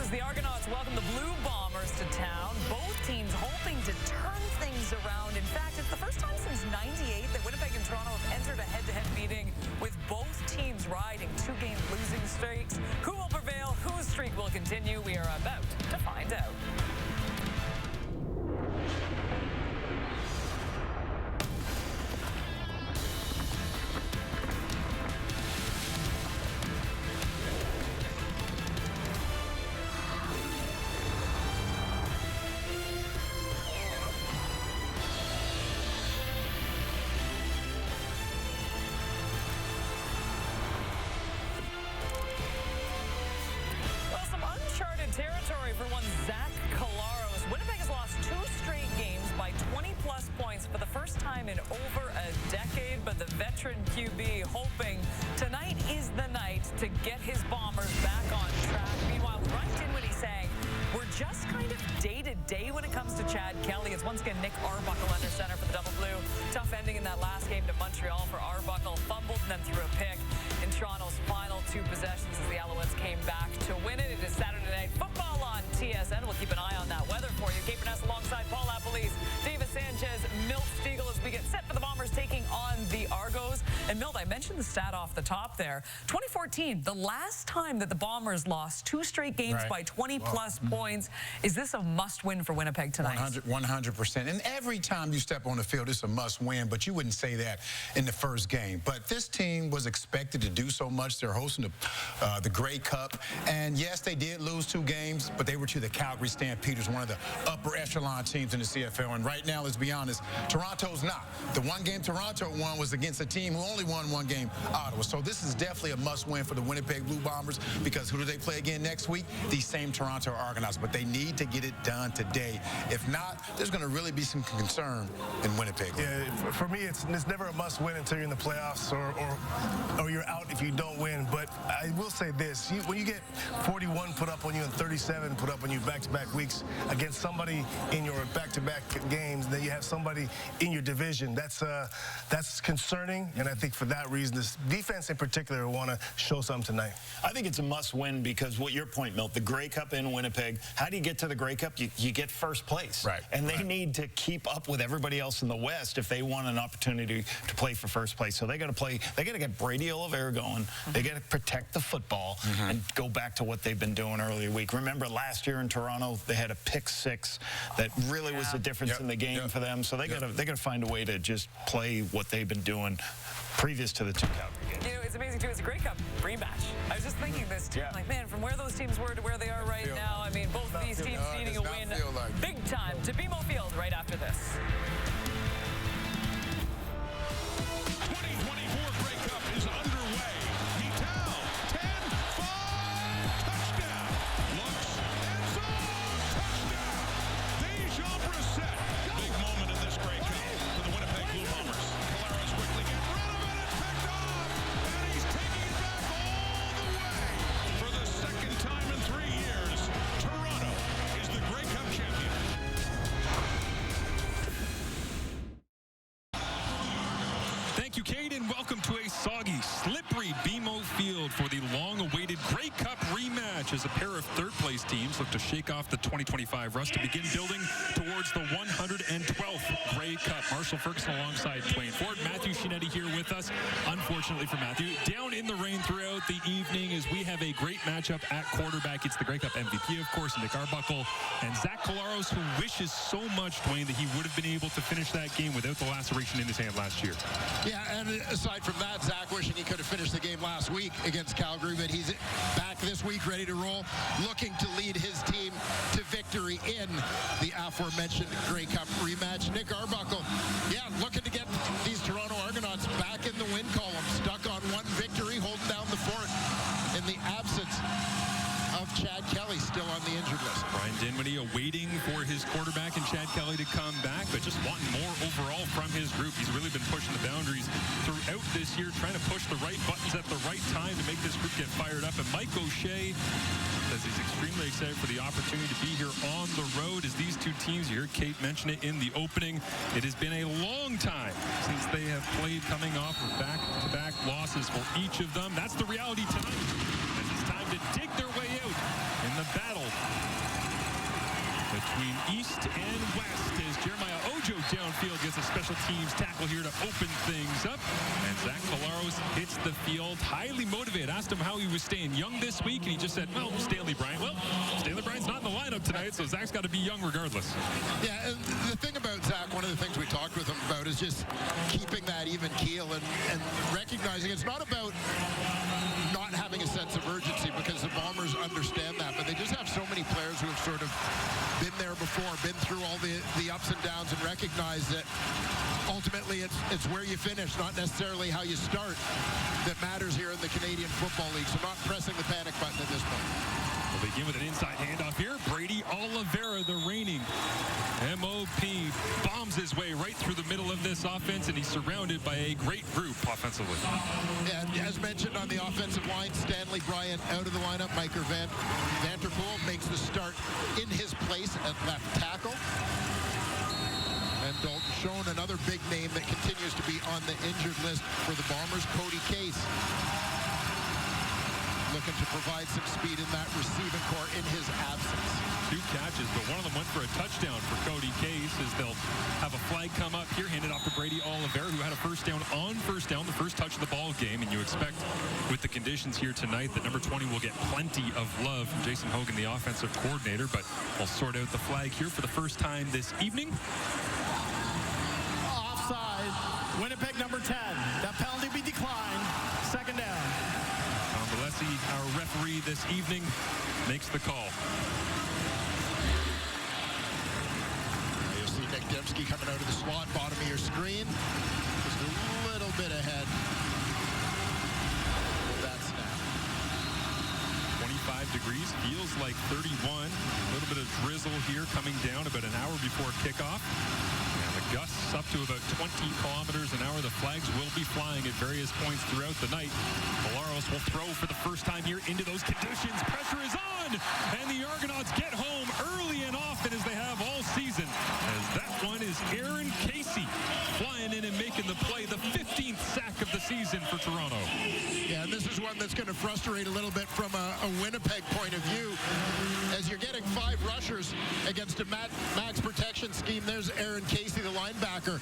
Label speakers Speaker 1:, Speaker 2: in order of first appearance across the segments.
Speaker 1: as the Argonauts welcome the Blue Bombers to town. Both teams hoping to turn things around. In fact, it's the first time since '98 that Winnipeg and Toronto have entered a head-to-head meeting with both teams riding two-game losing streaks. Who will prevail? Whose streak will continue? We are about to find out. Territory for one Zach Collaros. Winnipeg has lost 2 straight games by 20-plus points for the first time in over a decade, but the veteran QB hoping tonight is the night to get his Bombers back on track. Meanwhile, Ryan Dinwiddie saying, we're just kind of day-to-day when it comes to Chad Kelly. It's once again Nick Arbuckle under center for the Double Blue. Tough ending in that last game to Montreal for Arbuckle. Fumbled and then threw a pick in Toronto's final 2 possessions as the Alouettes came back to win it. It is Saturday Night Football on TSN. We'll keep an eye on that weather for you. Kate Burness alongside Paul Lapalisse, David Sanchez, Milt Stiegel as we get set for the Bombers taking on the Argos. And Milt, I mentioned the stat off the top there. 2014, the last time that the Bombers lost 2 straight games by 20-plus points. Is this a must-win for Winnipeg tonight?
Speaker 2: 100%. And every time you step on the field, it's a must-win, but you wouldn't say that in the first game. But this team was expected to do so much. They're hosting the Grey Cup. And, yes, they did lose 2 games, but they were to the Calgary Stampeders, one of the upper echelon teams in the CFL. And right now, let's be honest, Toronto's not. The one game Toronto won was against a team who only won 1 game, Ottawa. So this is definitely a must-win for the Winnipeg Blue Bombers because who do they play again next week? These same Toronto Argonauts. But they need to get it done today. If not, there's going to really be some concern in Winnipeg.
Speaker 3: Yeah, for me, it's never a must-win until you're in the playoffs or you're out if you don't win. But I will say this, when you get 41 put up on you and 37 put up on you back-to-back weeks against somebody in your back-to-back games, then you have somebody in your division. That's concerning, and I think for that reason, this defense in particular will want to show something tonight.
Speaker 4: I think it's a must-win because what your point, Milt, the Grey Cup in Winnipeg, how do you get to the Grey Cup? You get first place.
Speaker 2: Right.
Speaker 4: And they need to keep up with everybody else in the West if they want an opportunity to play for first place. So they got to play, they got to get Brady Oliveira going. They got to protect the football and go back to what they've been doing earlier week. Remember last year in Toronto, they had a pick-6 that really was the difference in the game for them. So they got to find a way to just play what they've been doing previous to the 2 Calgary games.
Speaker 1: You know, it's amazing, too. It's a Grey Cup rematch. I was just thinking this, too. Like, man, from where those teams were to where they are right now, I mean, both these teams needing a win big time to BMO Field right after this.
Speaker 5: 2024 Grey Cup is underway. Vital, 10-5, touchdown. Lux, end zone, touchdown. Dejan Brissett. Big moment in this Grey Cup for the Winnipeg Blue Bombers. Collaros quickly gets rid of it. It's picked off. And he's taking it back all the way. For the 2nd time in 3 years, Toronto is the Grey Cup champion.
Speaker 6: Thank you, Kate, and welcome to a soggy, slippery BMO Field for the long-awaited Grey Cup rematch as a pair of third-place teams look to shake off the 2025 rust to begin building towards the 112th Grey Cup. Marshall Ferguson alongside Dwayne Ford. Matthew Shinetti here with us. Unfortunately for Matthew, down in the rain throughout the evening as we have a great matchup at quarterback. It's the Grey Cup MVP, of course, Nick Arbuckle, and Zach Collaros, who wishes so much, Dwayne, that he would have been able to finish that game without the laceration in his hand last year.
Speaker 7: Yeah, and aside from that, Zach wishing he could have finished the game last week against Calgary, but he's back this week, ready to roll, looking to lead his team to victory in the aforementioned Grey Cup rematch. Nick Arbuckle, looking to get these Toronto Argonauts back in the win column, stuck on 1 victory, holding down the fort in the absence of Chad Kelly, still on the injured list.
Speaker 6: Ryan Dinwiddie awaiting for his quarterback and Chad Kelly to come back, but just wanting more overall from his group. He's really been pushing the boundaries throughout this year, trying to push the right buttons at the right time to make this group get fired up. And Mike O'Shea says he's extremely excited for the opportunity to be here on the road as these 2 teams, you heard Kate mention it in the opening, it has been a long time since they have played, coming off of back-to-back losses for each of them. That's the reality tonight. It's time to dig their way out in the battle between East and West as Jeremiah Ojo downfield gets a special teams tackle here to open things up. And Zach Collaros hits the field highly motivated. Asked him how he was staying young this week, and he just said, well, Stanley Bryant. Well, Stanley Bryant's not in the lineup tonight, so Zach's got to be young regardless.
Speaker 7: Yeah, and the thing about Zach, one of the things we talked with him about is just keeping that even keel and recognizing it's not about not having a sense of urgency, because the Bombers understand that, but they just have so many players who have sort of been there before, been through all the ups and downs, and recognize that ultimately it's where you finish, not necessarily how you start, that matters here in the Canadian Football League. So not pressing the panic button at this point.
Speaker 6: We'll begin with an inside handoff here. Brady Oliveira, the reigning MOP, bombs his way right through the middle of this offense, and he's surrounded by a great group offensively.
Speaker 7: And as mentioned on the offensive line, Stanley Bryant out of the lineup. Micah Vanterpool makes the start in his place at left tackle. And Dalton Schoen, another big name that continues to be on the injured list for the Bombers. Cody Case looking to provide some speed in that receiving core in his absence.
Speaker 6: 2 catches, but one of them went for a touchdown for Cody Case, as they'll have a flag come up here, handed off to Brady Oliveira, who had a first down on first down, the first touch of the ball game. And you expect with the conditions here tonight that number 20 will get plenty of love from Jason Hogan, the offensive coordinator, but we'll sort out the flag here for the first time this evening.
Speaker 8: Offside, Winnipeg number 10. That penalty be declined. Second down.
Speaker 6: Tom Valesi, our referee this evening, makes the call.
Speaker 7: You'll see Nick Dembski coming out of the slot, bottom of your screen. Just a little bit ahead with that snap.
Speaker 6: 25 degrees, feels like 31. A little bit of drizzle here coming down about an hour before kickoff. And the gusts up to about 20 kilometers an hour. The flags will be flying at various points throughout the night. Collaros will throw for the first time here into those conditions. Pressure is on, and the Argonauts get home early and often, as they have all season. As that one is Aaron Casey flying in and making the play, the 15th sack of the season for Toronto.
Speaker 7: Yeah, and this is one that's going to frustrate a little bit from a Winnipeg point of view, as you're getting 5 rushers against a max protection scheme. There's Aaron Casey, the linebacker,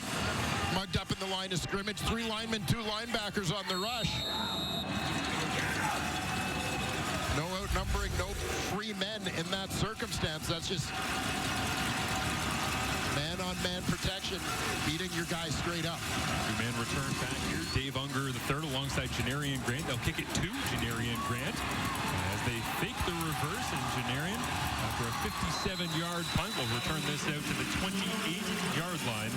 Speaker 7: mugged up in the line of scrimmage. 3 linemen, 2 linebackers on the rush. No outnumbering, no free men in that circumstance. That's just man-on-man protection, beating your guys straight up.
Speaker 6: 2-man return back here. Dave Unger, the third, alongside Janarian Grant. They'll kick it to Janarian Grant as they fake the reverse, and Janarian, after a 57-yard punt, will return this out to the 28-yard line,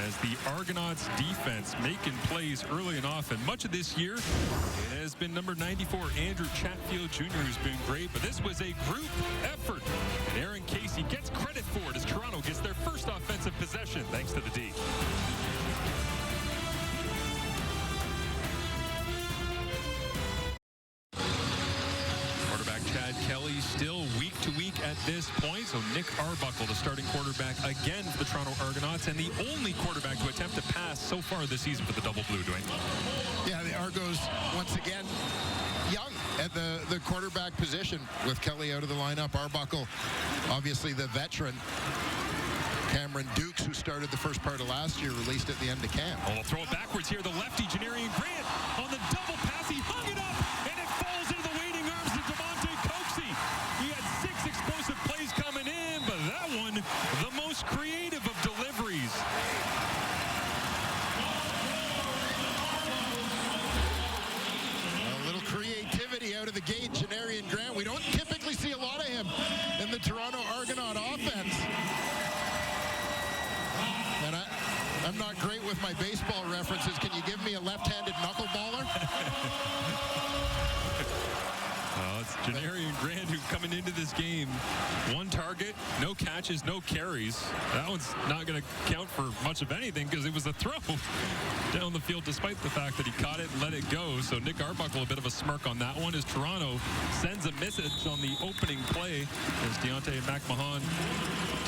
Speaker 6: as the Argonauts defense making plays early and often. Much of this year it has been number 94, Andrew Chatfield Jr., who's been great, but this was a group effort, and Aaron Casey gets credit for it as Toronto gets their first offensive possession thanks to the D. Quarterback Chad Kelly still week to week at this point. So Nick Arbuckle, the starting quarterback again for the Toronto Argonauts, and the only quarterback to attempt to pass so far this season for the Double Blue, Dwayne.
Speaker 7: Yeah, the Argos once again young at the quarterback position with Kelly out of the lineup. Arbuckle, obviously the veteran. Cameron Dukes, who started the first part of last year, released at the end of camp.
Speaker 6: Oh, they'll throw it backwards here. The lefty, Janarian Grant, on the double pass. He hung it up, and it falls into the waiting arms of Demonte Coxey. He had 6 explosive plays coming in, but that one, the most creative of deliveries.
Speaker 7: A little creativity out of the gate, Janarian Grant. We don't typically see a lot of him in the Toronto Argonaut offense. And I'm not great with my baseball references. Can you give me a left-handed knuckleballer?
Speaker 6: It's Janarian Grant, who coming into this game, 1 target, no catches, no carries. That one's not going to count for much of anything because it was a throw down the field, despite the fact that he caught it and let it go. So Nick Arbuckle, a bit of a smirk on that one, as Toronto sends a message on the opening play as Deontay McMahon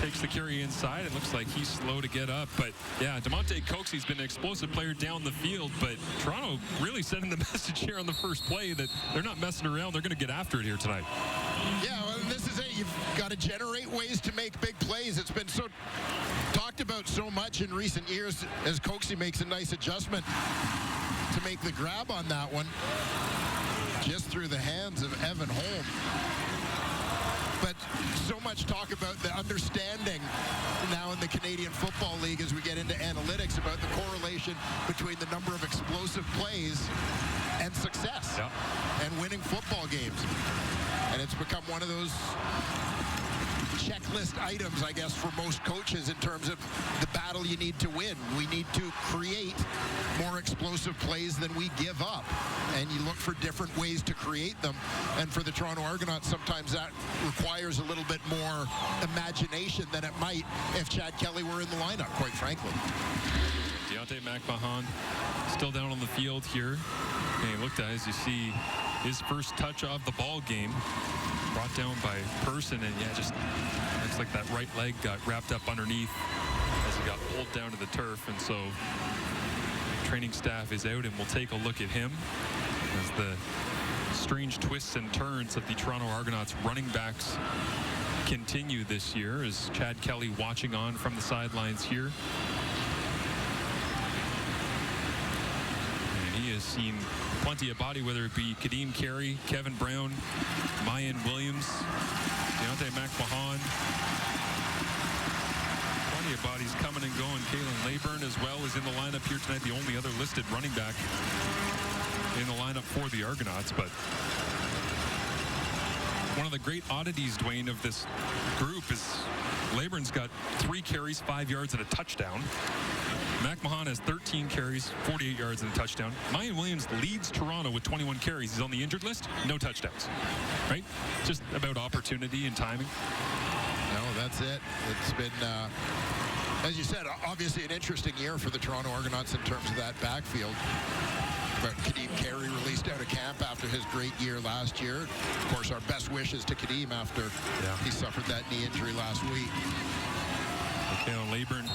Speaker 6: takes the carry inside. It looks like he's slow to get up. But yeah, Demonte Coxey's been an explosive player down the field, but Toronto really sending the message here on the first play that they're not messing around. They're going to get after it here tonight.
Speaker 7: Yeah, well, this is it. You've got to generate ways to make big plays. It's been so talked about so much in recent years as Coxie makes a nice adjustment to make the grab on that one. Just through the hands of Evan Holm. But so much talk about the understanding now in the Canadian Football League as we get into analytics about the correlation between the number of explosive plays and success and winning football games. And it's become one of those checklist items, I guess, for most coaches in terms of the battle you need to win. We need to create more explosive plays than we give up. And you look for different ways to create them. And for the Toronto Argonauts, sometimes that requires a little bit more imagination than it might if Chad Kelly were in the lineup, quite frankly.
Speaker 6: Deontay McMahon still down on the field here. And he looked at, as you see, his first touch of the ball game. Brought down by Person, and yeah, just looks like that right leg got wrapped up underneath as he got pulled down to the turf. And so training staff is out, and we'll take a look at him as the strange twists and turns of the Toronto Argonauts running backs continue this year, as Chad Kelly watching on from the sidelines here. And he has seen plenty of body, whether it be Kadeem Carey, Kevin Brown, Mayan Williams, Deontay McMahon. Plenty of bodies coming and going. Kalen Leyburn as well is in the lineup here tonight, the only other listed running back in the lineup for the Argonauts. But one of the great oddities, Dwayne, of this group is Leyburn's got 3 carries, 5 yards, and a touchdown. McMahon has 13 carries, 48 yards, and a touchdown. Mayan Williams leads Toronto with 21 carries. He's on the injured list, no touchdowns. Right? Just about opportunity and timing.
Speaker 7: No, that's it. It's been, as you said, obviously an interesting year for the Toronto Argonauts in terms of that backfield. But Kadeem Carey released out of camp after his great year last year. Of course, our best wishes to Kadeem after he suffered that knee injury last week.
Speaker 6: Kalen Leyburn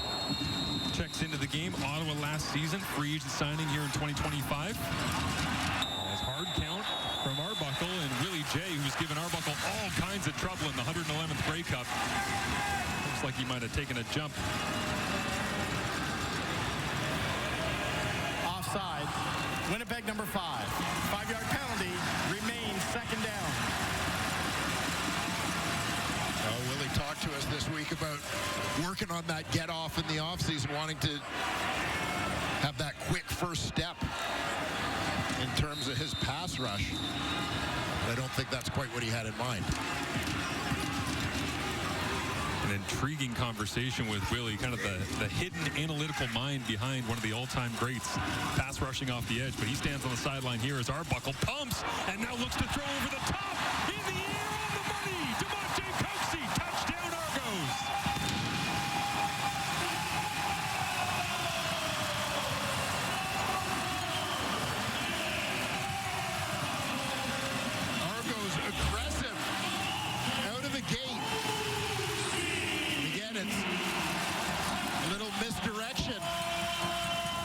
Speaker 6: checks into the game. Ottawa last season, free agent signing here in 2025. As hard count from Arbuckle and Willie J, who's given Arbuckle all kinds of trouble in the 111th Grey Cup. Looks like he might have taken a jump.
Speaker 8: Offside. Winnipeg number 5. 5-yard penalty. Remains second down.
Speaker 7: Willie talked to us this week about working on that get off in the offseason, wanting to have that quick first step in terms of his pass rush. I don't think that's quite what he had in mind.
Speaker 6: An intriguing conversation with Willie, kind of the hidden analytical mind behind one of the all-time greats, pass rushing off the edge. But he stands on the sideline here as Arbuckle pumps and now looks to throw over the top. In the air on the money, Demonte Coxie, touchdown Argos.
Speaker 7: Argos aggressive out of the gate. Again, it's a little misdirection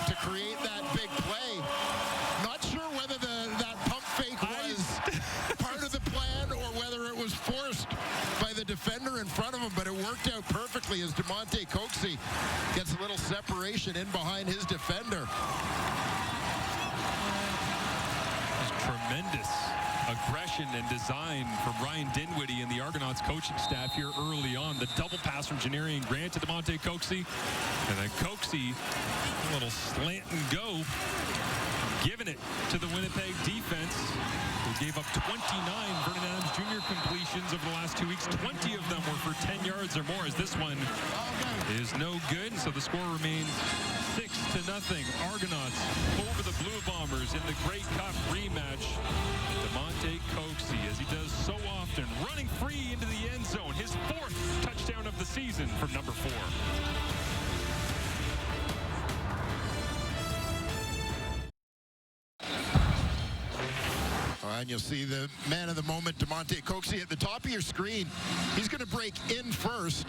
Speaker 7: to create that big play. Not sure whether that pump fake was part of the plan or whether it was forced by the defender in front of him, but it worked out perfectly as Demonte Coxie gets a little separation in behind his defender.
Speaker 6: Tremendous aggression and design from Ryan Dinwiddie and the Argonauts coaching staff here early on. The double pass from Janarian Grant to Demonte Coxie, and then Coxie, a little slant and go, giving it to the Winnipeg defense, who gave up 29 Vernon Adams Jr. completions over the last 2 weeks. 20 of them were for 10 yards or more, as this one is no good. And so the score remains 6-0. Argonauts over the Blue Bombers in the Grey Cup rematch. Demonte Coxie, as he does so often, running free into the end zone. His 4th touchdown of the season from number 4.
Speaker 7: And you'll see the man of the moment, Demonte Coxie, at the top of your screen. He's going to break in first,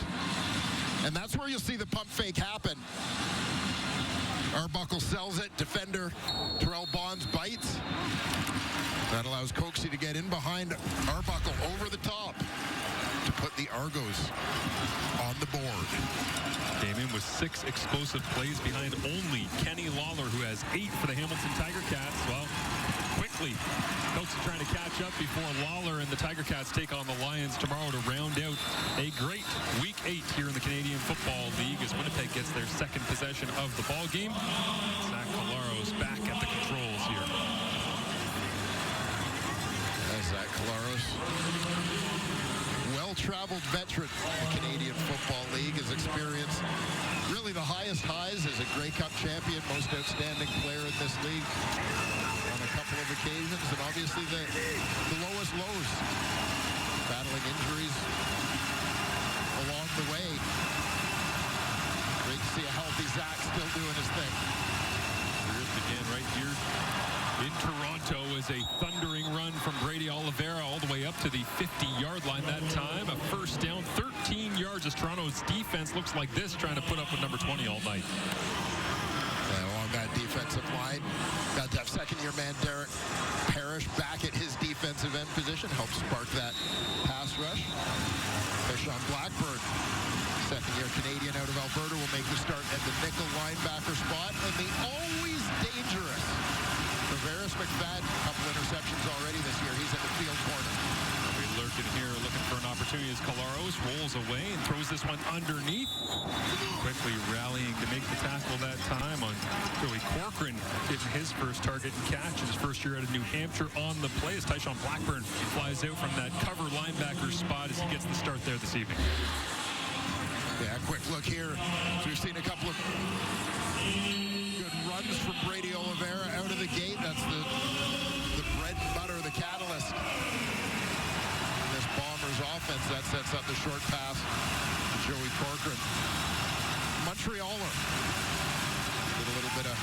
Speaker 7: and that's where you'll see the pump fake happen. Arbuckle sells it. Defender Terrell Bonds bites. That allows Coxie to get in behind Arbuckle over the top to put the Argos on the board.
Speaker 6: Came in with 6 explosive plays behind only Kenny Lawler, who has 8 for the Hamilton Tiger Cats. Well, quickly, Coxie trying to catch up before Lawler and the Tiger Cats take on the Lions tomorrow to round out a great Week 8 here in the Canadian Football League as Winnipeg gets their second possession of the ball game. Zach Collaros back at the controls here.
Speaker 7: Zach Collaros, well-traveled veteran in the Canadian Football League, has experienced really the highest highs as a Grey Cup champion, most outstanding player in this league on a couple of occasions, and obviously the lowest lows, battling injuries along the way. Great to see a healthy Zach still doing his thing.
Speaker 6: Here's again right here in Toronto is a thundering run from Brady Oliveira all the way up to the 50-yard line that time. A first down, 13 yards as Toronto's defense looks like this, trying to put up with number 20 all night.
Speaker 7: Along that defensive line, got to have second-year man Derek Parrish back at his defensive end position, helped spark that pass rush. Sean Blackburn, second-year Canadian out of Alberta, will make the start at the nickel linebacker spot, and the always dangerous Tavares McFadden, a couple interceptions already this year. He's at the field corner.
Speaker 6: We're lurking here, looking for an opportunity as Collaros rolls away and throws this one underneath. Quickly rallying to make the tackle that time on Joey Corcoran, getting his first target and catch in his first year out of New Hampshire on the play as Tyshawn Blackburn flies out from that cover linebacker spot as he gets the start there this evening.
Speaker 7: Yeah, quick look here. So we've seen a couple of good runs from Brady Oliveira out of the gate. That's the bread and butter, the catalyst. This Bombers offense, that sets up the short pass to Joey Corcoran. Montrealer did a little bit of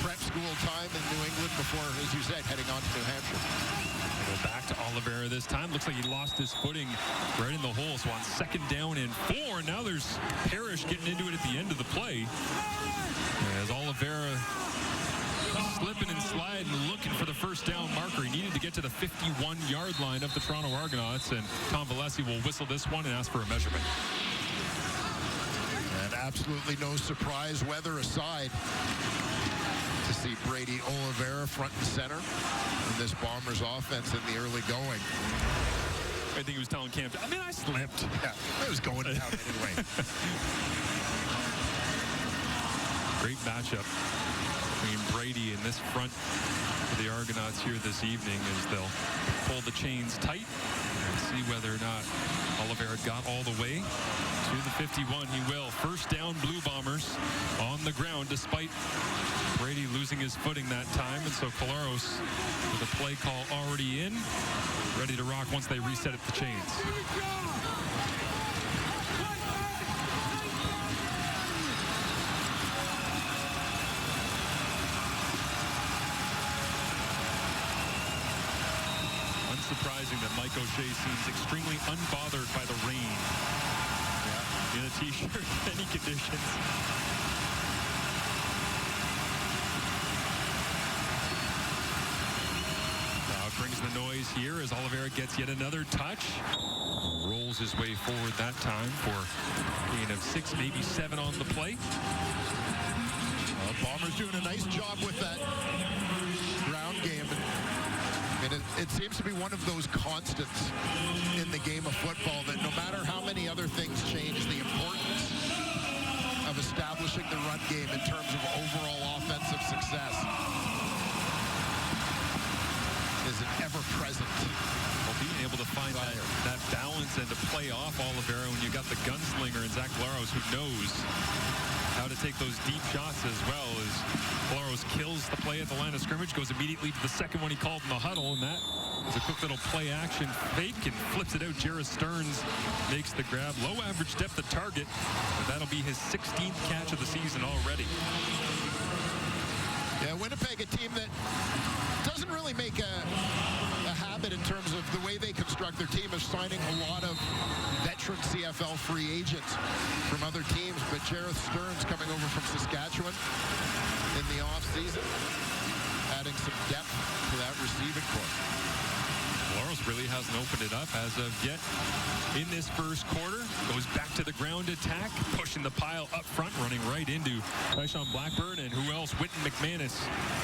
Speaker 7: prep school time in New England before, as you said, heading on to New Hampshire.
Speaker 6: Go back to Oliveira this time. Looks like he lost his footing right in the hole. So on second down and 4, now there's Parrish getting into it at the end of the play. As Oliveira slipping and sliding, looking for the first down marker. He needed to get to the 51-yard line of the Toronto Argonauts, and Tom Valesi will whistle this one and ask for a measurement.
Speaker 7: And absolutely no surprise, weather aside, to see Brady Oliveira front and center in this Bombers offense in the early going.
Speaker 6: I think he was telling Cam, I mean, I slipped.
Speaker 7: Yeah, it was going down anyway.
Speaker 6: Great matchup between Brady and this front for the Argonauts here this evening as they'll pull the chains tight and see whether or not Oliveira got all the way to the 51. He will. First down, Blue Bombers on the ground despite Brady losing his footing that time. And so Collaros with a play call already in, ready to rock once they reset at the chains. Unsurprising that Mike O'Shea seems extremely unbothered by the rain. In a t-shirt, any conditions. Now it brings the noise here as Oliveira gets yet another touch. Rolls his way forward that time for a gain of 6, maybe 7 on the play.
Speaker 7: Bombers doing a nice job with that ground game. And it seems to be one of those constants in the game of football that no matter how many other things change, the importance of establishing the run game in terms of overall offensive success is an ever-present.
Speaker 6: Well, being able to find that balance and to play off Oliveira when you got the gunslinger and Zach Collaros who knows how to take those deep shots as well as Collaros kills the play at the line of scrimmage, goes immediately to the second one he called in the huddle, and that is a quick little play action fake and flips it out. Jarrett Stearns makes the grab. Low average depth of target, but that'll be his 16th catch of the season already.
Speaker 7: Yeah, Winnipeg, a team that doesn't really make a habit in terms of the way they construct their team is signing a lot of veteran CFL free agents from other teams. But Jareth Stearns coming over from Saskatchewan in the offseason, adding some depth to that receiving corps.
Speaker 6: Collaros really hasn't opened it up as of yet in this first quarter. Goes back to the ground attack, pushing the pile up front, running right into Tyshawn Blackburn, and who else? Witten McManus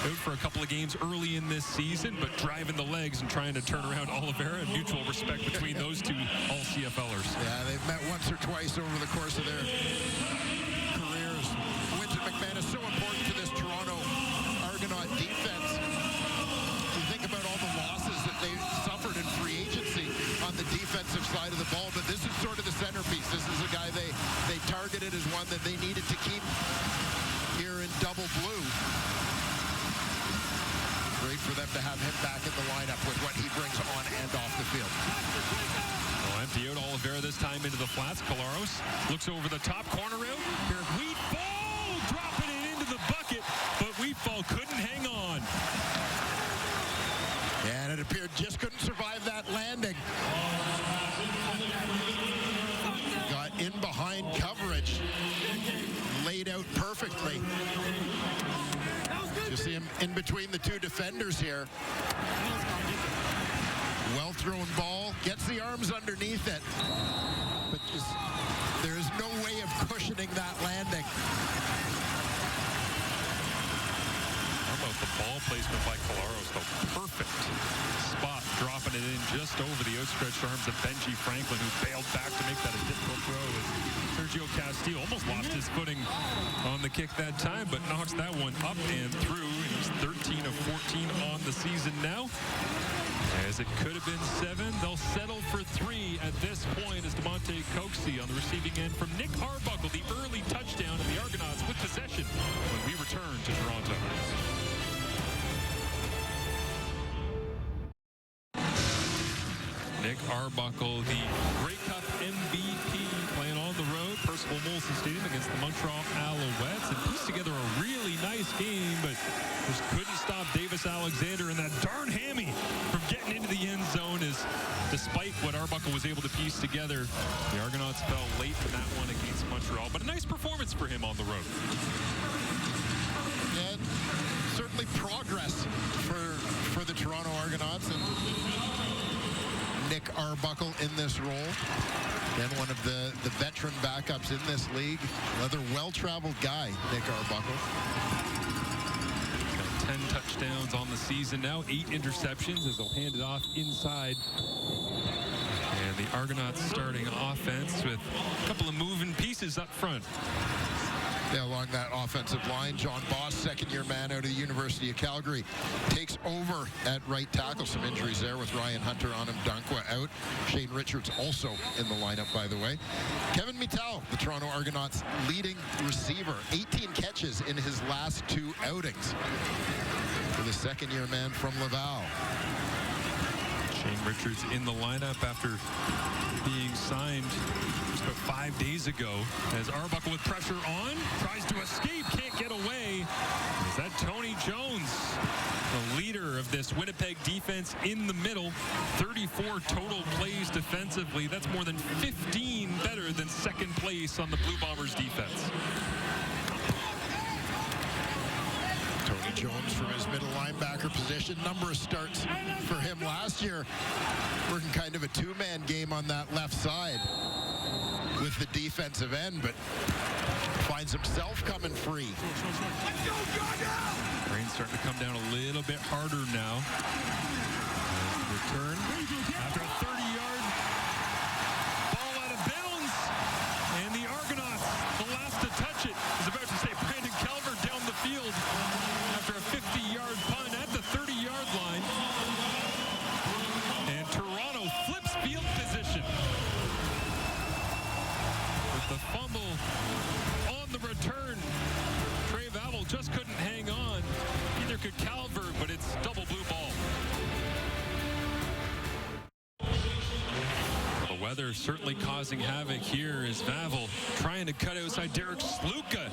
Speaker 6: out for a couple of games early in this season, but driving the legs and trying to turn around Oliveira. Mutual respect between those two all CFLers.
Speaker 7: Yeah, they've met once or twice over the course of their careers. Witten McManus so important to this Toronto Argonaut defense. You think about all the losses that they suffered in free agency on the defensive side of the ball, but this is sort of the centerpiece. This is a guy they targeted as one that they needed to keep here in double blue. Great for them to have him back in the lineup with what he brings on and off the field.
Speaker 6: Empty out Oliveira this time into the flats. Collaros looks over the top corner out. Here, Wheatfall dropping it into the bucket, but Wheatfall couldn't hang on.
Speaker 7: And it appeared just couldn't survive that landing. Got in behind coverage. Laid out perfectly. You see him in between the two defenders here. Well thrown ball. Gets the arms underneath it. But just, there's no way of cushioning that landing.
Speaker 6: The ball placement by Collaros, though. Perfect spot, dropping it in just over the outstretched arms of Benji Franklin, who bailed back to make that a difficult throw. As Sergio Castillo almost lost his footing on the kick that time, but knocks that one up and through. He's 13 of 14 on the season now. As it could have been 7, they'll settle for 3 at this point as DeMonte Coxey on the receiving end from Nick Arbuckle, the early touchdown, and the Argonauts with possession when we return to Toronto. Nick Arbuckle, the Grey Cup MVP, playing on the road, Percival Molson Stadium against the Montreal Alouettes, and pieced together a really nice game, but just couldn't stop Davis Alexander and that darn hammy from getting into the end zone. As despite what Arbuckle was able to piece together, the Argonauts fell late in that one against Montreal, but a nice performance for him on the road.
Speaker 7: And certainly progress for the Toronto Argonauts, and Nick Arbuckle in this role. Again, one of the veteran backups in this league. Another well-traveled guy, Nick Arbuckle.
Speaker 6: 10 touchdowns on the season now, 8 interceptions as they'll hand it off inside. And the Argonauts starting offense with a couple of moving pieces up front.
Speaker 7: Yeah, along that offensive line, John Boss, second-year man out of the University of Calgary, takes over at right tackle. Some injuries there with Ryan Hunter on him, Dunkwa out. Shane Richards also in the lineup, by the way. Kevin Mittal, the Toronto Argonauts' leading receiver, 18 catches in his last 2 outings for the second-year man from Laval.
Speaker 6: Shane Richards in the lineup after being signed just about 5 days ago, as Arbuckle with pressure on, tries to escape, can't get away. Is that Tony Jones, the leader of this Winnipeg defense in the middle? 34 total plays defensively. That's more than 15 better than second place on the Blue Bombers defense.
Speaker 7: Tony Jones from his middle linebacker position. Number of starts for him last year. Working kind of a 2-man game on that left side with the defensive end, but finds himself coming free.
Speaker 6: Rain's starting to come down a little bit harder now. Return after a 30-yard ball out of bounds, and the Argonauts, the last to touch it, is about to say Brandon Calvert down the field after a 50-yard punt at the 30-yard line. And Toronto flips field position with the fumble on the return. Trey Vavel just couldn't hang on. Neither could Calvert, but it's double blue ball. weather certainly causing havoc here as Vavel trying to cut outside Derek Sluka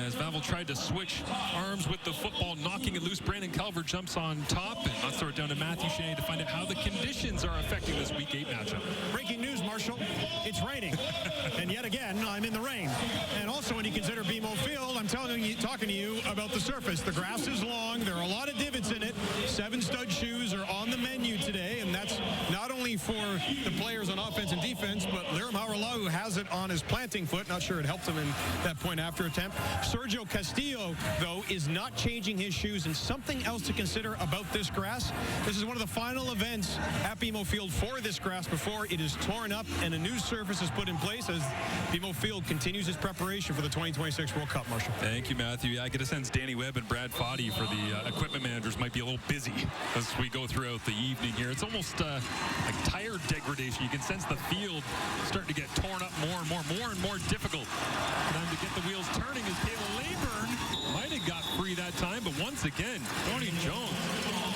Speaker 6: as Vavel tried to switch arms with the football, knocking it loose. Brandon Calvert jumps on top, and let's throw it down to Matthew Shea to find out how the conditions are affecting this Week 8 matchup.
Speaker 8: Breaking news, Marshall. It's raining. And yet again, I'm in the rain. And also when you consider BMO Field, I'm talking to you about the surface. The grass is long. There are a lot of divots in it. 7 stud shoes are on the menu today, and that's not only for the players on offense and defense, but Liram Hauerlau has it on his planting foot. Not sure it helped him in that point after attempt. Sergio Castillo, though, is not changing his shoes. And something else to consider about this grass, this is one of the final events at BMO Field for this grass before it is torn up and a new surface is put in place as BMO Field continues its preparation for the 2026 World Cup, Marshall.
Speaker 6: Thank you, Matthew. I get a sense Danny Webb and Brad Foddy for the equipment managers might be a little busy as we go throughout the evening here. It's almost like tire degradation. You can sense the field starting to get torn up more and more difficult for them to get the wheels turning as Caleb Leyburn might have got free that time, but once again, Tony Jones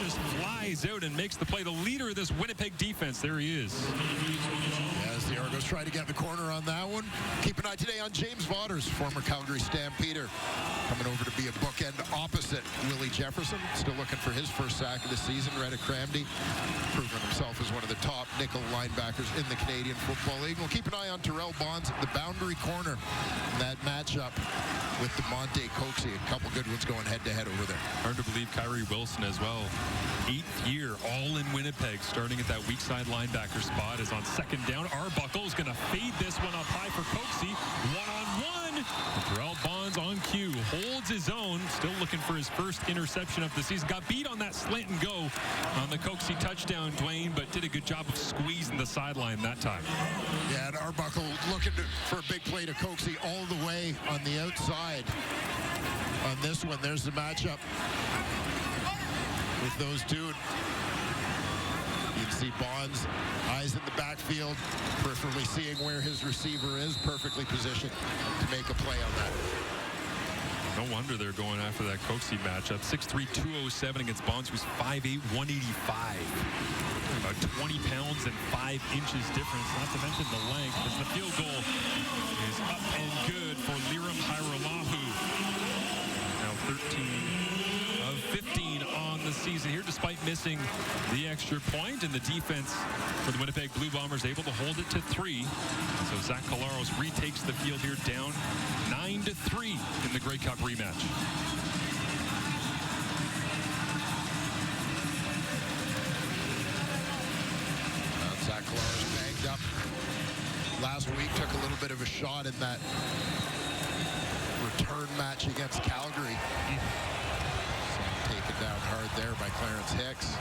Speaker 6: just flies out and makes the play. The leader of this Winnipeg defense, there he is.
Speaker 7: As the Argos try to get the corner on that one. Keep an eye today on James Vaughters, former Calgary Stampeder, coming over to be a bookend opposite Willie Jefferson. Still looking for his first sack of the season. Reddick Cramdy proving himself as one of the top nickel linebackers in the Canadian Football League. We'll keep an eye on Terrell Bonds at the boundary corner in that matchup with DeMonte Coxey. A couple good ones going head-to-head over there.
Speaker 6: Hard to believe Kyrie Wilson as well. 8th year, all in Winnipeg, starting at that weak side linebacker spot. Is on second down. Arbuckle is going to fade this one up high for Coxey. One-on-one. Terrell Bonds on cue. Holds his own. Still looking for his first interception of the season. Got beat on that slant and go on the Coxey touchdown, Dwayne, but did a good job of squeezing the sideline that time.
Speaker 7: Yeah, and Arbuckle looking for a big play to Coxey all the way on the outside. On this one, there's the matchup with those two. You can see Bonds, eyes in the backfield, peripherally seeing where his receiver is, perfectly positioned to make a play on that.
Speaker 6: No wonder they're going after that Coxey matchup. 6'3", 207 against Bonds, who's 5'8", 185. About 20 pounds and 5 inches difference, not to mention the length, as the field goal is up and good for Liram Hauerlau. Now 13 of 15 on the season here, despite missing the extra point, and the defense for the Winnipeg Blue Bombers able to hold it to 3. So Zach Collaros retakes the field here, down 9-3 in the Grey Cup rematch.
Speaker 7: Zach Collaros banged up last week, took a little bit of a shot in that return match against Calgary. Taken down hard there by Clarence Hicks.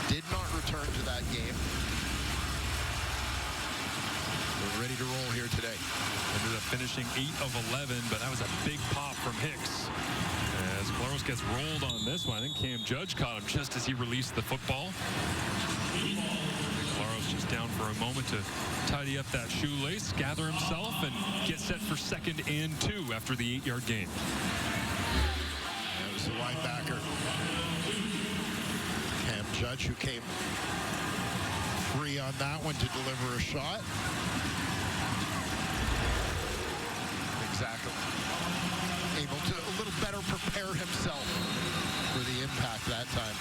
Speaker 7: Did not return to that game. We're ready to roll here today.
Speaker 6: Ended up finishing 8 of 11, but that was a big pop from Hicks. As Collaros gets rolled on this one, I think Cam Judge caught him just as he released the football. Collaros just down for a moment to tidy up that shoelace, gather himself, and get set for 2nd and 2 after the 8-yard gain.
Speaker 7: That was the linebacker, Cam Judge, who came free on that one to deliver a shot. Exactly. Able to a little better prepare himself for the impact that time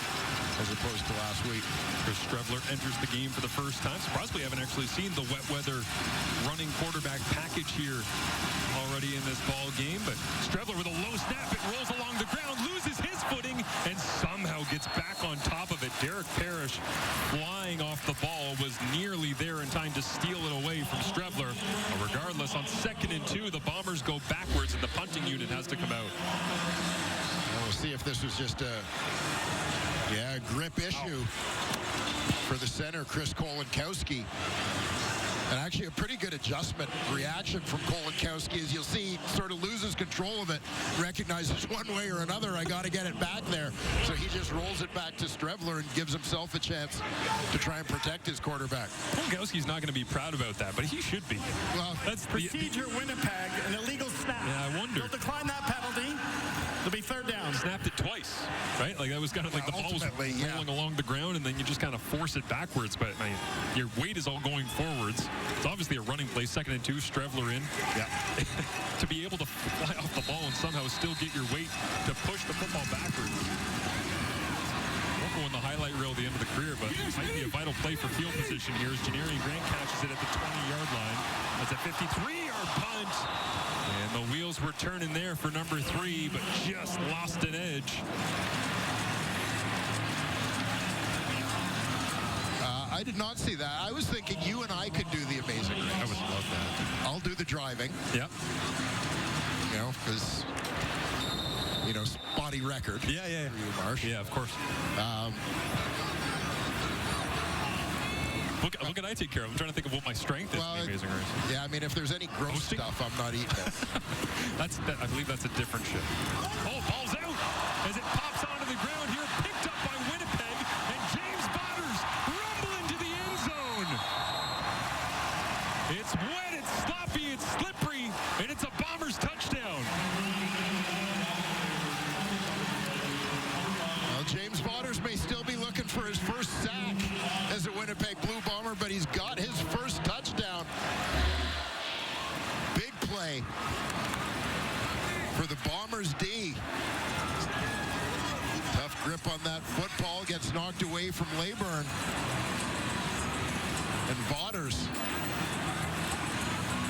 Speaker 7: as opposed to last week.
Speaker 6: Chris Strevler enters the game for the first time. Surprised we haven't actually seen the wet weather running quarterback package here already in this ball game, but Strevler with a low snap, it rolls along the ground, loses his footing, and somehow gets back on top of it. Derek Parrish flying off the ball, was nearly there in time to steal it away from Strevler. But regardless, on 2nd and 2, the Bombers go backwards and the punting unit has to come out.
Speaker 7: We'll see if this was just a grip issue for the center, Chris Kolinkowski. And actually a pretty good adjustment reaction from Kolinkowski, as you'll see, sort of loses control of it, recognizes one way or another, I got to get it back there. So he just rolls it back to Strevler and gives himself a chance to try and protect his quarterback.
Speaker 6: Kolinkowski's not going to be proud about that, but he should be.
Speaker 8: Well, that's procedure Winnipeg, an illegal snap.
Speaker 6: Yeah, I wonder.
Speaker 8: They'll decline that penalty. It'll be third down.
Speaker 6: Snapped it twice, right? Like that was kind of like the ball was
Speaker 3: Ultimately,
Speaker 6: rolling along the ground, and then you just kind of force it backwards. But I mean, your weight is all going forwards. It's obviously a running play. 2nd and 2, Strevler in.
Speaker 3: Yeah.
Speaker 6: To be able to fly off the ball and somehow still get your weight to push the football backwards. Won't go in the highlight reel at the end of the career, but it might be a vital play for field position here as Janarian Grant catches it at the 20-yard line. That's a 53-yard punt. And the wheels were turning there for number 3, but just lost an edge.
Speaker 7: I did not see that. I was thinking you and I could do the Amazing Race.
Speaker 6: I would love that.
Speaker 7: I'll do the driving.
Speaker 6: Yep.
Speaker 7: You know, because, you know, spotty record.
Speaker 6: Yeah.
Speaker 7: For you, Marsh.
Speaker 6: Yeah, of course. What can I take care of? I'm trying to think of what my strength is in the Amazing Race.
Speaker 7: Yeah, I mean, if there's any gross
Speaker 6: Hosting?
Speaker 7: stuff, I'm not eating it.
Speaker 6: I believe that's a different ship. Oh, ball's out as it pops onto the ground here, picked up by Winnipeg, and James Botters rumble into the end zone. It's wet, it's sloppy, it's slippery, and it's a Bombers touchdown.
Speaker 7: Well, James Botters may still be looking for his first sack as a Winnipeg Blue Bomber, but he's got his first touchdown. Big play for the Bombers D. Tough grip on that football, gets knocked away from Leyburn. And Botters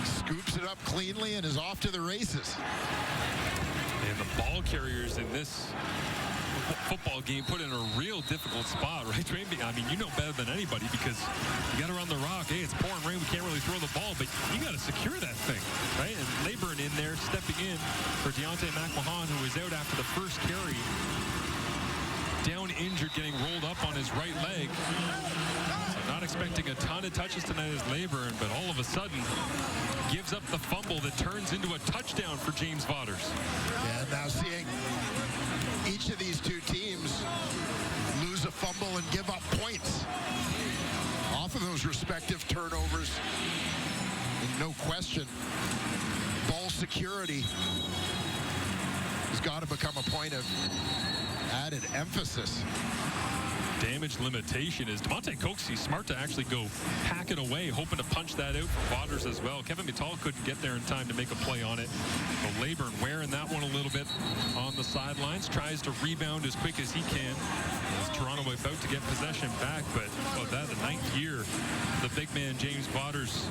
Speaker 7: scoops it up cleanly and is off to the races.
Speaker 6: And the ball carriers in this football game put in a real difficult spot, right? I mean, you know better than anybody because you got to run the rock. Hey, it's pouring rain. We can't really throw the ball, but you got to secure that thing, right? And Leyburn in there, stepping in for Deontay McMahon, who was out after the first carry. Down injured, getting rolled up on his right leg. So not expecting a ton of touches tonight as Leyburn, but all of a sudden gives up the fumble that turns into a touchdown for James Botters.
Speaker 7: And now seeing each of these two teams lose a fumble and give up points off of those respective turnovers. And no question, ball security has got to become a point of added emphasis.
Speaker 6: Damage limitation is Demonte Coxie smart to actually go hack it away, hoping to punch that out for Botters as well. Kevin Mittal couldn't get there in time to make a play on it. But Leyburn wearing that one a little bit on the sidelines, tries to rebound as quick as he can. As Toronto about to get possession back, but the 9th year, the big man James Botters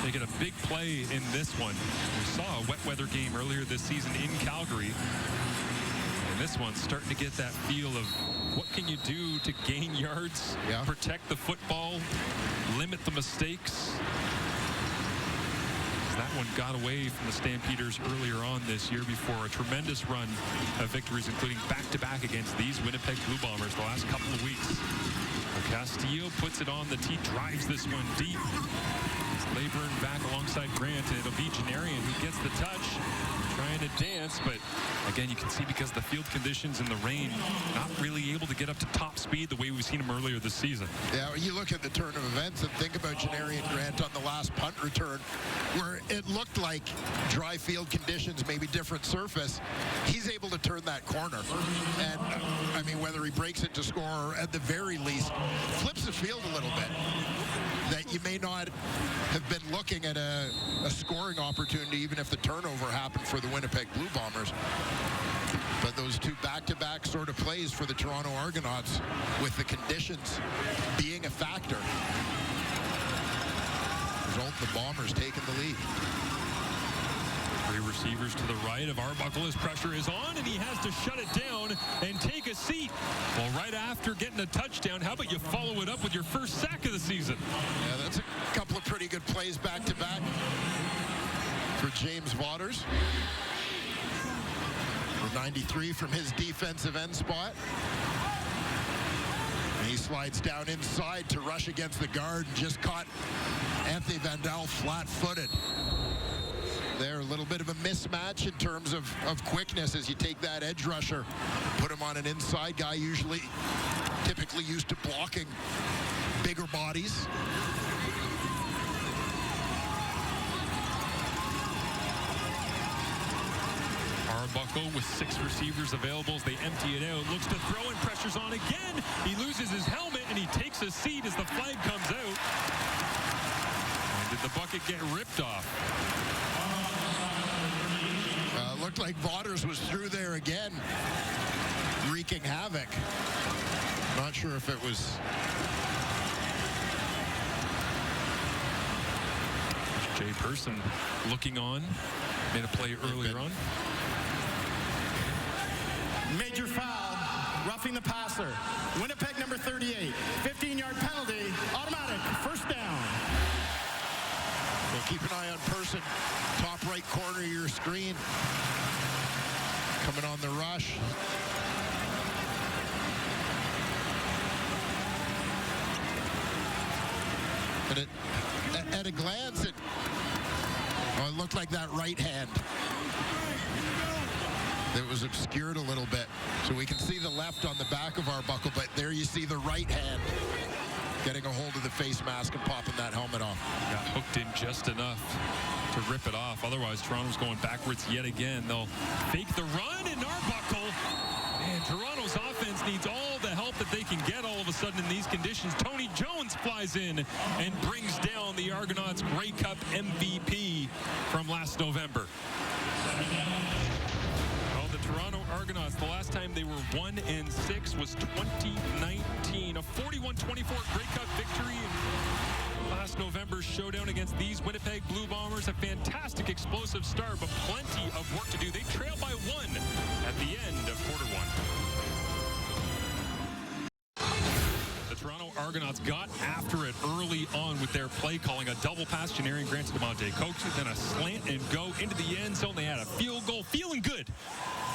Speaker 6: making a big play in this one. We saw a wet weather game earlier this season in Calgary. This one's starting to get that feel of what can you do to gain yards, protect the football, limit the mistakes. That one got away from the Stampeders earlier on this year before a tremendous run of victories, including back-to-back against these Winnipeg Blue Bombers the last couple of weeks. Castillo puts it on the tee, drives this one deep. It's Leyburn back alongside Grant, and it'll be Janarian who gets the touch. Trying to dance, but again, you can see because of the field conditions and the rain, not really able to get up to top speed the way we've seen him earlier this season.
Speaker 7: Yeah, you look at the turn of events and think about Janarian Grant on the last punt return, where it looked like dry field conditions, maybe different surface. He's able to turn that corner. And, I mean, whether he breaks it to score or at the very least, flips the field a little bit. That you may not have been looking at a scoring opportunity, even if the turnover happened for the Winnipeg Blue Bombers. But those two back-to-back sort of plays for the Toronto Argonauts, with the conditions being a factor, result the Bombers taking the lead.
Speaker 6: Three receivers to the right of Arbuckle. His pressure is on, and he has to shut it down and take a seat. Well, right after getting a touchdown, how about you follow it up with your first sack of the season?
Speaker 7: Yeah, that's a couple of pretty good plays back-to-back for James Botters. For 93 from his defensive end spot. And he slides down inside to rush against the guard and just caught Anthony Vandal flat-footed. There, a little bit of a mismatch in terms of quickness as you take that edge rusher, put him on an inside guy, typically used to blocking bigger bodies.
Speaker 6: Arbuckle with 6 receivers available as they empty it out. Looks to throw and pressure's on again. He loses his helmet and he takes a seat as the flag comes out. And did the bucket get ripped off?
Speaker 7: Looked like Vaughters was through there again, wreaking havoc. Not sure if it was...
Speaker 6: Jay Person looking on. Made a play earlier on.
Speaker 8: Major foul, roughing the passer. Winnipeg number 38, 15-yard penalty, automatic, first down.
Speaker 7: Well, keep an eye on Person, top right corner of your screen. Coming on the rush. But at a glance, it looked like that right hand. It was obscured a little bit. So we can see the left on the back of Arbuckle, but there you see the right hand getting a hold of the face mask and popping that helmet off.
Speaker 6: Got hooked in just enough to rip it off. Otherwise, Toronto's going backwards yet again. They'll fake the run, and Arbuckle. Man, Toronto's offense needs all the help that they can get all of a sudden in these conditions. Tony Jones flies in and brings down the Argonauts Grey Cup MVP from last November. Toronto Argonauts, the last time they were 1-6 was 2019. A 41-24 Grey Cup victory in last November's showdown against these Winnipeg Blue Bombers. A fantastic explosive start, but plenty of work to do. They trail by 1 at the end of quarter 1. The Toronto Argonauts got after it early on with their play calling. A double pass, Janarian Grant to DeMonte Coates, then a slant and go into the end zone. They had a field goal, feeling good.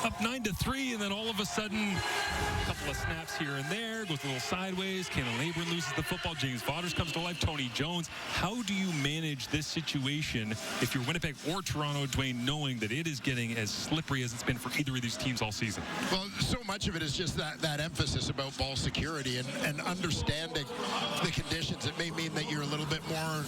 Speaker 6: Up 9-3, and then all of a sudden, a couple of snaps here and there, goes a little sideways. Kalen Laburn loses the football. James Vaughters comes to life. Tony Jones. How do you manage this situation if you're Winnipeg or Toronto, Dwayne, knowing that it is getting as slippery as it's been for either of these teams all season?
Speaker 7: Well, so much of it is just that emphasis about ball security and understanding the conditions. It may mean that you're a little bit more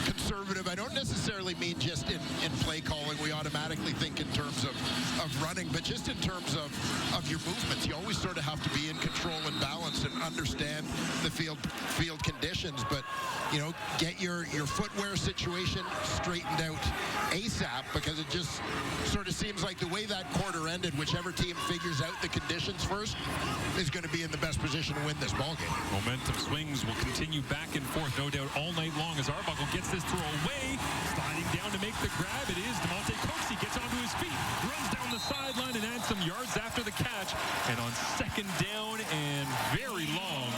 Speaker 7: conservative. I don't necessarily mean just in play calling. We automatically think in terms of running, but just in terms of your movements. You always sort of have to be in control and balance and understand the field conditions, but you know, get your footwear situation straightened out ASAP, because it just sort of seems like the way that quarter ended, whichever team figures out the conditions first is going to be in the best position to win this ball game.
Speaker 6: Momentum swings will continue back and forth, no doubt, all night long as Arbuckle gets this throw away, sliding down to make the grab. It is DeMonte Coates. He gets onto his feet, runs down the sideline and adds some yards after the catch. And on second down and very long,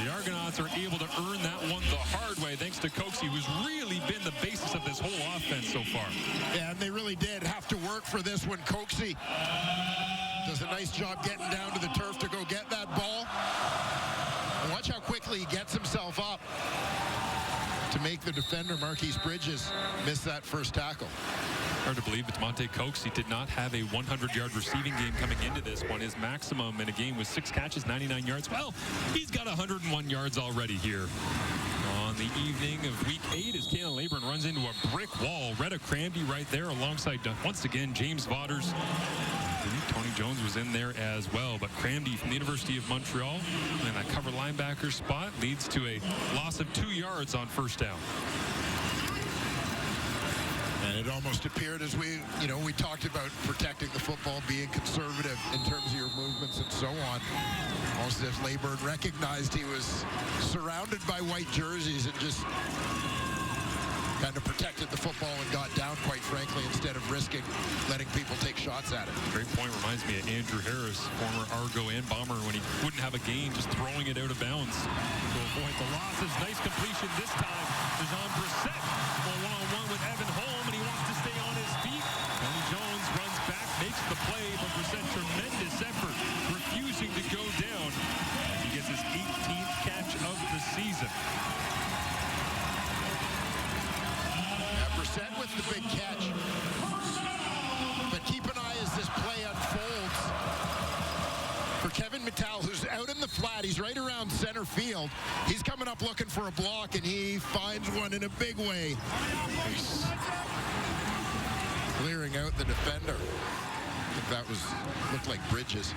Speaker 6: the Argonauts are able to earn that one the hard way thanks to Coxey, who's really been the basis of this whole offense so far.
Speaker 7: Yeah, and they really did have to work for this one. Coxey does a nice job getting down to the turf to go get that ball. And watch how quickly he gets himself up to make the defender, Marquise Bridges, miss that first tackle.
Speaker 6: Hard to believe, but DeMonte Coates did not have a 100-yard receiving game coming into this one. His maximum in a game was 6 catches, 99 yards. Well, he's got 101 yards already here. On the evening of Week 8, as Kalen Laburn runs into a brick wall. Retta Cramdy right there alongside, once again, James Vaughters. Tony Jones was in there as well, but Cramdy from the University of Montreal in that cover linebacker spot leads to a loss of 2 yards on first down.
Speaker 7: And it almost appeared as we talked about protecting the football, being conservative in terms of your movements and so on. Almost as Laburn recognized he was surrounded by white jerseys and just kind of protected the football and got down, quite frankly, instead of risking letting people take shots at it.
Speaker 6: Great point. Reminds me of Andrew Harris, former Argo and Bomber, when he wouldn't have a gain, just throwing it out of bounds to avoid the losses. Nice completion this time. Jean Brissett going one-on-one with Evan Holm, and he wants to stay on his feet. Tony Jones runs back, makes the play, but Brissett, tremendous effort, refusing to go down. And he gets his 18th catch of the season.
Speaker 7: Brissett with the big catch. But keep an eye as this play unfolds for Kevin Mittal, who's out in the flat. He's right around center field. He's coming up looking for a block, and he finds one in a big way. Clearing out the defender. that looked like Bridges.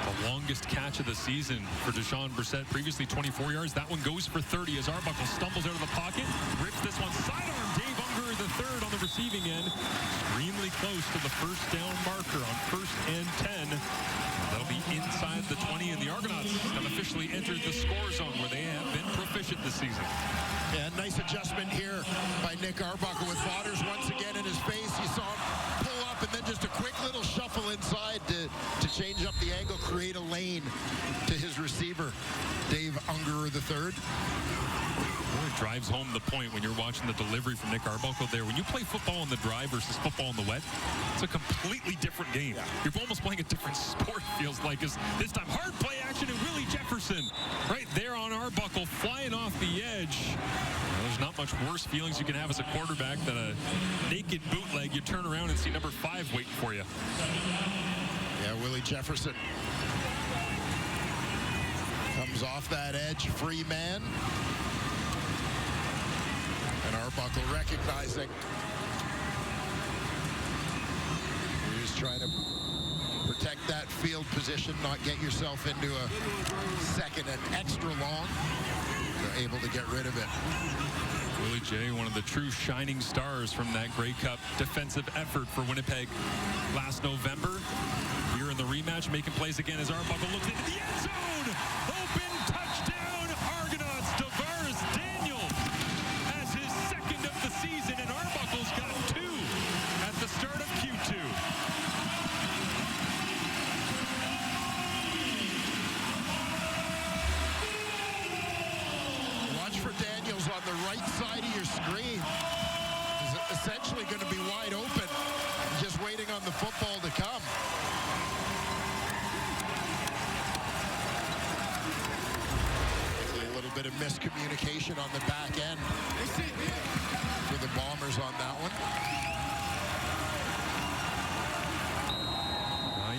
Speaker 6: The longest catch of the season for Deshaun Brissett. Previously 24 yards. That one goes for 30 as Arbuckle stumbles out of the pocket. Rips this one sidearm. Dave Unger III on the receiving end. Extremely close to the first down marker on 1st and 10. That'll be inside the 20, and the Argonauts have officially entered the score zone where they have been proficient this season.
Speaker 7: Yeah, nice adjustment here by Nick Arbuckle with Vaughters once again in his face. You saw him pull up and then just a quick little shuffle inside to change up the angle, create a lane to his receiver, Dave Unger III.
Speaker 6: It drives home the point when you're watching the delivery from Nick Arbuckle there. When you play football in the dry versus football in the wet, it's a completely different game. Yeah. You're almost playing a different sport, feels like. This time, hard play action, and Willie Jefferson right there on Arbuckle, flying off the edge. Well, there's not much worse feelings you can have as a quarterback than a naked bootleg. You turn around and see number 5 waiting for you.
Speaker 7: Yeah, Willie Jefferson comes off that edge, free man. And Arbuckle recognizing he's trying to protect that field position, not get yourself into a second and extra long. They're able to get rid of it.
Speaker 6: Willie J, one of the true shining stars from that Grey Cup defensive effort for Winnipeg last November. Here in the rematch, making plays again as Arbuckle looks into the end zone. Open touchdown, Argonauts. Tavares Daniels has his second of the season, and Arbuckle's got 2 at the start of Q2.
Speaker 7: Watch for Daniels on the right side of your screen. He's essentially going to be wide open, just waiting on the football to come. A little bit of miscommunication on the back end for the Bombers on that one.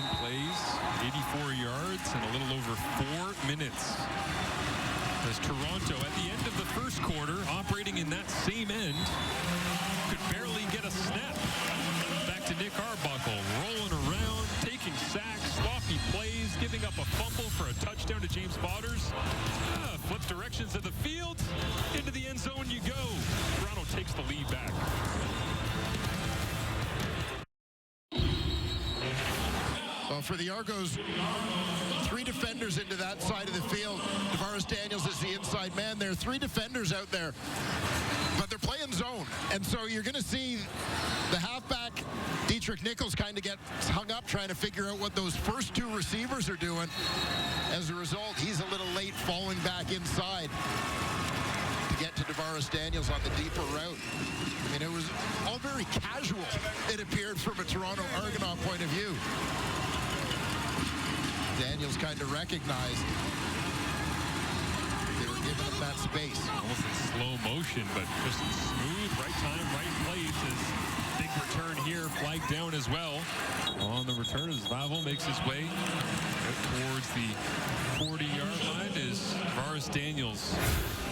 Speaker 6: 9 plays, 84 yards, and a little over 4 minutes. As Toronto, at the end of the first quarter, operating in that same end, could barely get a snap. Back to Nick Arbuckle, rolling around, taking sacks, sloppy plays, giving up a fumble for a touchdown to James Vaughters. Flip directions of the field, into the end zone you go. Toronto takes the lead back.
Speaker 7: Well, for the Argos, 3 defenders into that side of the field. Tavares Daniels is the inside man. There are 3 defenders out there, but they're playing zone. And so you're going to see the halfback, Dietrich Nichols, kind of get hung up trying to figure out what those first 2 receivers are doing. As a result, he's a little late falling back inside to get to Tavares Daniels on the deeper route. I mean, it was all very casual, it appeared, from a Toronto Argonaut point of view. Daniels kind of recognized they were giving him that space.
Speaker 6: Almost in slow motion, but just smooth, right time, right place. His big return here, flagged down as well. On the return as Laval makes his way towards the 40-yard line is Tavares Daniels,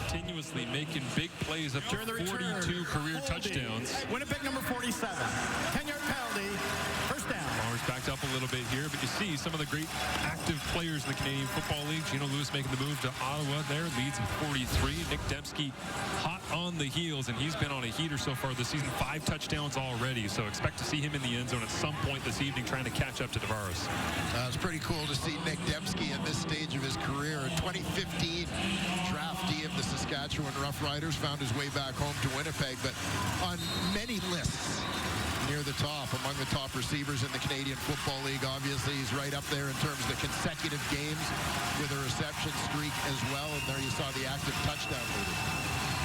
Speaker 6: continuously making big plays up to 42 career touchdowns.
Speaker 8: Winnipeg number 47. 10-yard penalty. First down.
Speaker 6: Bombers backed up a little bit here, but you see some of the great active players in the Canadian Football League. Gino Lewis making the move to Ottawa there, leads with 43. Nick Dembski hot on the heels, and he's been on a heater so far this season. 5 touchdowns already, so expect to see him in the end zone at some point this evening trying to catch up to Tavares.
Speaker 7: It's pretty cool to see Nick Dembski at this stage of his career. A 2015 draftee of the Saskatchewan Roughriders, found his way back home to Winnipeg, but on many lists near the top, among the top receivers in the Canadian Football League. Obviously, he's right up there in terms of the consecutive games with a reception streak as well, and there you saw the active touchdown leader.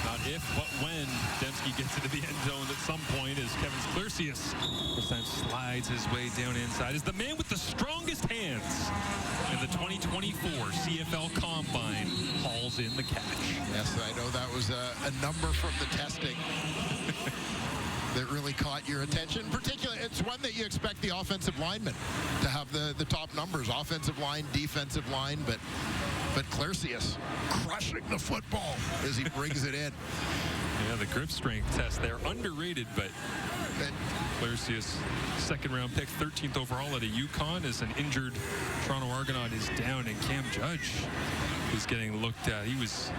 Speaker 6: Not if, but when Dembski gets into the end zone at some point, as Kevin Clercius this time slides his way down inside, is the man with the strongest hands in the 2024 CFL Combine hauls in the catch.
Speaker 7: Yes, I know that was a number from the testing that really caught your attention. Particularly, it's one that you expect the offensive linemen to have the top numbers, offensive line, defensive line, but Clercius crushing the football as he brings it in.
Speaker 6: Yeah, the grip strength test there, underrated, but Claricius, second-round pick, 13th overall at a UConn, as an injured Toronto Argonaut is down, and Cam Judge is getting looked at. He was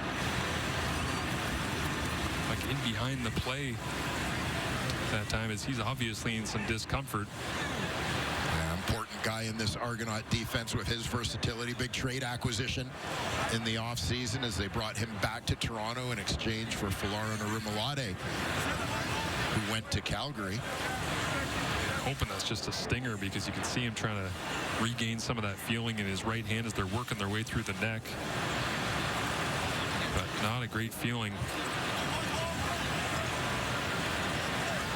Speaker 6: like in behind the play that time, as he's obviously in some discomfort.
Speaker 7: Important guy in this Argonaut defense with his versatility. Big trade acquisition in the offseason as they brought him back to Toronto in exchange for Folarin Orimolade, who went to Calgary.
Speaker 6: Hoping that's just a stinger, because you can see him trying to regain some of that feeling in his right hand as they're working their way through the neck. But not a great feeling.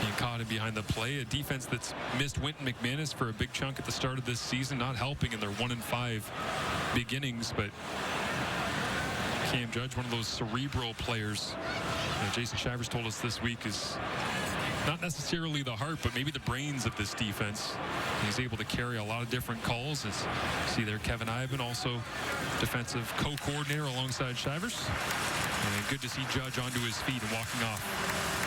Speaker 6: Being caught in behind the play. A defense that's missed Wynton McManus for a big chunk at the start of this season, not helping in their 1-5 beginnings. But Cam Judge, one of those cerebral players, Jason Shivers told us this week, is not necessarily the heart, but maybe the brains of this defense. He's able to carry a lot of different calls. As you see there, Kevin Ivan, also defensive co-coordinator alongside Shivers. And good to see Judge onto his feet and walking off.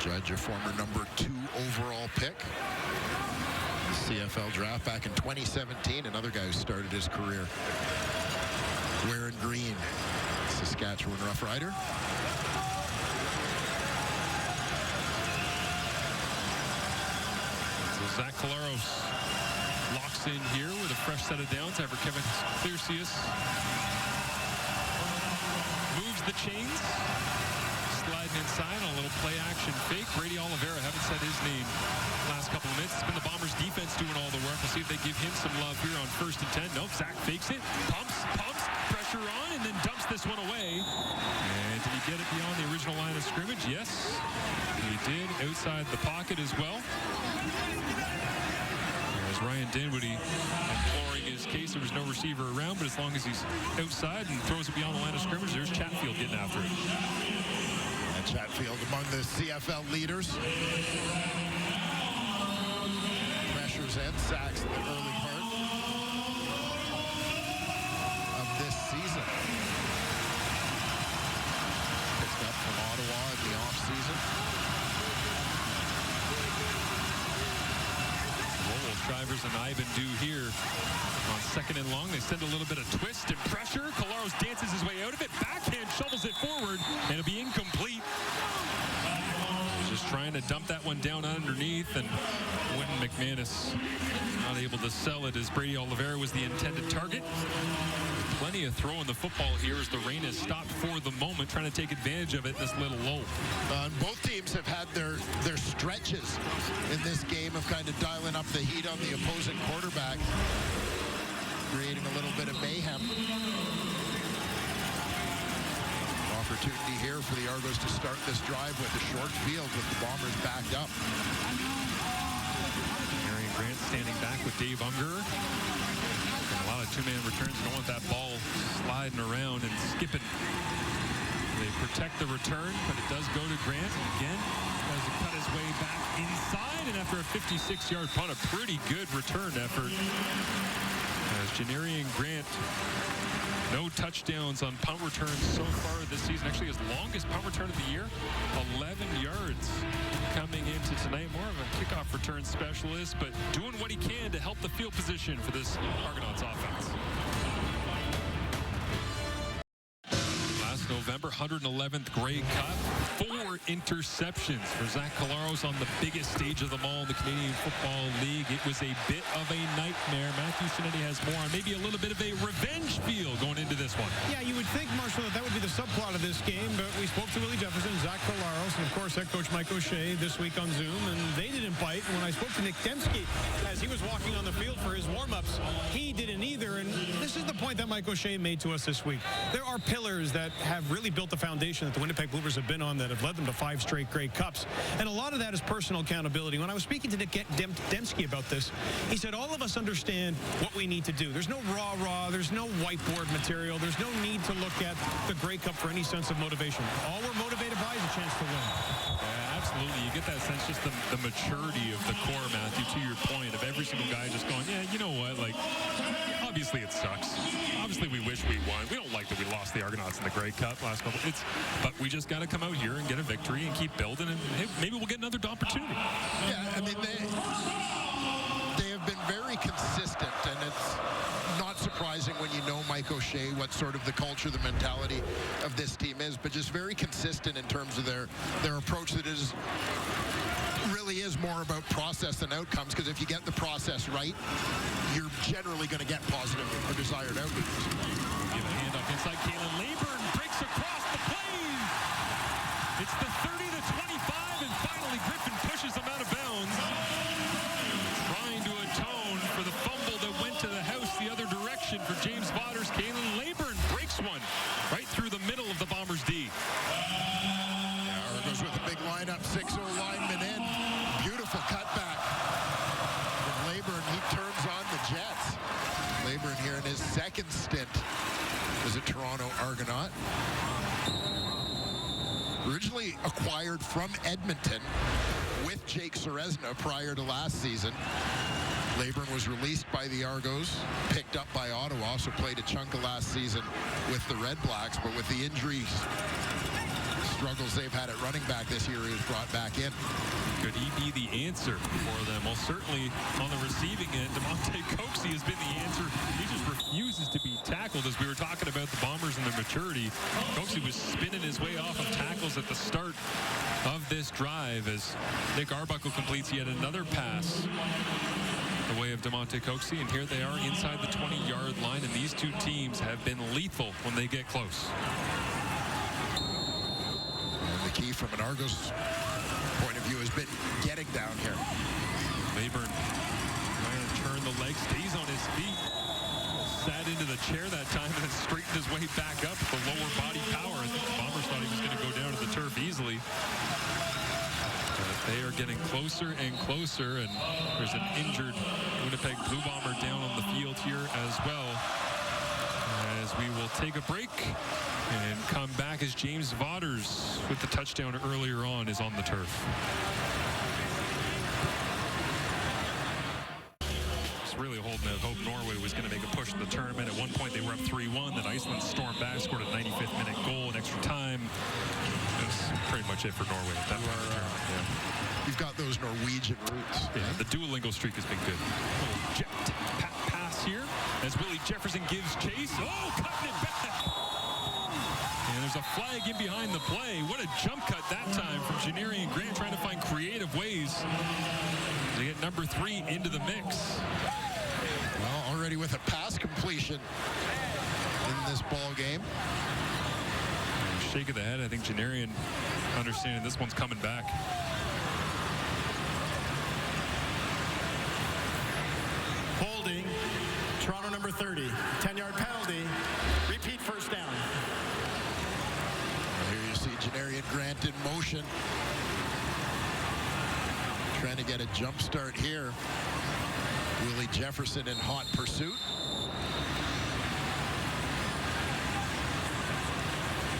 Speaker 7: Judge, a former #2 overall pick. The CFL draft back in 2017. Another guy who started his career wearing green. Saskatchewan Roughrider.
Speaker 6: So Zach Collaros locks in here with a fresh set of downs after Kevin Claricius moves the chains. Sliding inside on a little play action fake. Brady Oliveira, haven't said his name last couple of minutes. It's been the Bombers defense doing all the work. We'll see if they give him some love here on 1st and 10. Nope, Zach fakes it, pumps, pressure on, and then dumps this one away. And did he get it beyond the original line of scrimmage? Yes, he did, outside the pocket as well. There's Ryan Dinwiddie imploring his case. There was no receiver around, but as long as he's outside and throws it beyond the line of scrimmage, there's Chatfield getting after it.
Speaker 7: Chatfield among the CFL leaders. Pressures and sacks in the early part of this season. Picked up from Ottawa in the offseason.
Speaker 6: What will Shivers and Ivan do here on 2nd and long? They send a little bit of twist and pressure. Collaros dances his way out of it. Backhand shovels it forward, and it'll be incomplete. Just trying to dump that one down underneath, and Wynton McManus not able to sell it, as Brady Oliveira was the intended target. Plenty of throwing the football here as the rain has stopped for the moment, trying to take advantage of it in this little lull.
Speaker 7: Both teams have had their stretches in this game of kind of dialing up the heat on the opposing quarterback, creating a little bit of mayhem. Opportunity here for the Argos to start this drive with a short field with the Bombers backed up.
Speaker 6: Marion Grant standing back with Dave Unger. And a lot of two-man returns, don't want that ball sliding around and skipping. They protect the return, but it does go to Grant. Again, tries to cut his way back inside, and after a 56-yard punt, a pretty good return effort. As Janarian Grant, no touchdowns on punt returns so far this season. Actually, his longest punt return of the year, 11 yards coming into tonight. More of a kickoff return specialist, but doing what he can to help the field position for this Argonauts offense. Last November, 111th Grey Cup, 4 interceptions for Zach Collaros on the biggest stage of them all in the Canadian Football League. It was a bit of a nightmare. Matthew Shinetti has more on maybe a little bit of a revenge feel going into this one.
Speaker 8: Yeah, you would think, Marshall, that would be the subplot of this game, but we spoke to Willie Jefferson, Zach Collaros, and of course head coach Mike O'Shea this week on Zoom, and they didn't bite. And when I spoke to Nick Dembski as he was walking on the field for his warm-ups, he didn't either. And this is the point that Mike O'Shea made to us this week. There are pillars that have really built the foundation that the Winnipeg Bluebirds have been on that have led them to 5 straight Grey Cups. And a lot of that is personal accountability. When I was speaking to Nick Dembski about this, he said all of us understand what we need to do. There's no rah-rah, there's no whiteboard material, there's no need to look at the Grey Cup for any sense of motivation. All we're motivated by is a chance to win.
Speaker 6: Yeah, absolutely. absolutely. You get that sense, just the maturity of the core, Matthew, to your point, of every single guy just going, yeah, you know what, like, obviously it sucks. Obviously we wish we won. We don't like that we lost the Argonauts in the Grey Cup last couple. But we just got to come out here and get a victory and keep building, and hey, maybe we'll get another opportunity.
Speaker 7: Yeah, I mean, they have been very consistent, and it's not surprising when you know Mike O'Shea, what sort of the culture, the mentality of this team is, but just very consistent in terms of their approach that is really is more about process than outcomes, because if you get the process right, you're generally going to get positive or desired outcomes.
Speaker 6: Give a hand up inside. Kalen Leyburn breaks across the plane. It's the 30-25, and finally Griffin pushes him out of bounds. Trying to atone for the fumble that went to the house the other direction for James Vaughters. Kalen Leyburn breaks one right through the middle of the Bombers' D.
Speaker 7: Argos with a big lineup, 6-0 lineman in. Beautiful cutback. And Leyburn, he turns on the Jets. Leyburn here in his second stint as a Toronto Argonaut. Originally acquired from Edmonton with Jake Serezna prior to last season. Leyburn was released by the Argos, picked up by Ottawa, so played a chunk of last season with the Red Blacks, but with the injury struggles they've had at running back this year, he was brought back in.
Speaker 6: Could he be the answer for them? Well, certainly on the receiving end, Demonte Coxey has been the answer. He just refuses to be tackled. As we were talking about the Bombers and their maturity, Coxey was spinning his way off of tackles at the start of this drive as Nick Arbuckle completes yet another pass the way of Demonte Coxey, and here they are inside the 20-yard line, and these two teams have been lethal when they get close.
Speaker 7: And the key from an Argos point of view has been getting down here.
Speaker 6: Leyburn trying to turn the leg, stays on his feet, sat into the chair that time, and then straightened his way back up with the lower body power. I think the Bombers thought he was going to go down to the turf easily. They are getting closer and closer, and there's an injured Winnipeg Blue Bomber down on the field here as well. As we will take a break and come back as James Vaughters, with the touchdown earlier on, is on the turf. Just really holding out hope Norway was going to make a push in the tournament. At one point they were up 3-1, then Iceland stormed back, scored a 95th minute goal in extra time. That's pretty much it for Norway at that point.
Speaker 7: You've got those Norwegian roots.
Speaker 6: Yeah, the Duolingo streak has been good. Little jet pass here as Willie Jefferson gives chase. Oh, cutting it back. And there's a flag in behind the play. What a jump cut that time from Janarian Grant, trying to find creative ways to get number 3 into the mix.
Speaker 7: Well, already with a pass completion in this ball game.
Speaker 6: Shake of the head. I think Janarian understanding this one's coming back.
Speaker 8: Holding, Toronto number 30, 10-yard penalty, repeat first down.
Speaker 7: Here you see Janarian Grant in motion. Trying to get a jump start here. Willie Jefferson in hot pursuit.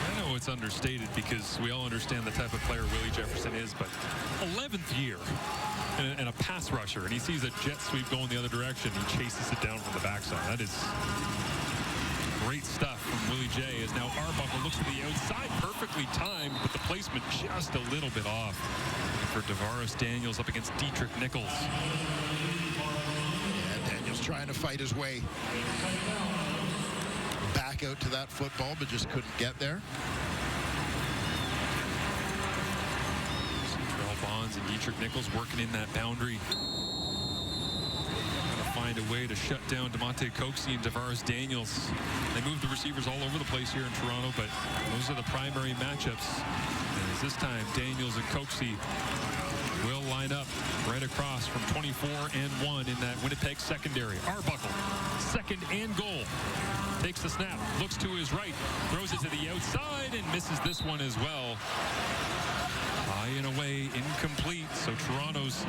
Speaker 6: I know it's understated because we all understand the type of player Willie Jefferson is, but 11th year and a pass rusher, and he sees a jet sweep going the other direction. He chases it down from the backside. That is great stuff from Willie J. As now Arbuckle looks to the outside, perfectly timed, but the placement just a little bit off for Tavares Daniels up against Dietrich Nichols.
Speaker 7: And Daniels trying to fight his way back out to that football, but just couldn't get there.
Speaker 6: Bonds and Dietrich Nichols working in that boundary. Trying to find a way to shut down Demonte Coxey and Tavares Daniels. They move the receivers all over the place here in Toronto, but those are the primary matchups. And as this time, Daniels and Coxey will line up right across from 24 and 1 in that Winnipeg secondary. Arbuckle, second and goal. Takes the snap, looks to his right, throws it to the outside and misses this one as well. High and away, incomplete. So Toronto's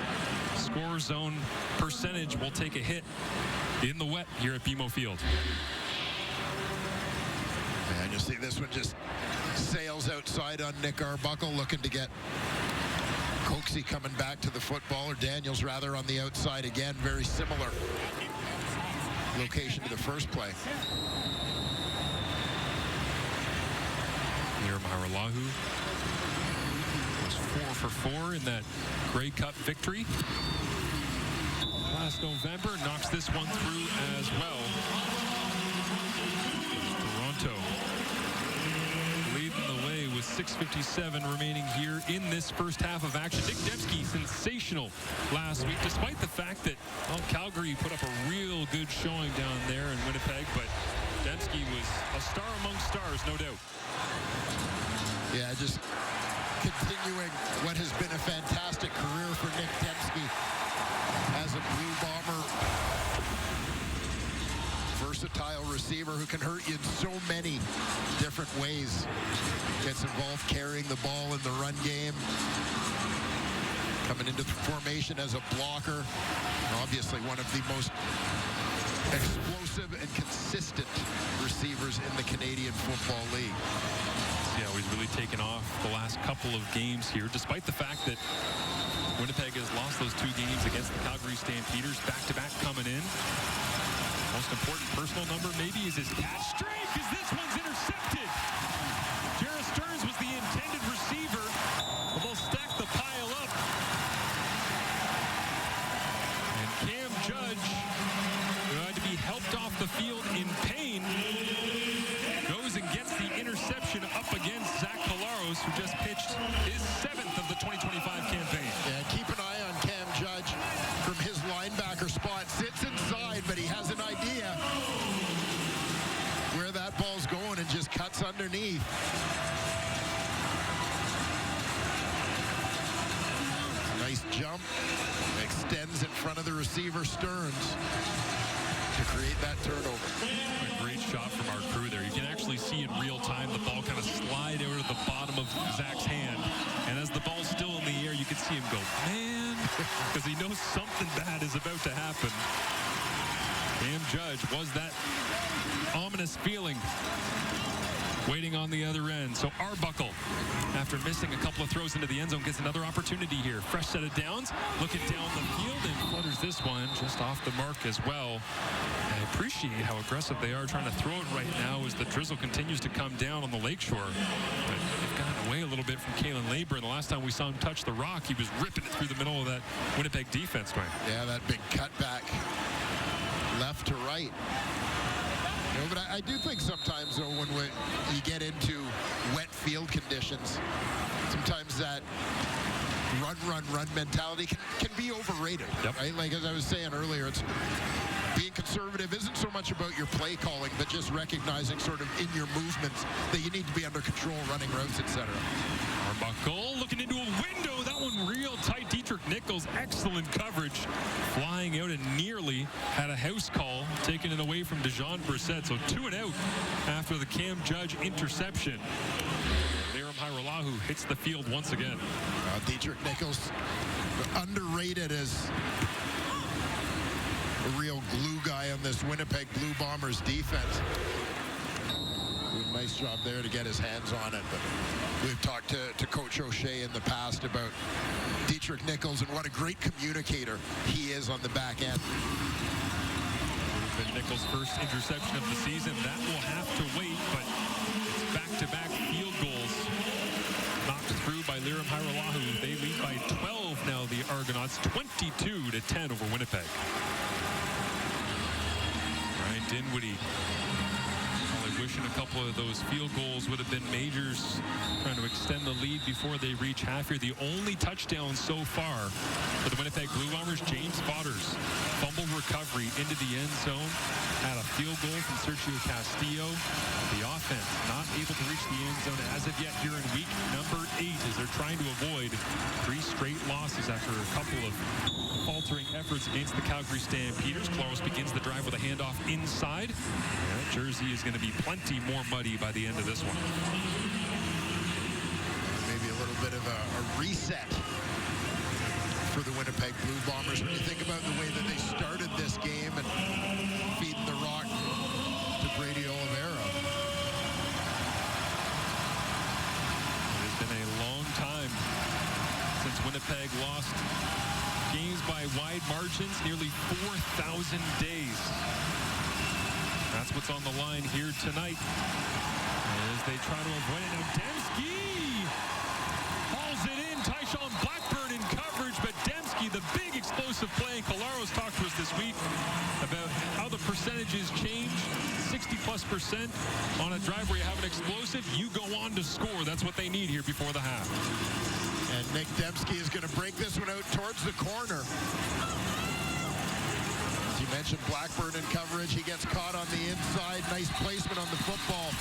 Speaker 6: score zone percentage will take a hit in the wet here at BMO Field.
Speaker 7: And you'll see this one just sails outside on Nick Arbuckle, looking to get Oaksey coming back to the football, or Daniels rather, on the outside again. Very similar location to the first play.
Speaker 6: Haralahu was 4 for 4 in that Grey Cup victory last November. Knocks this one through as well. Toronto leading the way with 6:57 remaining here in this first half of action. Nick Dembski sensational last week, despite the fact that Calgary put up a real good showing down there in Winnipeg, but Dembski was a star among stars, no doubt.
Speaker 7: Yeah, just continuing what has been a fantastic career for Nick Dembski as a Blue Bomber. Versatile receiver who can hurt you in so many different ways. Gets involved carrying the ball in the run game. Coming into the formation as a blocker. Obviously one of the most explosive and consistent receivers in the Canadian Football League.
Speaker 6: Yeah, he's really taken off the last couple of games here, despite the fact that Winnipeg has lost those 2 games against the Calgary Stampeders, back-to-back coming in. Most important personal number maybe is his catch streak, as this one's intercepted. Jarrett Stearns was the intended receiver. They'll stack the pile up. And Cam Judge, who had to be helped off the field in pain, goes and gets the interception up against Zach Collaros, who just pitched his 7th of the 2025 campaign.
Speaker 7: Yeah, keep an eye on Cam Judge from his linebacker spot. Sits inside, but he has an idea where that ball's going and just cuts underneath. Nice jump. Extends in front of the receiver, Stearns, to create that turnover.
Speaker 6: A great shot from our crew there. You can actually see in real time the ball kind of slide out of the bottom of Zach's hand. And as the ball's still in the air, you can see him go, man, because he knows something bad is about to happen. Cam Judge was that ominous feeling waiting on the other end. So Arbuckle, after missing a couple of throws into the end zone, gets another opportunity here. Fresh set of downs, looking down the field, and flutters this one just off the mark as well. I appreciate how aggressive they are trying to throw it right now as the drizzle continues to come down on the lakeshore. But they've gotten away a little bit from Kalen Labor, and the last time we saw him touch the rock, he was ripping it through the middle of that Winnipeg defense, Mike.
Speaker 7: Yeah, that big cutback left to right. You know, but I do think sometimes, though, when you get into wet field conditions, sometimes that run mentality can be overrated, right? Like, as I was saying earlier, it's being conservative isn't so much about your play calling, but just recognizing sort of in your movements that you need to be under control, running routes, etc.
Speaker 6: Arbuckle looking into a window. That one real tight. Dietrich Nichols, excellent coverage. Flying out and nearly had a house call, taking it away from Dejon Brissett. So 2 and out after the Cam Judge interception. Liram Hiralahu hits the field once again.
Speaker 7: Dietrich Nichols, underrated as a real glue guy on this Winnipeg Blue Bombers defense. Nice job there to get his hands on it. But we've talked to Coach O'Shea in the past about Dietrich Nichols and what a great communicator he is on the back end.
Speaker 6: Been Nichols' first interception of the season. That will have to wait, but it's back-to-back field goals knocked through by Liram Hiralahu. They lead by 12 now, the Argonauts, 22-10 over Winnipeg. Ryan Dinwiddie wishing a couple of those field goals would have been majors, trying to extend the lead before they reach half here. The only touchdown so far for the Winnipeg Blue Bombers, James Fodders. Fumble recovery into the end zone. Had a field goal from Sergio Castillo. The offense not able to reach the end zone as of yet here in week number 8 as they're trying to avoid 3 straight losses after a couple of faltering efforts against the Calgary Stampeders. Claros begins the drive with a handoff inside. That jersey is going to be plenty more muddy by the end of this one.
Speaker 7: Maybe a little bit of a reset for the Winnipeg Blue Bombers when you think about the way that they started this game and feeding the rock to Brady Oliveira.
Speaker 6: It has been a long time since Winnipeg Winnipeg lost games by wide margins, nearly 4,000 days. That's what's on the line here tonight as they try to avoid it. Now Dembski hauls it in. Tyshawn Blackburn in coverage, but Dembski, the big explosive play. And Collaros talked to us this week about how the percentages change. 60+% on a drive where you have an explosive, you go on to score. That's what they need here before the half.
Speaker 7: And Nick Dembski is going to break this one out towards the corner. As you mentioned, Blackburn in coverage. He gets caught on the inside. Nice placement on the football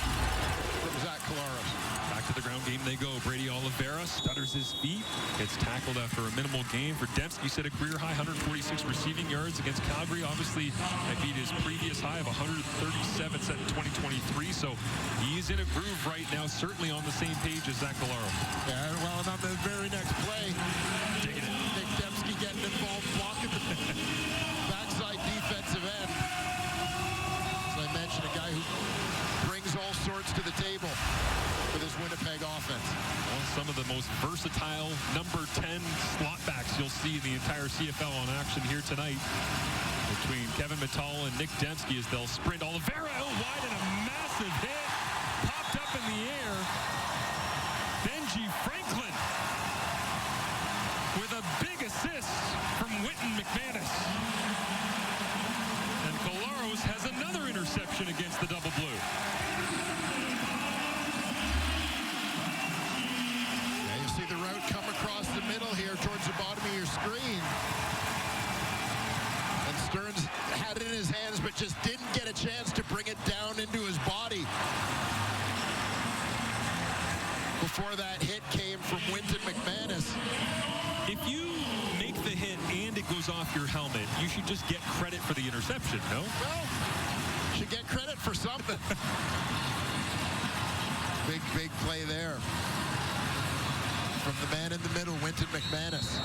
Speaker 7: from Zach Collaros.
Speaker 6: Back to the ground game they go. Brady Oliveira stutters his feet. Gets tackled after a minimal gain. For Dembski, set a career high 146 receiving yards against Calgary. Obviously, that beat his previous high of 137 set in 2023. So he's in a groove right now, certainly on the same page as Zach Collaros.
Speaker 7: Yeah, well, and on the very next play, Nick Dembski getting involved, blocking the backside defensive end. As I mentioned, a guy who brings all sorts to the table for this Winnipeg offense.
Speaker 6: Well, some of the most versatile number 10 slot backs you'll see in the entire CFL on action here tonight between Kevin Mittal and Nick Dembski as they'll sprint. Oliveira out wide and a massive hit. Popped up in the air. Benji Franklin with a big assist from Wynton McManus. And Collaros has another interception against the Double Blue.
Speaker 7: See the route come across the middle here towards the bottom of your screen. And Stearns had it in his hands but just didn't get a chance to bring it down into his body before that hit came from Wynton McManus.
Speaker 6: If you make the hit and it goes off your helmet, you should just get credit for the interception, no?
Speaker 7: Well, should get credit for something. Big play there from the man in the middle, Wynton McManus.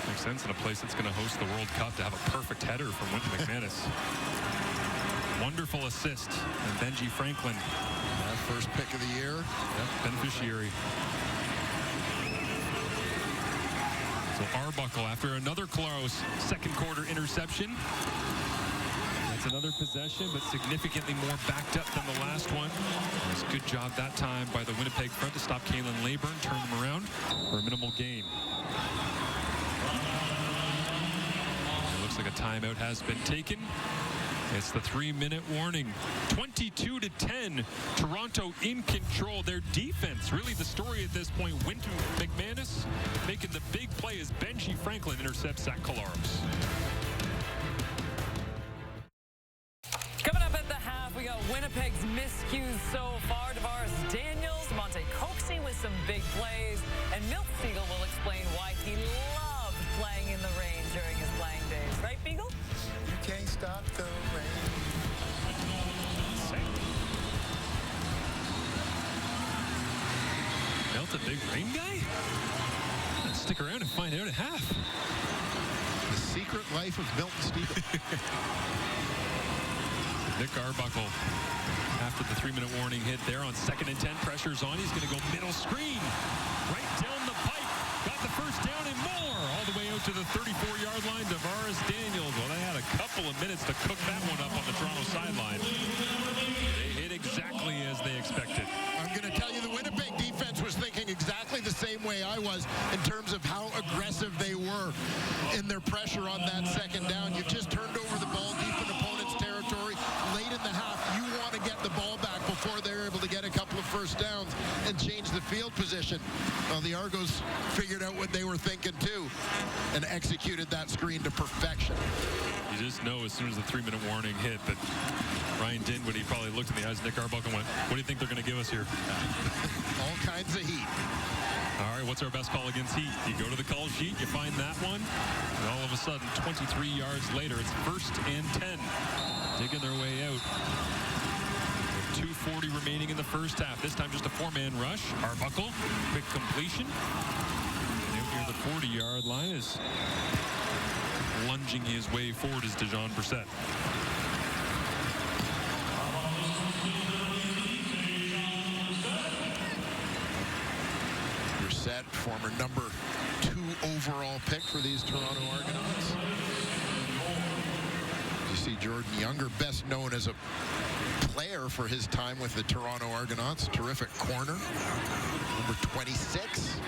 Speaker 6: Makes sense in a place that's going to host the World Cup to have a perfect header from Wynton McManus. Wonderful assist. And Benji Franklin.
Speaker 7: First pick of the year.
Speaker 6: Yep, beneficiary. So Arbuckle, after another Collaros second quarter interception. That's another possession, but significantly more backed up than the last one. It was a good job that time by the Winnipeg front to stop Kalen Leyburn, turn them around for a minimal gain. It looks like a timeout has been taken. It's the 3-minute warning. 22-10. Toronto in control. Their defense, really the story at this point. Wynton McManus making the big play as Benji Franklin intercepts Zach Collaros.
Speaker 1: Coming up at the half, we got Winnipeg's miscues so far. Tavares Daniels, Monte Coxey with some big plays, and Milt Siegel will explain why he loved playing in the rain during his playing days. Right, Beagle?
Speaker 2: You can't stop the rain.
Speaker 6: Milt, a big rain guy? Let's stick around and find out at half.
Speaker 7: The secret life of Milton Stevens.
Speaker 6: Nick Arbuckle, after the 3-minute warning hit there on 2nd and 10, pressure's on. He's going to go middle screen, right down the pipe. Got the first down and more, all the way out to the 34-yard line. Tavares Daniels. Well, they had a couple of minutes to cook that one up on the Toronto sideline. They hit exactly as they expected.
Speaker 7: I'm going to tell you, the Winnipeg defense was thinking exactly the same way I was in terms of how aggressive they were in their pressure on that second down. You've just turned over the ball deep in opponent's territory. Late in the half, you want to get the ball back before they're able to get a couple of first downs and change the field position. Well, the Argos figured out what they were thinking too and executed that screen to perfection.
Speaker 6: You just know as soon as the 3-minute warning hit that Ryan Dinwiddie probably looked in the eyes of Nick Arbuckle and went, what do you think they're going to give us here?
Speaker 7: All kinds of heat.
Speaker 6: All right, what's our best call against heat? You go to the call sheet, you find that one, and all of a sudden, 23 yards later, it's 1st and 10. Digging their way out. With 2:40 remaining in the first half. This time just a 4-man rush. Arbuckle, quick completion. Out near the 40-yard line is lunging his way forward is Dejon Brissett.
Speaker 7: Brissett overall pick for these Toronto Argonauts. You see Jordan Younger, best known as a player for his time with the Toronto Argonauts. Terrific corner, number 26.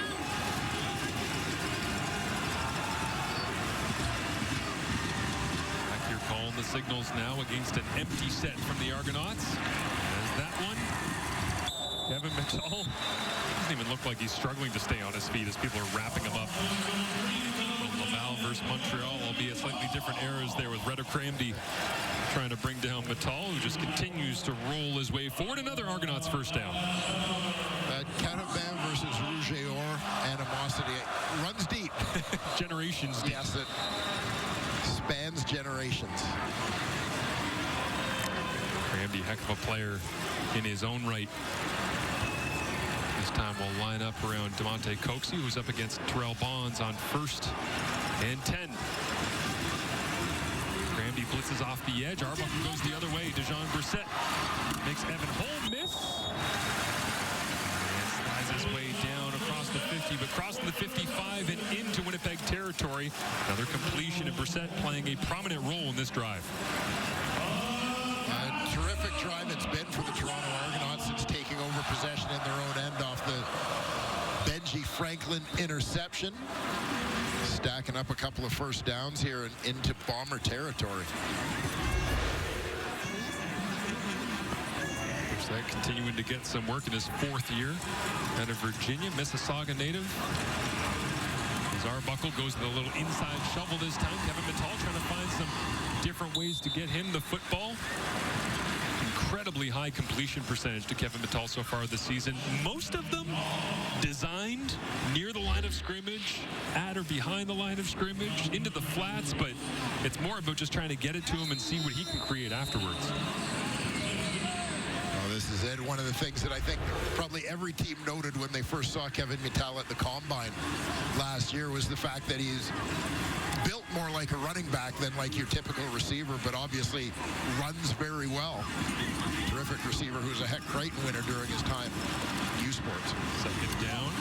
Speaker 6: Back here calling the signals now against an empty set from the Argonauts. There's that one. Kevin Mitchell doesn't even look like he's struggling to stay on his feet as people are wrapping him up. Laval versus Montreal, albeit slightly different eras there with Reto Kramdi trying to bring down Mittal, who just continues to roll his way forward. Another Argonauts first down.
Speaker 7: Canavan versus Rougeor animosity runs deep.
Speaker 6: Generations deep.
Speaker 7: Yes, it spans generations.
Speaker 6: Kramdi, heck of a player in his own right. This time we'll line up around Demonte Coxey, who's up against Terrell Bonds on 1st and 10. Kramdi blitzes off the edge. Arbuckle goes the other way. Dejon Brissett makes Evan Holm miss. And slides his way down across the 50, but crossing the 55 and into Winnipeg territory. Another completion, and Brissett playing a prominent role in this drive.
Speaker 7: Terrific drive it's been for the Toronto Argonauts since taking over possession in their own end off the Benji Franklin interception. Stacking up a couple of first downs here and into Bomber territory.
Speaker 6: Brissett continuing to get some work in his 4th year out of Virginia, Mississauga native. As Arbuckle goes with a little inside shovel this time. Kevin Mittal trying to find some different ways to get him the football. Incredibly high completion percentage to Kevin Mittal so far this season. Most of them designed near the line of scrimmage, at or behind the line of scrimmage, into the flats, but it's more about just trying to get it to him and see what he can create afterwards.
Speaker 7: This is it. One of the things that I think probably every team noted when they first saw Kevin Mittal at the Combine last year was the fact that he's built more like a running back than like your typical receiver, but obviously runs very well. Terrific receiver who's a Heck Creighton winner during his time in U Sports.
Speaker 6: 2nd down.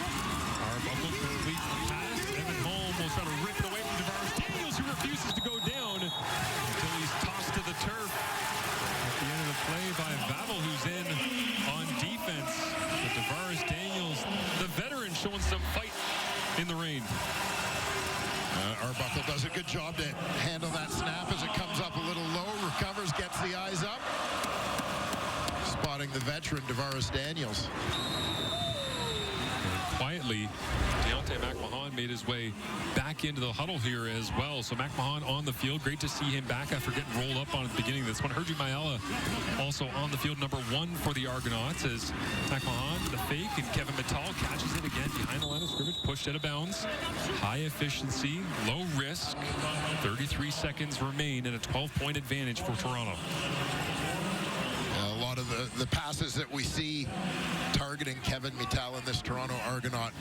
Speaker 6: Arbuckle completes the pass. Evan Holm will try to rip it away from DeVaris Daniels, who refuses to go down until he's tossed to the turf. At the end of the play by Babel, who's in on defense. But DeVaris Daniels, the veteran, showing some fight in the rain.
Speaker 7: Arbuckle does a good job to handle that snap as it comes up a little low, recovers, gets the eyes up. Spotting the veteran, DeVaris Daniels.
Speaker 6: And quietly, Deontay McMahon made his way back into the huddle here as well. So McMahon on the field. Great to see him back after getting rolled up on the beginning of this one. Hergy Mayala also on the field, number 1 for the Argonauts, as McMahon, the fake, and Kevin Mittal catches it again behind the line of scrimmage, pushed out of bounds. High efficiency, low risk. 33 seconds remain and a 12-point advantage for Toronto.
Speaker 7: A lot of the passes that we see targeting Kevin Mittal in this Toronto Argonaut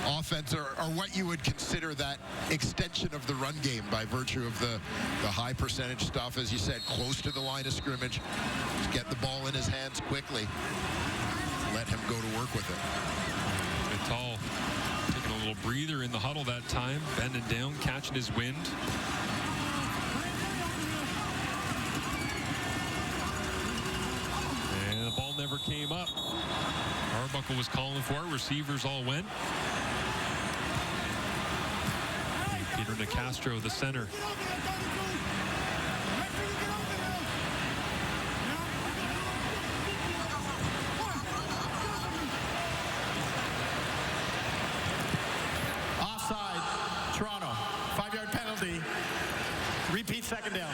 Speaker 7: offense are what you would consider that extension of the run game by virtue of the high percentage stuff, as you said, close to the line of scrimmage. Just get the ball in his hands quickly. Let him go to work with it.
Speaker 6: Mittal taking a little breather in the huddle that time, bending down, catching his wind. And the ball never came up. Arbuckle was calling for it. Receivers all went. Peter Nicastro, the center.
Speaker 8: Offside, Toronto. 5-yard penalty. Repeat 2nd down.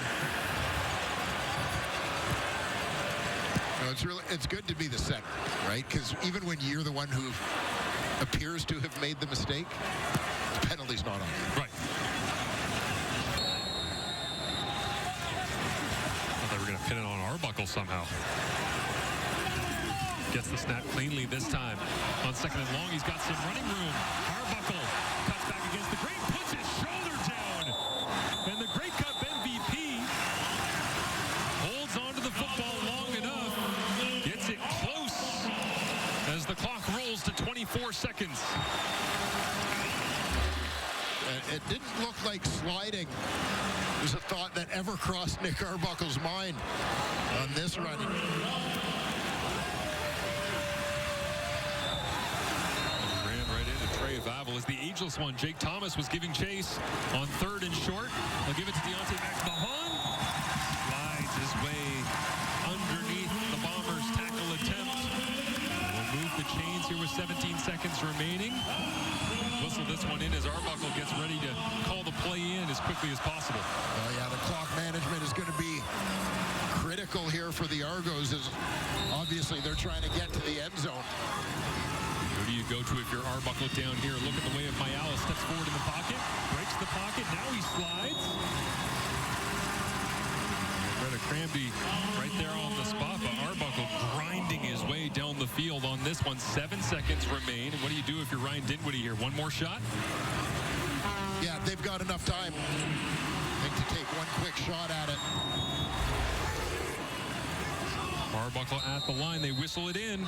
Speaker 7: It's good to be the center, right? Because even when you're the one who appears to have made the mistake, the penalty's not on you.
Speaker 6: Right. I thought we were going to pin it on Arbuckle somehow. Gets the snap cleanly this time. On 2nd and long, he's got some running room. Arbuckle cuts back against the Great, puts his shoulder down. And the Grey Cup MVP holds on to the football long enough. Gets it close as the clock rolls to 24 seconds.
Speaker 7: It didn't look like sliding was a thought that ever crossed Nick Arbuckle's mind on this run.
Speaker 6: Ran right into Trey Vavel as the ageless one. Jake Thomas was giving chase on 3rd and short. They'll give it to Deontay Max-Mahon. Slides his way underneath the Bombers' tackle attempt. We'll move the chains here with 17 seconds remaining. Whistle this one in as Arbuckle gets ready to call the play in as quickly as possible.
Speaker 7: Yeah, the clock management is going to be critical here for the Argos, as obviously they're trying to get to the end zone.
Speaker 6: Who do you go to if you're Arbuckle down here? Look at the way of Mayala. Steps forward in the pocket, breaks the pocket. Now he slides. Greta Cramby right there on the spot, but Arbuckle grinding his way down the field on this one. 7 seconds remain. And what do you do if you're Ryan Dinwiddie here? One more shot?
Speaker 7: Yeah, they've got enough time, I think, to take one quick shot at it.
Speaker 6: Arbuckle at the line. They whistle it in.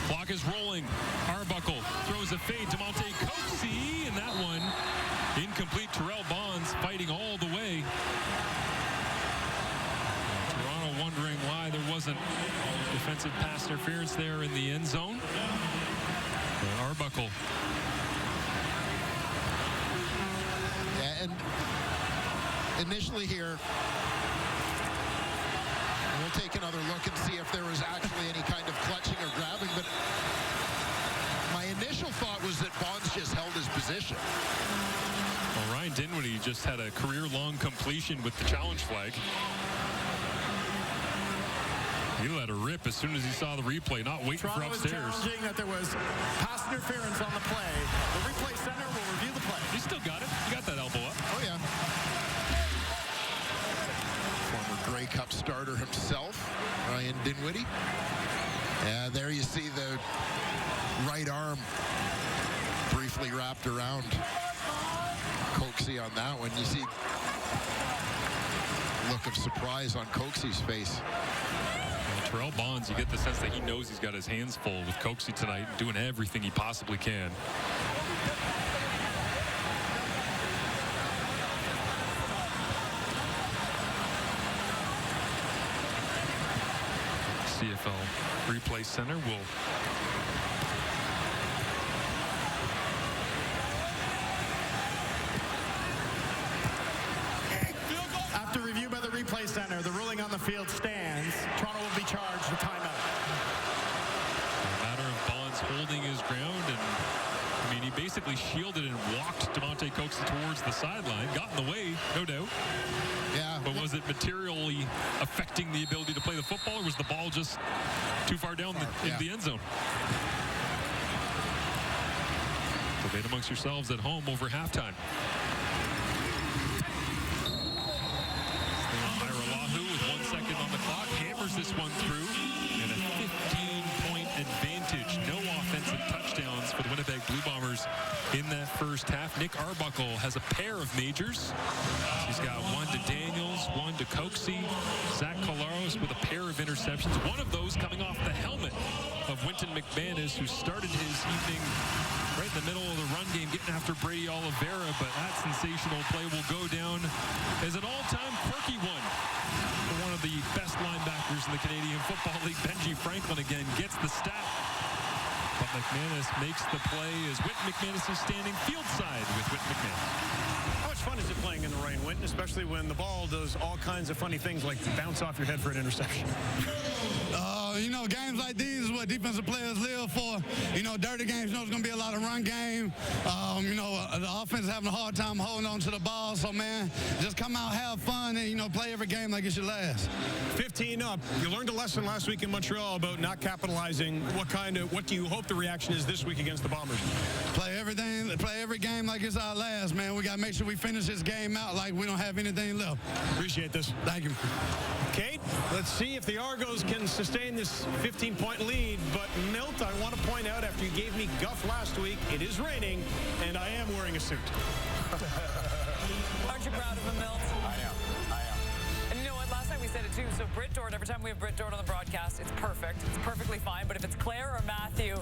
Speaker 6: Clock is rolling. Arbuckle throws a fade to Monte Coxie, and that one incomplete. Terrell Bonds fighting all the way. Toronto wondering why there wasn't defensive pass interference there in the end zone. But Arbuckle.
Speaker 7: Yeah, and initially here, we'll take another look and see if there was actually any kind of clutching or grabbing, but my initial thought was that Bonds just held his position.
Speaker 6: Well, Ryan Dinwiddie just had a career-long completion with the challenge flag. He let her rip as soon as he saw the replay, not waiting for upstairs.
Speaker 8: Toronto was challenging that there was pass interference on the play. The replay center will review the play.
Speaker 6: He still got it. He got that elbow up.
Speaker 7: Oh, yeah. Former Grey Cup starter himself, Ryan Dinwiddie. Yeah, there you see the right arm briefly wrapped around Coxie on that one. You see look of surprise on Coxie's face.
Speaker 6: Terrell Bonds, you get the sense that he knows he's got his hands full with Coxie tonight, doing everything he possibly can. CFL Replay Center will
Speaker 8: After review by the replay center, the ruling on the field stands. Toronto will be charged with timeout.
Speaker 6: a matter of Bonds holding his ground, and I mean, he basically shielded and walked Demonte Coxie towards the sideline, got in the way, no doubt.
Speaker 7: Yeah.
Speaker 6: But was it materially affecting the ability to play the football, or was the ball just too far down in the end zone? Debate amongst yourselves at home over halftime. With 1 second on the clock, hammers this one through, and a 15-point advantage. No offensive touchdowns for the Winnipeg Blue Bombers in that first half. Nick Arbuckle has a pair of majors. He's got one to Daniels, one to Coxie. Zach Collaros with a pair of interceptions. One of those coming off the helmet of Winton McManus, who started his evening right in the middle of the run game, getting after Brady Oliveira, but that sensational play will go down as an all-time quirky one. One of the best linebackers in the Canadian Football League, Benji Franklin, again gets the stat. But McManus makes the play as Whit McManus is standing field side with Whit McManus.
Speaker 8: How much fun is it playing in the rain, Winton, especially when the ball does all kinds of funny things like bounce off your head for an interception?
Speaker 9: You know, games like these is what defensive players live for. You know, dirty games, you know, it's going to be a lot of run game. You know, the offense is having a hard time holding on to the ball. So, man, just come out, have fun, and, you know, play every game like it's your last.
Speaker 8: 15 up. You learned a lesson last week in Montreal about not capitalizing. What do you hope the reaction is this week against the Bombers?
Speaker 9: Play every game like it's our last, man. We got to make sure we finish this game out like we don't have anything left.
Speaker 8: Appreciate this.
Speaker 9: Thank you.
Speaker 8: Kate, let's see if the Argos can sustain this 15-point lead. But, Milt, I want to point out, after you gave me guff last week, it is raining, and I am wearing a suit.
Speaker 1: Aren't you proud of him, Milt?
Speaker 2: I am.
Speaker 1: And you know what? Last night time we said it too. So Britt Dort, every time we have Britt Dort on the broadcast, it's perfect. It's perfectly fine. But if it's Claire or Matthew,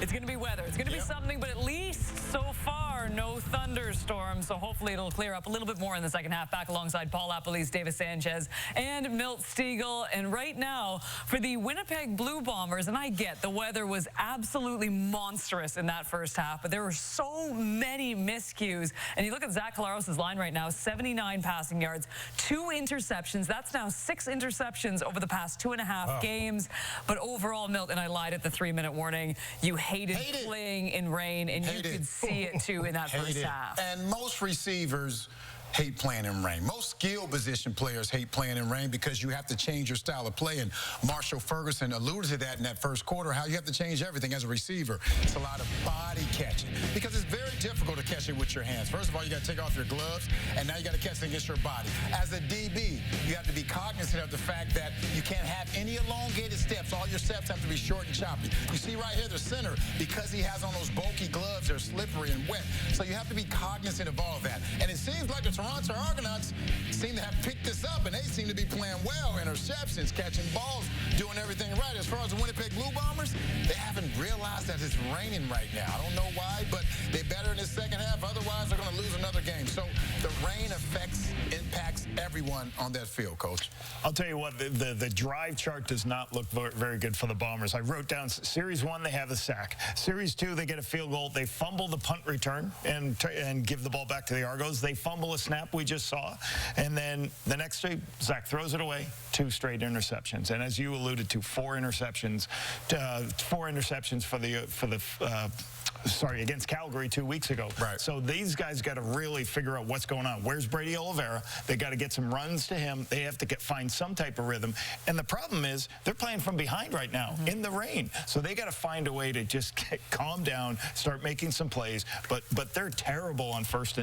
Speaker 1: it's going to be weather. It's going to be something, but at least so far, no thunderstorms. So hopefully it'll clear up a little bit more in the second half. Back alongside Paul Appelese, Davis Sanchez, and Milt Stiegel. And right now, for the Winnipeg Blue Bombers, and I get the weather was absolutely monstrous in that first half, but there were so many miscues. And you look at Zach Collaros' line right now, 79 passing yards, 2 interceptions. That's now 6 interceptions over the past 2.5 games. But overall, Milt, and I lied at the 3-minute warning, you hated playing in rain, and you could see it too in that first half.
Speaker 2: And most receivers hate playing in rain. Most skill position players hate playing in rain because you have to change your style of play. And Marshall Ferguson alluded to that in that first quarter, how you have to change everything as a receiver. It's a lot of body catching because it's very difficult to catch it with your hands. First of all, you got to take off your gloves, and now you got to catch it against your body. As a DB, you have to be cognizant of the fact that you can't have any elongated steps. All your steps have to be short and choppy. You see right here, the center, because he has on those bulky gloves, they're slippery and wet. So you have to be cognizant of all that. And it seems like the Toronto Argonauts seem to have picked this up, and they seem to be playing well. Interceptions, catching balls, doing everything right. As far as the Winnipeg Blue Bombers, they haven't realized that it's raining right now. I don't know why, but they're better in the second half. Otherwise, they're going to lose another game. So the rain impacts everyone on that field, Coach.
Speaker 4: I'll tell you what, the drive chart does not look very good for the Bombers. I wrote down Series 1, they have a sack. Series 2, they get a field goal. They fumble the punt return and give the ball back to the Argos. They fumble a snap we just saw. And then the next day, Zach throws it away, 2 straight interceptions. And as you alluded to, 4 interceptions against Calgary 2 weeks ago.
Speaker 2: Right.
Speaker 4: So these guys got to really figure out what's going on. Where's Brady Oliveira? They got to get some runs to him. They have to find some type of rhythm. And the problem is they're playing from behind right now in the rain. So they got to find a way to just calm down, start making some plays. But they're terrible on first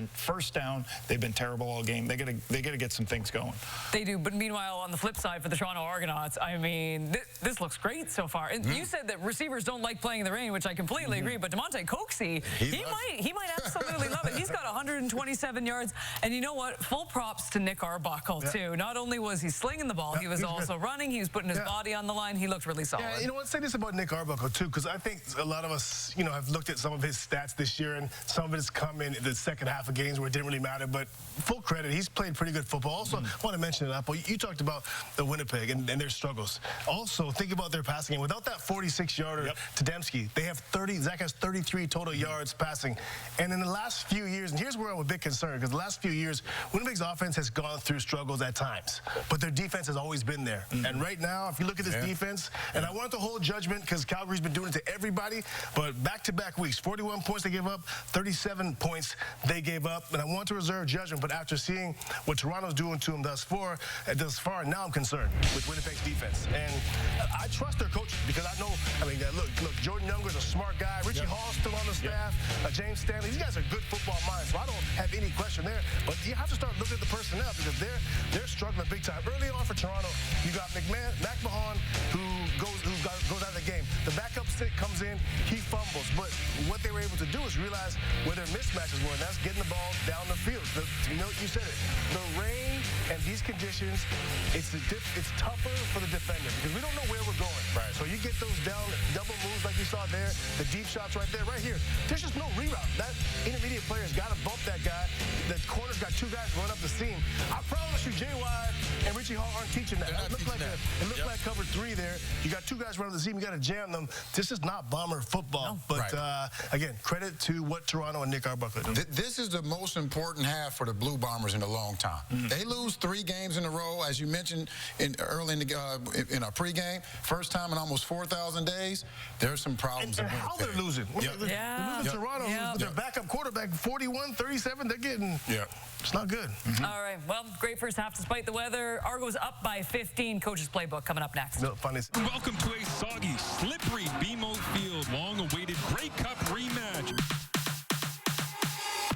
Speaker 4: down. They've been terrible all game. They got to get some things going.
Speaker 1: They do. But meanwhile, on the flip side for the Toronto Argonauts, I mean, this looks great so far. And you said that receivers don't like playing in the rain, which I completely agree. But DeMonte Coxey, he might absolutely love it. He's got 127 yards. And you know what? Full props to Nick Arbuckle, too. Not only was he slinging the ball, he was also running. He was putting his body on the line. He looked really solid.
Speaker 3: Yeah, you know what? Say this about Nick Arbuckle, too, because I think a lot of us, have looked at some of his stats this year, and some of it has come in the second half of games where it didn't really matter. But full credit, he's played pretty good football. Also, I want to mention that, but you talked about the Winnipeg and their struggles. Also, think about their passing game. Without that 46-yarder to Dembski, they have Zach has 33 total yards passing. And in the last few years, and here's where I'm a bit concerned, because the last few years, Winnipeg's offense has gone through struggles at times, but their defense has always been there. And right now, if you look at this defense, and I want to hold judgment because Calgary's been doing it to everybody, but back-to-back weeks, 41 points they gave up, 37 points they gave up, and I want to reserve judgment, but after seeing what Toronto's doing to them thus far, now I'm concerned with Winnipeg's defense. And I trust their coach because I know, look, Jordan Younger's a smart guy. Richie Hall's still on the staff. James Stanley. These guys are good football minds, so I don't have any question there. But you have to start looking at the personnel because they're struggling big time. Early on for Toronto, you got McMahon, who goes out of the game. The backup stick comes in, he fumbles. But what they were able to do is realize where their mismatches were, and that's getting the ball down the field. You said it. The rain and these conditions, it's tougher for the defender because we don't know where we're going.
Speaker 2: Right.
Speaker 3: So you get those down double moves like you saw there, the deep shots right there, right here. There's just no reroute. That intermediate player's got to bump that guy. The corner's got 2 guys run up the seam. I promise you, J.Y. and Richie Hall aren't teaching that. It looked like cover 3 there. You got 2 guys running up the seam. You got to jam them. This is not Bomber football. No. But again, credit to what Toronto and Nick Arbuckle do.
Speaker 2: This is the most important half for the Blue Bombers in a long time. They lose 3 games in a row, as you mentioned early in our pregame. First time in almost 4,000 days. There's some problems.
Speaker 3: And how they're losing. They're losing Toronto with their backup quarterback, 41-37. They're getting. It's not good.
Speaker 1: All right. Well, great first half despite the weather. Argos up by 15. Coach's playbook coming up next.
Speaker 6: Welcome to a soggy, slippery BMO Field long-awaited Grey Cup rematch.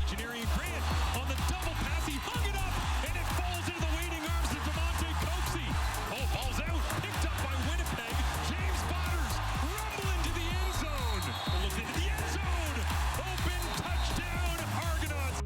Speaker 6: Engineering Grant on the double pass. He hung it up, and it falls into the waiting arms of DeMonte Coxey. Oh, ball's out. Picked up by Winnipeg. James Botters rumble into the end zone. Look into the end zone. Open touchdown, Argonauts.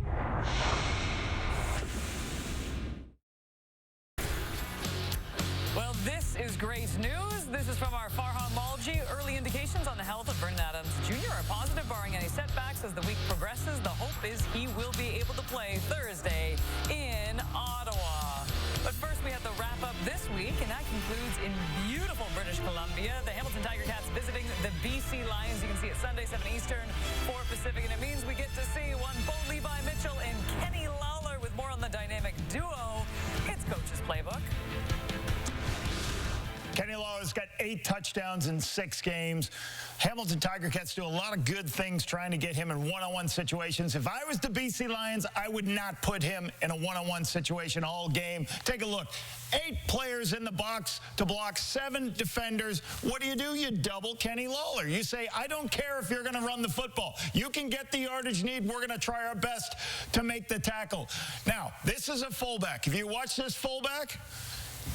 Speaker 1: is great news. This is from our Farhan Malji. Early indications on the health of Vernon Adams Jr. are positive, barring any setbacks as the week progresses. The hope is he will be able to play Thursday in Ottawa. But first, we have the wrap-up this week, and that concludes in beautiful British Columbia. The Hamilton Tiger Cats visiting the BC Lions. You can see it Sunday, 7 Eastern, 4 Pacific, and it means we get to see one Bo Levi Mitchell and Kenny Lawler. With more on the dynamic duo, it's Coach's Playbook.
Speaker 4: Kenny Lawler's got 8 touchdowns in 6 games. Hamilton Tiger Cats do a lot of good things trying to get him in one-on-one situations. If I was the BC Lions, I would not put him in a one-on-one situation all game. Take a look. 8 players in the box to block 7 defenders. What do? You double Kenny Lawler. You say, I don't care if you're going to run the football. You can get the yardage you need. We're going to try our best to make the tackle. Now, this is a fullback. If you watch this fullback,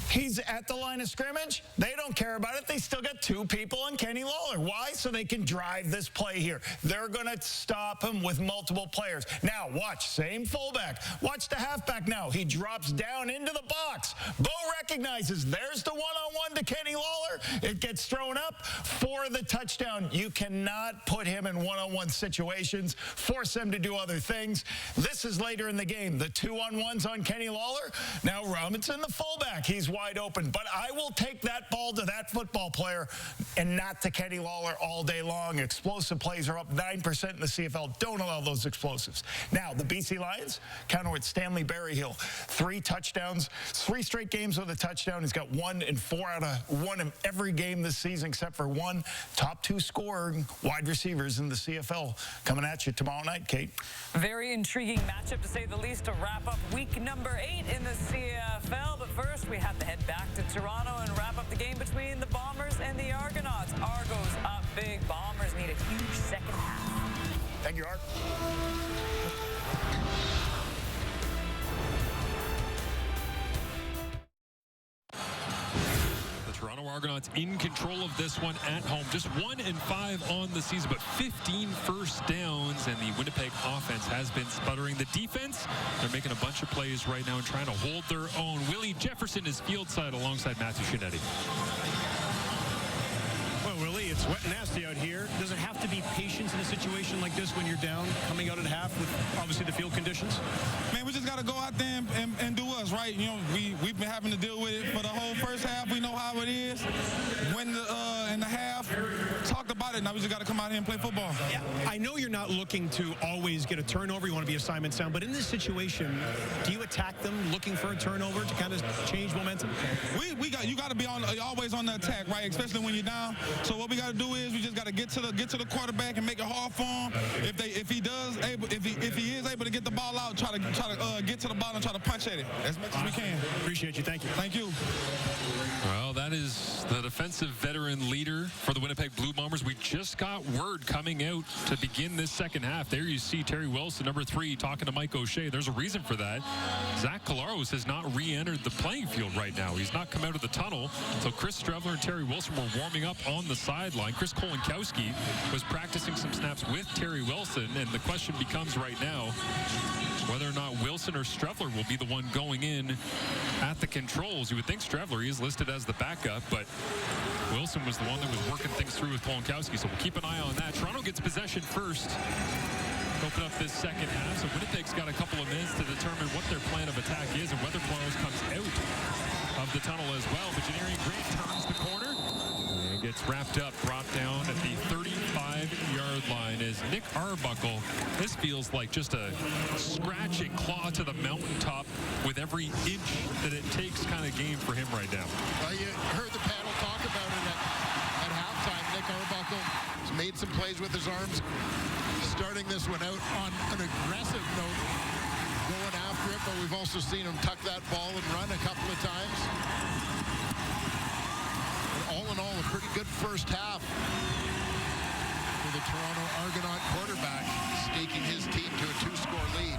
Speaker 4: he's at the line of scrimmage. They don't care about it. They still got 2 people on Kenny Lawler. Why? So they can drive this play here. They're going to stop him with multiple players. Now, watch. Same fullback. Watch the halfback now. He drops down into the box. Bo recognizes there's the one-on-one to Kenny Lawler. It gets thrown up for the touchdown. You cannot put him in one-on-one situations, force him to do other things. This is later in the game. The 2-on-1s on Kenny Lawler. Now, Robinson, the fullback. He's wide open, but I will take that ball to that football player and not to Kenny Lawler all day long. Explosive plays are up 9% in the CFL. Don't allow those explosives. Now, the BC Lions counter with Stanley Berryhill. 3 touchdowns, 3 straight games with a touchdown. He's got 1 in 4 out of 1 in every game this season except for 1. Top 2 scoring wide receivers in the CFL coming at you tomorrow night, Kate.
Speaker 1: Very intriguing matchup, to say the least, to wrap up week number 8 in the CFL. But first, we have to head back to Toronto and wrap up the game between the Bombers and the Argonauts. Argos up big. Bombers need a huge second half.
Speaker 4: Thank you, Art.
Speaker 6: Toronto Argonauts in control of this one at home. Just 1-5 on the season, but 15 first downs, and the Winnipeg offense has been sputtering. The defense, they're making a bunch of plays right now and trying to hold their own. Willie Jefferson is field side alongside Matthew Shinetti.
Speaker 8: Well, Willie, it's wet and nasty out here. Does it have to be patience in a situation like this when you're down, coming out at half with obviously the field conditions?
Speaker 9: Man, we just got to go out there and do us, right? You know, we've been having to deal with it for the whole first half. We know how it is. When in the half, talked about it. Now we just got to come out here and play football.
Speaker 8: Yeah, I know you're not looking to always get a turnover. You want to be assignment sound. But in this situation, do you attack them looking for a turnover to kind of change momentum?
Speaker 9: You got to be always on the attack, right? Especially when you're down. So what we got to do is we just got to get to the quarterback and make it hard for him. If he is able to get the ball out, try to get to the ball and try to punch at it as much as we can.
Speaker 8: Appreciate you. Thank you.
Speaker 9: Thank you.
Speaker 6: Well, that is the defensive veteran leader for the Winnipeg Blue Bombers. We just got word coming out to begin this second half. There you see Terry Wilson, number 3, talking to Mike O'Shea. There's a reason for that. Zach Collaros has not re-entered the playing field right now. He's not come out of the tunnel. So Chris Strevler and Terry Wilson were warming up on the sideline. Chris Kolinkowski was practicing some snaps with Terry Wilson, and the question becomes right now whether or not Wilson or Strevler will be the one going in at the controls. You would think Strevler, he is listed as the backup, but Wilson was the one that was working things through with Kolinkowski, so we'll keep an eye on that. Toronto gets possession first. Open up this second half, so Winnipeg's got a couple of minutes to determine what their plan of attack is and whether Collaros comes out of the tunnel as well. But Janarian Grant turns the corner and gets wrapped up, brought down at the 35-yard line as Nick Arbuckle. This feels like just a scratch and claw to the mountaintop with every inch that it takes kind of game for him right now.
Speaker 7: Well, you heard the panel talk about it at halftime. Nick Arbuckle has made some plays with his arms, starting this one out on an aggressive note, going after it, but we've also seen him tuck that ball and run a couple of times. And all in all, a pretty good first half for the Toronto Argonaut quarterback, staking his team to a 2-score lead.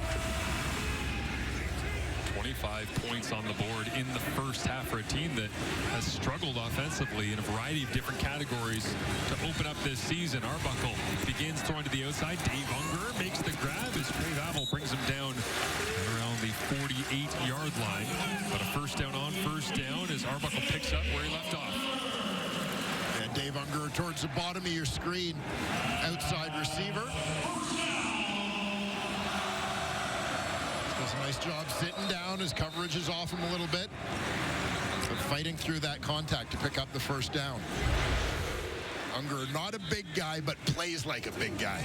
Speaker 6: 25 points on the board in the first half for a team that has struggled offensively in a variety of different categories to open up this season. Arbuckle begins throwing to the outside. Dave Unger makes the grab as Trey Vavel brings him down around the 48-yard line. But a first down on first down as Arbuckle picks up where he left off.
Speaker 7: And Dave Unger towards the bottom of your screen. Outside receiver. Does a nice job sitting down. His coverage is off him a little bit. But fighting through that contact to pick up the first down. Unger, not a big guy, but plays like a big guy.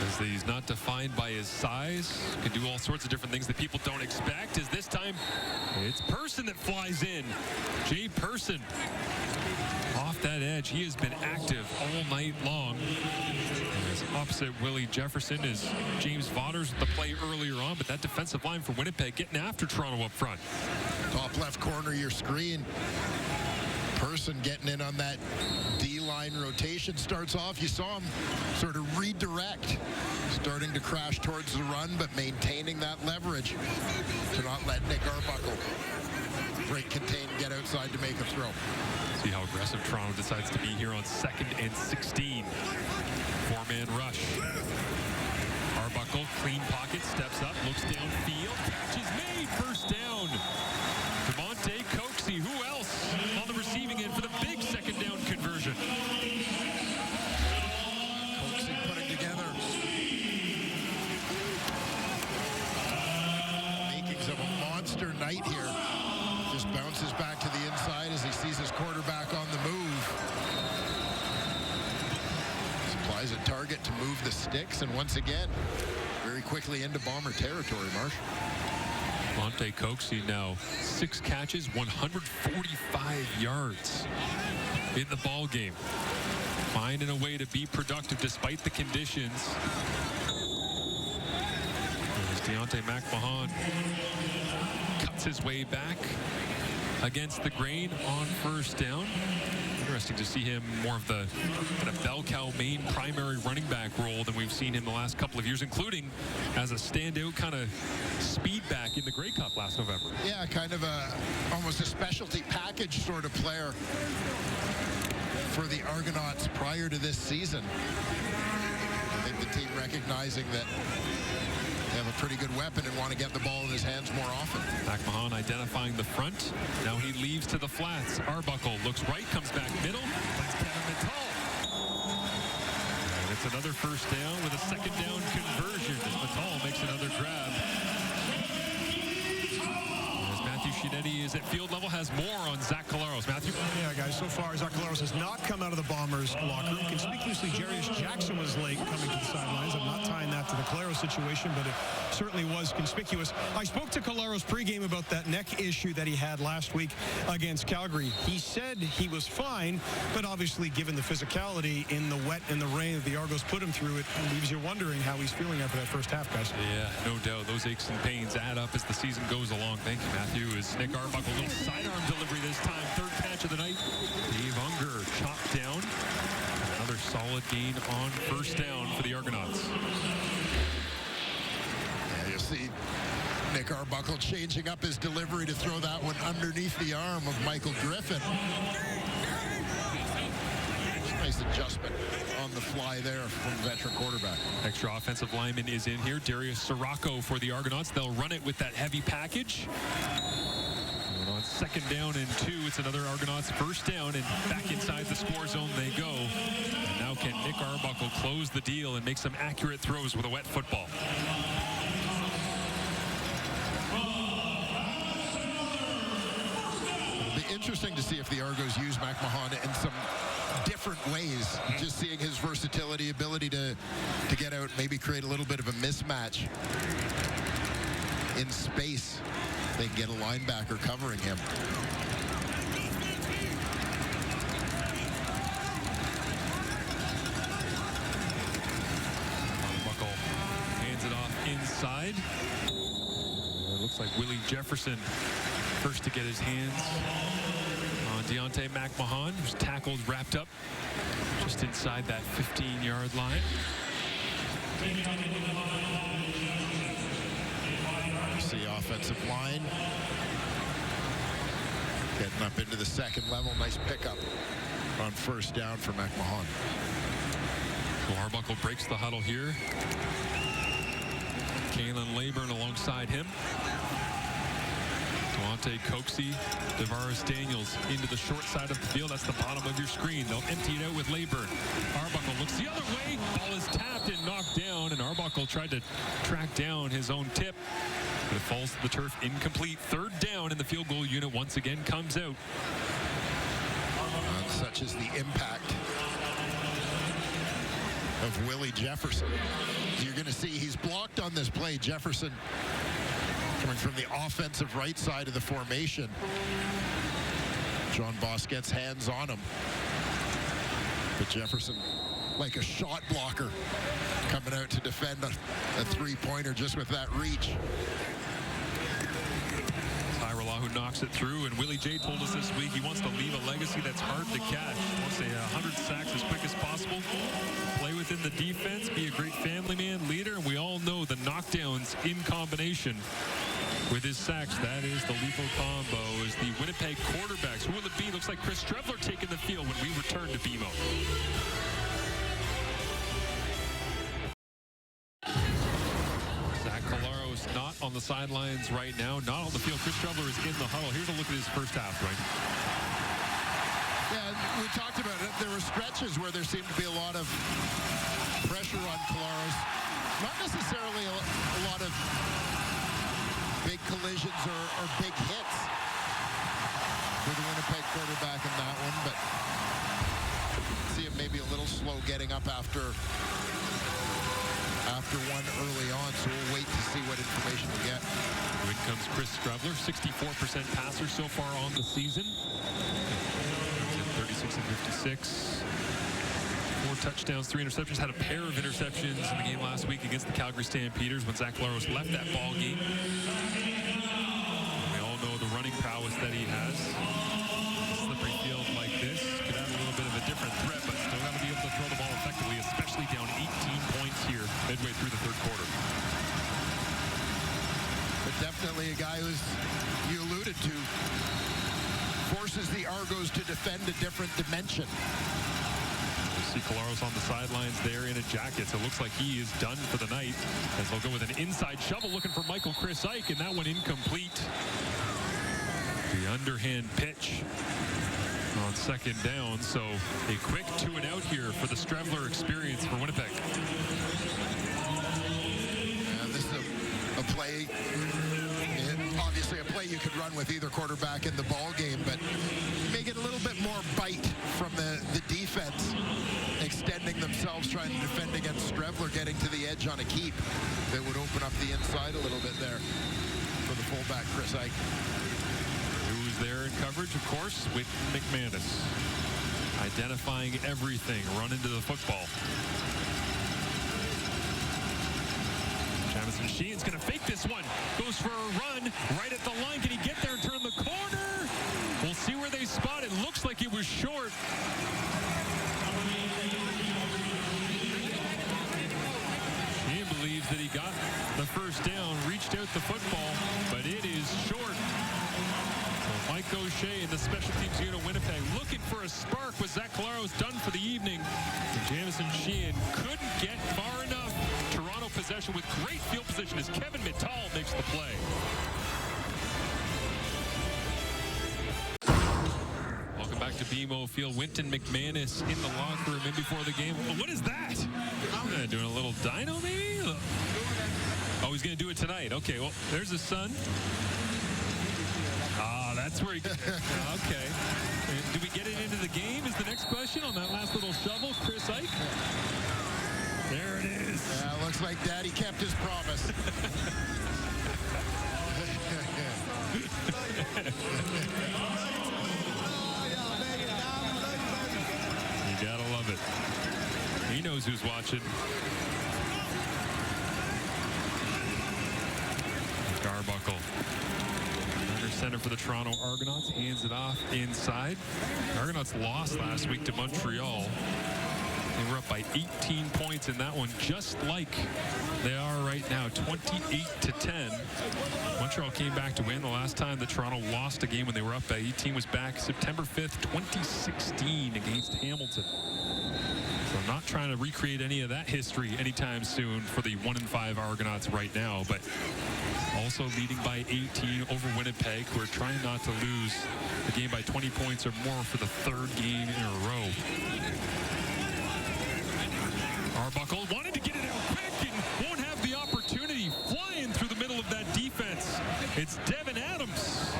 Speaker 6: As he's not defined by his size, can do all sorts of different things that people don't expect. As this time, it's Person that flies in. Jay Person off that edge. He has been active all night long. As opposite Willie Jefferson is James Vaughters with the play earlier on, but that defensive line for Winnipeg getting after Toronto up front.
Speaker 7: Top left corner of your screen. Person getting in on that D-line rotation. Starts off, you saw him sort of redirect, starting to crash towards the run, but maintaining that leverage to not let Nick Arbuckle break, contain, get outside to make a throw.
Speaker 6: See how aggressive Toronto decides to be here on 2nd and 16. Four-man rush. Arbuckle, clean pocket, steps up, looks downfield, catch is made, first down. Demonte Coxey, who else on the receiving end for the big second down conversion?
Speaker 7: Coxey putting together makings of a monster night here. Just bounces back to the inside as he sees his quarterback on the move. Supplies a target to move the sticks, and once again, very quickly into Bomber territory, Marsh.
Speaker 6: Monte Coxey now 6 catches, 145 yards in the ball game. Finding a way to be productive despite the conditions. As Deontay McMahon cuts his way back against the grain on first down. Interesting to see him more of the kind of bell cow main primary running back role than we've seen him the last couple of years, including as a standout kind of speed back in the Grey Cup last November.
Speaker 7: Yeah, kind of almost a specialty package sort of player for the Argonauts prior to this season. I think the team recognizing that they have a pretty good weapon and want to get the ball in his hands more often.
Speaker 6: McMahon identifying the front. Now he leaves to the flats. Arbuckle looks right, comes back middle. Finds Kevin Mittal. And it's another first down with a second down conversion as Mittal makes another grab. As Matthew Shinetti is at field level, has more on Zach Collaros. Matthew?
Speaker 8: Yeah, guys, so far, Zach Collaros has not come out of the Bombers' locker room. Conspicuously, Jarius Jackson was late coming to the sidelines. I'm not tying that to the Collaros situation, but it certainly was conspicuous. I spoke to Collaros pregame about that neck issue that he had last week against Calgary. He said he was fine, but obviously, given the physicality in the wet and the rain that the Argos put him through, it leaves you wondering how he's feeling after that first half, guys.
Speaker 6: Yeah, no doubt. Those aches and pains add up as the season goes along. Thank you, Matthew. As Nick Arbuckle, little sidearm delivery this time. Third catch of the night. Dave Unger chopped down. Another solid gain on first down for the Argonauts.
Speaker 7: Yeah, you'll see Nick Arbuckle changing up his delivery to throw that one underneath the arm of Michael Griffin. Nice adjustment on the fly there from veteran quarterback.
Speaker 6: Extra offensive lineman is in here. Darius Sirocco for the Argonauts. They'll run it with that heavy package. And on second down and 2, it's another Argonauts first down, and back inside the score zone they go. And now can Nick Arbuckle close the deal and make some accurate throws with a wet football?
Speaker 7: It'll be interesting to see if the Argos use McMahon in some different ways. Just seeing his versatility, ability to get out, maybe create a little bit of a mismatch in space. They can get a linebacker covering him.
Speaker 6: Arbuckle hands it off inside. It looks like Willie Jefferson first to get his hands on Deontay McMahon, who's tackled, wrapped up just inside that 15-yard line.
Speaker 7: See offensive line getting up into the second level. Nice pickup on first down for McMahon.
Speaker 6: Well, Arbuckle breaks the huddle here. Kalen Leyburn alongside him. Devontae Coxey, Devaris Daniels into the short side of the field. That's the bottom of your screen. They'll empty it out with Leyburn. Arbuckle looks the other way. Ball is tapped and knocked down, and Arbuckle tried to track down his own tip. But it falls to the turf incomplete. Third down, and the field goal unit once again comes out.
Speaker 7: And such is the impact of Willie Jefferson. You're going to see he's blocked on this play. Jefferson coming from the offensive right side of the formation. John Boss gets hands on him. But Jefferson, like a shot blocker, coming out to defend a three-pointer just with that reach.
Speaker 6: Who knocks it through, and Willie J told us this week he wants to leave a legacy that's hard to catch. He wants to 100 sacks as quick as possible, play within the defense, be a great family man, leader, and we all know the knockdowns in combination with his sacks. That is the lethal combo as the Winnipeg quarterbacks. Who will it be? Looks like Chris Strevler taking the field when we return to BMO. Not on the sidelines right now, not on the field. Chris Strevler is in the huddle. Here's a look at his first half, right?
Speaker 7: Yeah, we talked about it. There were stretches where there seemed to be a lot of pressure on Collaros. Not necessarily a lot of big collisions or big hits for the Winnipeg quarterback in that one, but see him maybe a little slow getting up after one early on, so we'll wait to see what information we get.
Speaker 6: In comes Chris Strevler, 64% passer so far on the season. 36 and 56. 4 touchdowns, 3 interceptions. Had a pair of interceptions in the game last week against the Calgary Stampeders when Zach Collaros left that ball game. We all know the running prowess that he has. A slippery field like this could have a little bit of a different threat, but still got to be able to throw the ball effectively, especially down 18 points here midway through the third quarter.
Speaker 7: But definitely a guy who's, you alluded to, forces the Argos to defend a different dimension.
Speaker 6: We'll see Collaros on the sidelines there in a jacket. So it looks like he is done for the night as they'll go with an inside shovel looking for Michael Chris Ike, and that one incomplete. The underhand pitch on second down, so a quick 2 and out here for the Strevler experience for Winnipeg.
Speaker 7: This is a play, obviously a play you could run with either quarterback in the ball game, but make it a little bit more bite from the defense, extending themselves, trying to defend against Strevler, getting to the edge on a keep that would open up the inside a little bit there for the fullback, Chris Ike.
Speaker 6: There in coverage, of course, with McManus. Identifying everything, run into the football. Jamison Sheehan's going to fake this one. Goes for a run right at the line. Can he get there and turn the corner? We'll see where they spot it. Looks like it was short. Sheehan believes that he got the first down, reached out the football, but it is short. Mike O'Shea in the special teams unit of Winnipeg looking for a spark with Zach Collaros done for the evening. And Jamison Sheehan couldn't get far enough. Toronto possession with great field position as Kevin Mittal makes the play. Welcome back to BMO Field. Winton McManus in the locker room in before the game. What is that? Doing a little dyno maybe? Oh, he's going to do it tonight. Okay, well, there's his son. That's where he... Okay. Do we get it into the game is the next question on that last little shovel, Chris Ike. There it is.
Speaker 7: Yeah, looks like Daddy kept his promise.
Speaker 6: You gotta love it. He knows who's watching. Arbuckle. Center for the Toronto Argonauts, hands it off inside. The Argonauts lost last week to Montreal. They were up by 18 points in that one, just like they are right now, 28-10. Montreal came back to win. The last time that Toronto lost a game when they were up by 18 was back September 5th, 2016 against Hamilton. So not trying to recreate any of that history anytime soon for the 1-5 Argonauts right now, but also leading by 18 over Winnipeg, who are trying not to lose the game by 20 points or more for the third game in a row. Arbuckle wanted to get it out quick and won't have the opportunity. Flying through the middle of that defense, it's Devin Adams.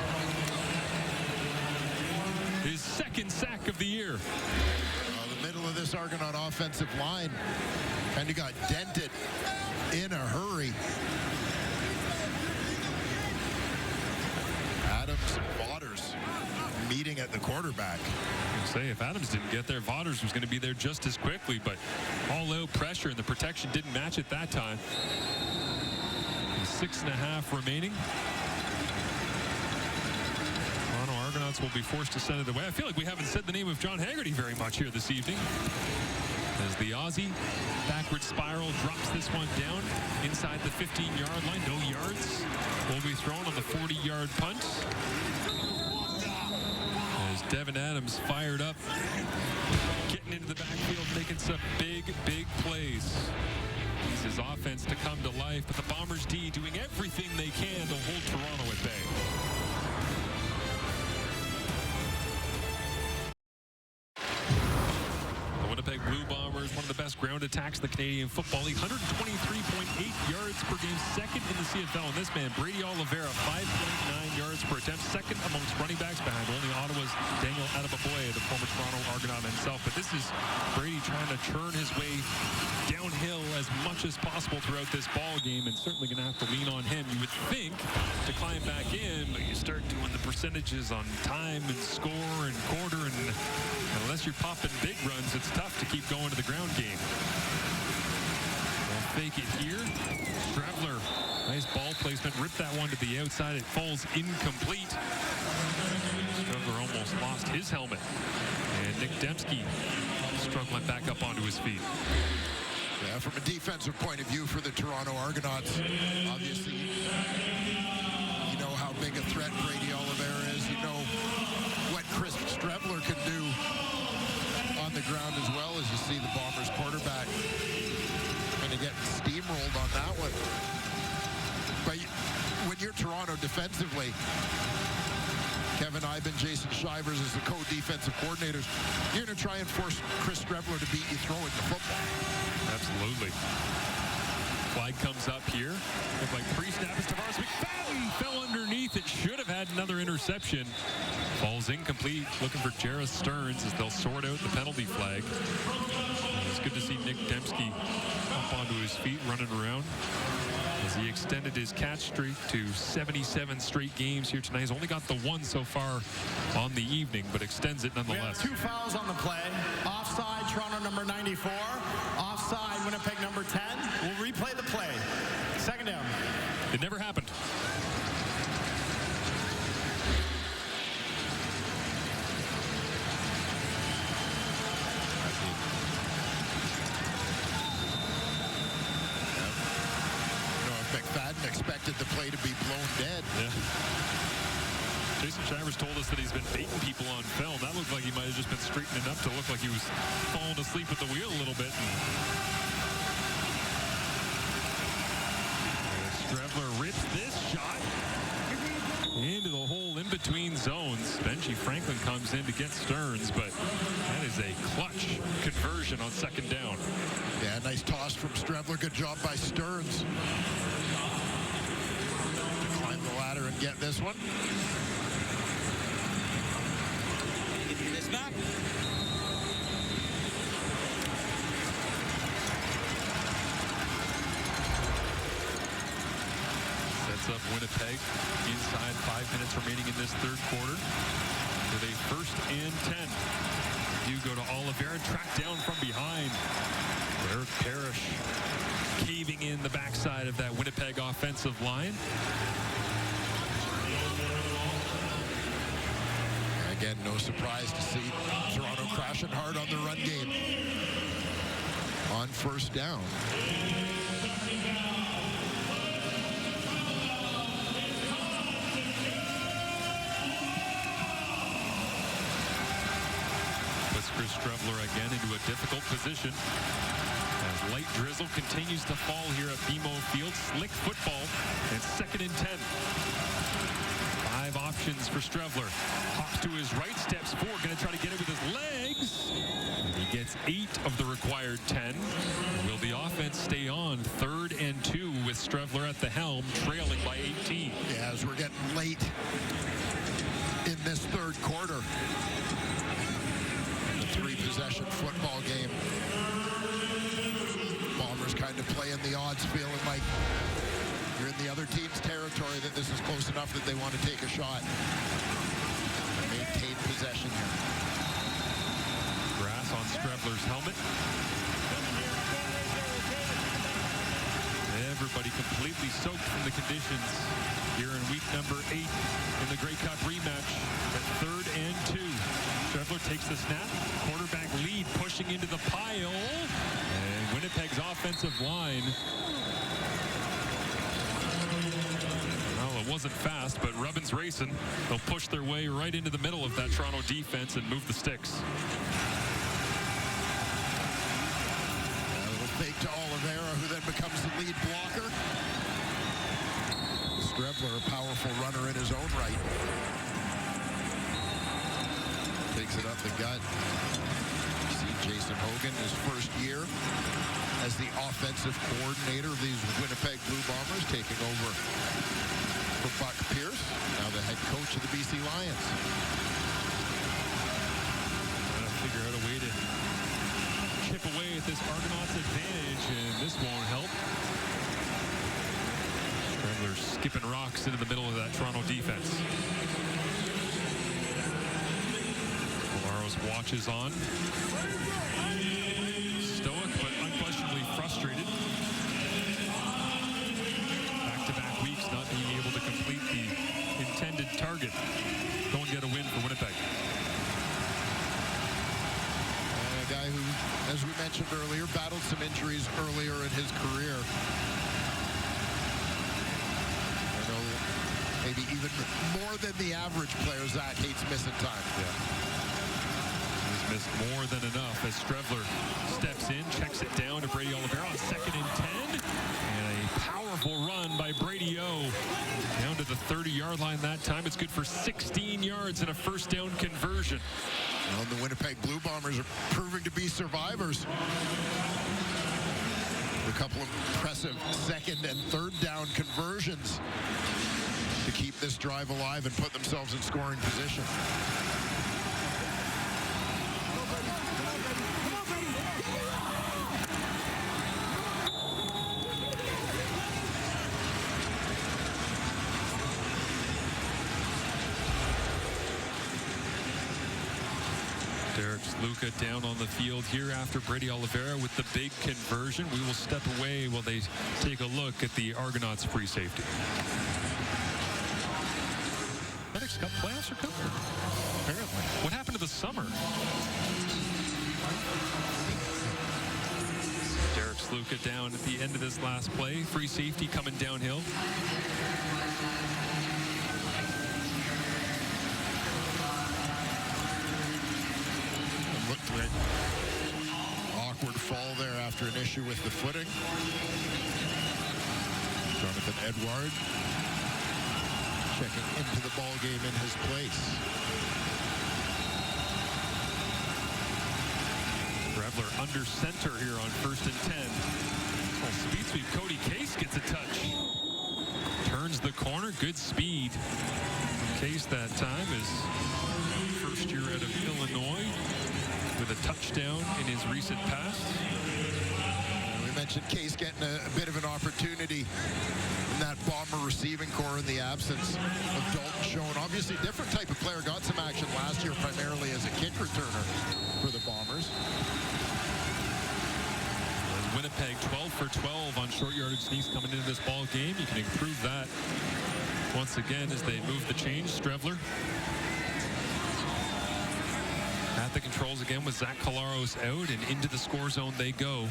Speaker 6: His second sack of the year.
Speaker 7: The middle of this Argonaut offensive line kind of got dented in a hurry. Adams and Waters meeting at the quarterback.
Speaker 6: Say if Adams didn't get there, Waters was going to be there just as quickly, but all-out pressure and the protection didn't match it that time. 6.5 remaining. Toronto Argonauts will be forced to send it away. I feel like we haven't said the name of John Haggerty very much here this evening, as the Aussie backward spiral drops this one down inside the 15-yard line. No yards will be thrown on the 40-yard punt. As Devin Adams fired up, getting into the backfield, making some big plays. Needs his offense to come to life, but the Bombers D doing everything they can to hold Toronto at bay. The Winnipeg Blue Bombers, one of the best ground attacks in the Canadian Football League. 123.8 yards per game, second in the CFL. And this man, Brady Oliveira, 5.9 yards per attempt, second amongst running backs behind only Ottawa's Daniel Adebaboye, the former Toronto Argonaut himself. But this is Brady trying to churn his way downhill as much as possible throughout this ball game, and certainly going to have to lean on him, you would think, to climb back in, but you start doing the percentages on time and score and quarter, and unless you're popping big runs, it's tough to keep going to the ground game. They'll fake it here. Strevler, nice ball placement, ripped that one to the outside. It falls incomplete. Strevler almost lost his helmet, and Nick Dembski struggling back up onto his feet.
Speaker 7: Yeah, from a defensive point of view for the Toronto Argonauts, obviously, you know how big a threat Brady Oliveira is. You know what Chris Strevler can do on the ground as well, as you see the Bombers quarterback kind of getting steamrolled on that one. But when you're Toronto defensively, Kevin Iben, Jason Shivers as the co-defensive coordinators, you're going to try and force Chris Strevler to beat you throwing the football.
Speaker 6: Absolutely. Flag comes up here. Looked like pre-snap is Tavares McFadden. Fell underneath. It should have had another interception. Falls incomplete. Looking for Jarrett Stearns as they'll sort out the penalty flag. It's good to see Nick Dembski up onto his feet, running around, as he extended his catch streak to 77 straight games here tonight. He's only got the one so far on the evening, but extends it nonetheless.
Speaker 8: We have 2 fouls on the play. Offside, Toronto number 94. Offside, Winnipeg number 10. We'll replay the play. Second down.
Speaker 6: It never happened.
Speaker 7: McFadden expected the play to be blown dead.
Speaker 6: Yeah. Jason Shivers told us that he's been baiting people on film. That looked like he might have just been straightening up to look like he was falling asleep at the wheel a little bit. Strevler rips this shot into the hole in between zones. Benji Franklin comes in to get Stearns, but that is a clutch conversion on second down.
Speaker 7: Yeah, nice toss from Strevler. Good job by Stearns to climb the ladder and get this one.
Speaker 10: This back.
Speaker 6: Sets up Winnipeg inside 5 minutes remaining in this third quarter with a 1st and 10. You go to Oliveira, tracked down from behind. Eric Parrish caving in the backside of that Winnipeg offensive line.
Speaker 7: Again, no surprise to see Toronto crashing hard on the run game on 1st down.
Speaker 6: Puts Chris Strevler again into a difficult position. As light drizzle continues to fall here at BMO Field. Slick football, and 2nd and 10. 5 options for Strevler. Hops to his right, steps forward, going to try to get it with his legs. And he gets 8 of the required 10. Will the offense stay on 3rd and 2 with Strevler at the helm, trailing by 18?
Speaker 7: Yeah, as we're getting late in this 3rd quarter. The 3-possession football game. Bombers kind of playing the odds, feeling like you're in the other team's territory, that this is close enough that they want to take a shot. Maintain possession here.
Speaker 6: Grass on Strevler's helmet. Everybody completely soaked from the conditions here in week number 8 in the Grey Cup rematch at 3rd and 2. Strevler takes the snap. Quarterback lead pushing into the pile. And Winnipeg's offensive line. Well, it wasn't fast, but Rubbin's racing. They'll push their way right into the middle of that Toronto defense and move the sticks.
Speaker 7: A little fake to Oliveira, who then becomes the lead blocker. Strevler, a powerful runner in his own right. Takes it up the gut. You see Jason Hogan, his first year as the offensive coordinator of these Winnipeg Blue Bombers, taking over for Buck Pierce, now the head coach of the BC Lions.
Speaker 6: Gotta figure out a way to chip away at this Argonauts advantage, and this won't help. Strevler skipping rocks into the middle of that Toronto defense. Colaros watches on. Stoic, but unquestionably frustrated. Back-to-back weeks not being able to complete the intended target. Go and get a win for Winnipeg.
Speaker 7: And a guy who, as we mentioned earlier, battled some injuries earlier in his career. I know maybe even more than the average player, Zach hates missing time.
Speaker 6: Yeah. He's missed more than enough as Strevler steps in, checks it down to Brady Oliveira on 2nd and 10. And a powerful run by Brady O. Down to the 30-yard line that time. It's good for 16 yards and a first down conversion.
Speaker 7: Well, the Winnipeg Blue Bombers are proving to be survivors. A couple of impressive 2nd and 3rd down conversions to keep this drive alive and put themselves in scoring position.
Speaker 6: Derek Sluka down on the field here after Brady Oliveira with the big conversion. We will step away while they take a look at the Argonauts free safety. FedEx Cup playoffs are coming. Apparently. What happened to the summer? Derek Sluka down at the end of this last play. Free safety coming downhill.
Speaker 7: Awkward fall there after an issue with the footing. Jonathan Edward checking into the ball game in his place.
Speaker 6: Strevler under center here on 1st and 10. Well, speed sweep. Cody Case gets a touch. Turns the corner. Good speed. Case that time is first year out of Illinois with a touchdown in his recent pass.
Speaker 7: We mentioned Case getting a bit of an opportunity in that Bomber receiving core in the absence of Dalton Schoen. Obviously, different type of player. Got some action last year, primarily as a kick returner for the Bombers.
Speaker 6: And Winnipeg 12 for 12 on short yardage sneaks coming into this ball game. You can improve that once again as they move the change. Strevler at the controls again with Zach Colaros out, and into the score zone they go.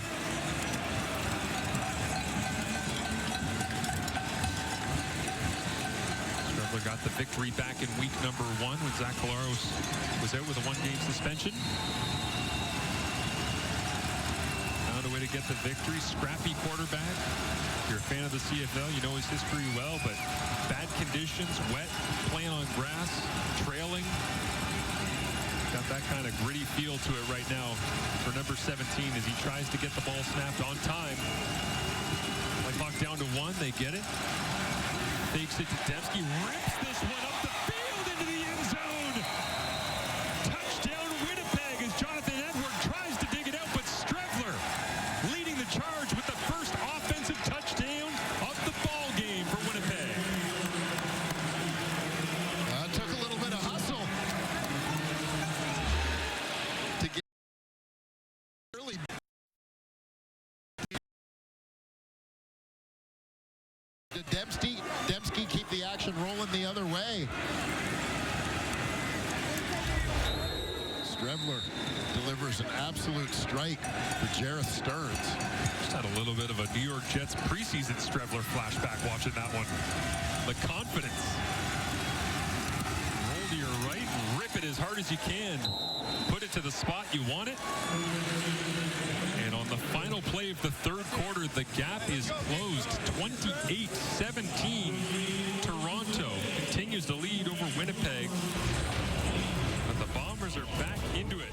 Speaker 6: Strevler got the victory back in week number 1 when Zach Colaros was out with a 1-game suspension. get the victory. Scrappy quarterback. If you're a fan of the CFL, you know his history well, but bad conditions, wet, playing on grass, trailing. Got that kind of gritty feel to it right now for number 17 as he tries to get the ball snapped on time. Clock down to 1, they get it. Fakes it to Dembski, rips this one up the field into the end zone. Touchdown Winnipeg as Jonathan Edward tries to dig it out, but Strevler leading the charge with the first offensive touchdown of the ball game for Winnipeg.
Speaker 7: Took a little bit of hustle to get early. Dembski keep the action rolling the other way. Strevler delivers an absolute strike for Jareth Stearns.
Speaker 6: Just had a little bit of a New York Jets preseason Strevler flashback watching that one. The confidence. Roll to your right, rip it as hard as you can. Put it to the spot you want it. And on the final play of the third quarter, the gap is closed. 28-17. Toronto continues to lead over Winnipeg. But the Bombers are back into it.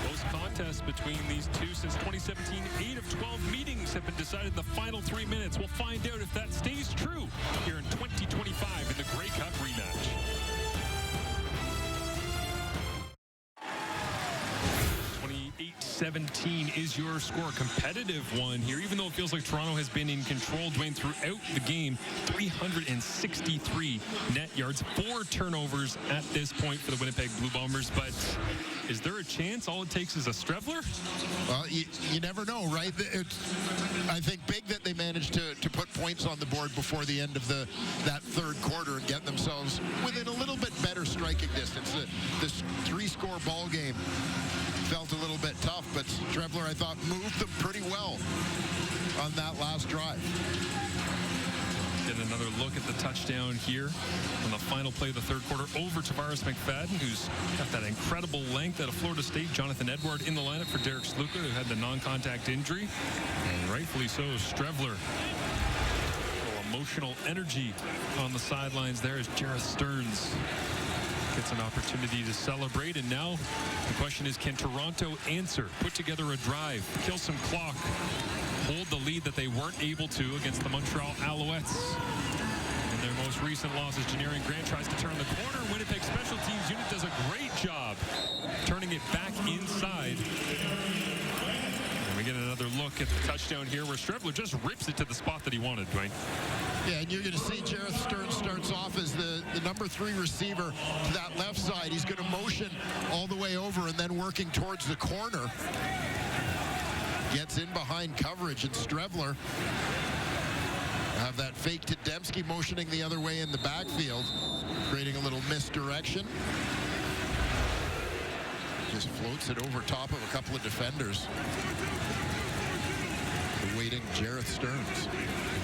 Speaker 6: Close contest between these two since 2017. 8 of 12 meetings have been decided in the final 3 minutes. We'll find out if that stays true here in 2025 in the Grey Cup rematch. 28-17 is your score. Competitive one here, even though it feels like Toronto has been in control, Dwayne, throughout the game. 363 net yards, 4 turnovers at this point for the Winnipeg Blue Bombers. But is there a chance all it takes is a Strevler?
Speaker 7: Well, you never know, right? It's, I think, big that they managed to put points on the board before the end of that third quarter and get themselves within a little bit better striking distance. This 3-score ball game felt a little bit tough, but Strevler, I thought, moved them pretty well on that last drive.
Speaker 6: Get another look at the touchdown here on the final play of the third quarter over Tavares McFadden, who's got that incredible length out of Florida State. Jonathan Edward in the lineup for Derek Sluka, who had the non-contact injury. And rightfully so, Strevler. A little emotional energy on the sidelines there as Jareth Stearns gets an opportunity to celebrate. And now the question is, can Toronto answer, put together a drive, kill some clock, hold the lead that they weren't able to against the Montreal Alouettes? In their most recent losses, Janarian Grant tries to turn the corner. Winnipeg special teams unit does a great job turning it back inside. And we get another look at the touchdown here where Strevler just rips it to the spot that he wanted, Dwayne.
Speaker 7: Yeah, and you're going to see Jareth Stearns starts off as the number 3 receiver to that left side. He's going to motion all the way over and then working towards the corner. Gets in behind coverage, and Strevler have that fake to Dembski motioning the other way in the backfield, creating a little misdirection. Just floats it over top of a couple of defenders. Awaiting Jareth Stearns.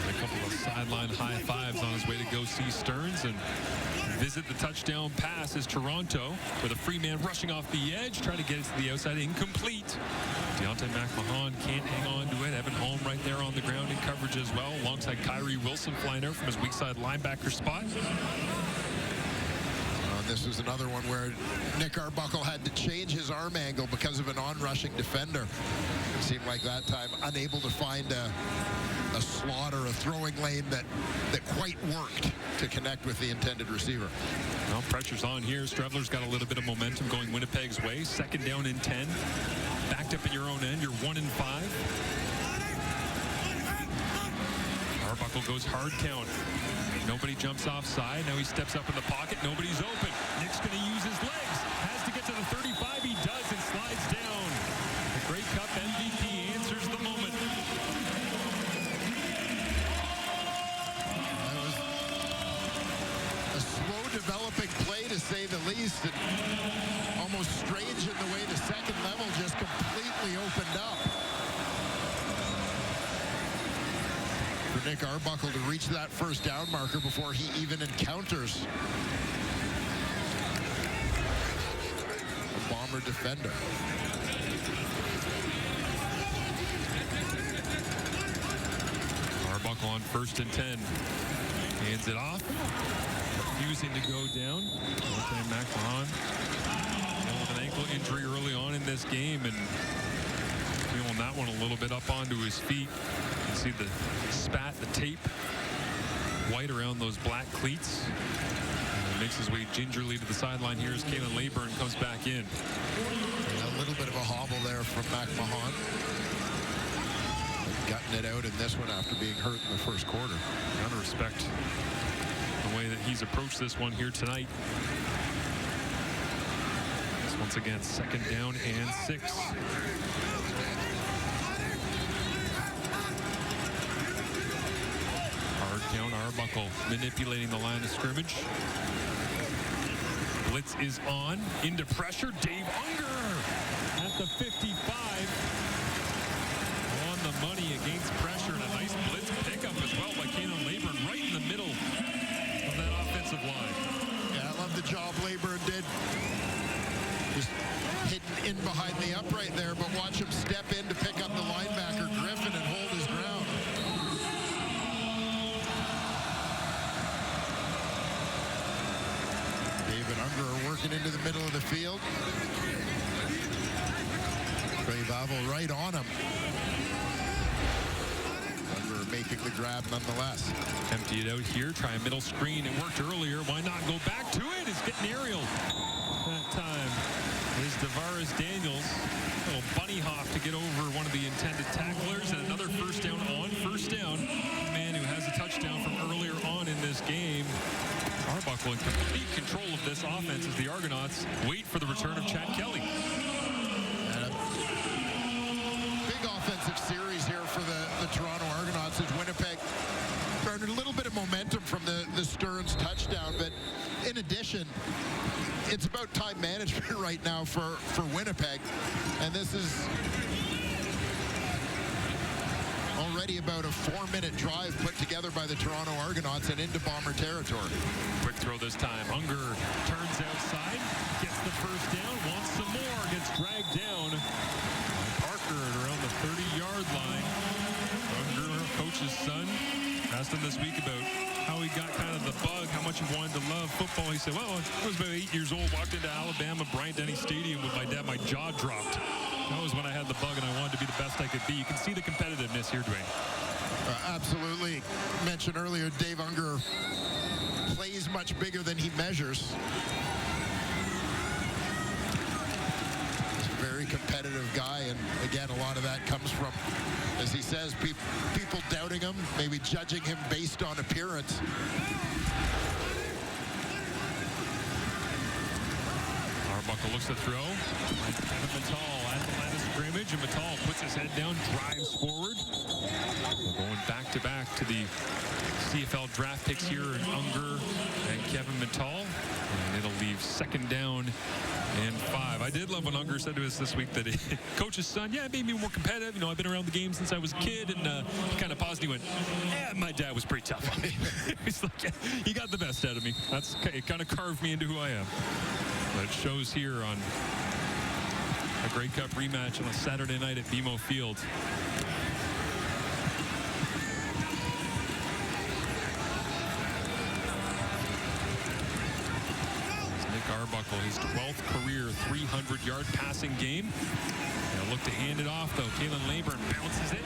Speaker 6: A couple of sideline high fives on his way to go see Stearns and visit the touchdown pass as Toronto with a free man rushing off the edge, trying to get it to the outside, incomplete. Deontay McMahon can't hang on to it. Evan Holm right there on the ground in coverage as well, alongside Kyrie Wilson flying out from his weak side linebacker spot.
Speaker 7: This was another one where Nick Arbuckle had to change his arm angle because of an on-rushing defender. It seemed like that time unable to find a slot or a throwing lane that quite worked to connect with the intended receiver.
Speaker 6: Well, pressure's on here. Strevler's got a little bit of momentum going Winnipeg's way. 2nd down and 10. Backed up in your own end. You're 1 and 5. Arbuckle goes hard count. Nobody jumps offside. Now he steps up in the pocket. Nobody's open. Nick's going to use his legs. Has to get to the 35. He does and slides down. The Grey Cup MVP answers the moment.
Speaker 7: That was a slow developing play, to say the least. And almost strange in the way the second level just completely opened up. For Nick Arbuckle to reach that first down marker before he even encounters a Bomber defender.
Speaker 6: 1st and 10. Hands it off. Refusing to go down. Okay, McMahon with an ankle injury early on in this game and feeling that one a little bit up onto his feet. You can see the spat, the tape, white around those black cleats. And makes his way gingerly to the sideline here as Kalen Leyburn comes back in.
Speaker 7: A little bit of a hobble there from McMahon. Gutting it out in this one after being hurt in the first quarter.
Speaker 6: Gotta respect the way that he's approached this one here tonight. This once again, 2nd down and 6. Hard count, Arbuckle manipulating the line of scrimmage. Blitz is on, into pressure, Dave Unger at the 55. On the money against pressure, and a nice blitz pickup as well by Kalen Leyburn right in the middle of that offensive line.
Speaker 7: Yeah, I love the job Leyburn did. Just hidden in behind the upright there, but watch him step in to pick up the linebacker, Griffin, and hold his ground. David Unger are working into the middle of the field. Trey Vavel right on him. Unger making the grab nonetheless.
Speaker 6: Empty it out here, try a middle screen. It worked earlier. Why not go back to it? It's getting aerial. That time is Tavares Daniels. A little bunny hop to get over one of the intended tacklers, and another 1st down on 1st down. The man who has a touchdown from earlier on in this game. Arbuckle in complete control of this offense as the Argonauts wait for the return of Chad Kelly.
Speaker 7: Big offensive series here for the Toronto Argonauts as Winnipeg earned a little bit of momentum from the Stearns touchdown, but in addition, it's about time management right now for Winnipeg, and this is already about a 4-minute drive put together by the Toronto Argonauts and into Bomber territory.
Speaker 6: Quick throw this time. Unger turns outside, gets the 1st down, wants some more, gets dragged down by Parker at around the 30-yard line. Unger, coach's son, asked him this week about how he got kind of the bug, how much he wanted to love football. He said, well, I was about 8 years old, walked into Alabama Bryant-Denny Stadium with my dad, my jaw dropped. That was when I had the bug and I wanted to be the best I could be. You can see the competitiveness here, Dwayne.
Speaker 7: Absolutely. Mentioned earlier, Dave Unger plays much bigger than he measures. He's a very competitive guy, and again, a lot of that comes from, as he says, people doubting him, maybe judging him based on appearance.
Speaker 6: Arbuckle looks to throw. Mittal at the line of scrimmage, and Mittal puts his head down, drives forward. We're going back-to-back to the CFL draft picks here in Unger and Kevin Mittal. And it'll leave 2nd down and 5. I did love when Unger said to us this week that coach's son, yeah, it made me more competitive. You know, I've been around the game since I was a kid, and he kind of paused and he went, yeah, my dad was pretty tough on me. He's like, yeah, he got the best out of me. It kind of carved me into who I am. But it shows here on a Grey Cup rematch on a Saturday night at BMO Field. Nick Arbuckle, his 12th career 300-yard passing game. They'll look to hand it off, though. Kalen Leyburn bounces it.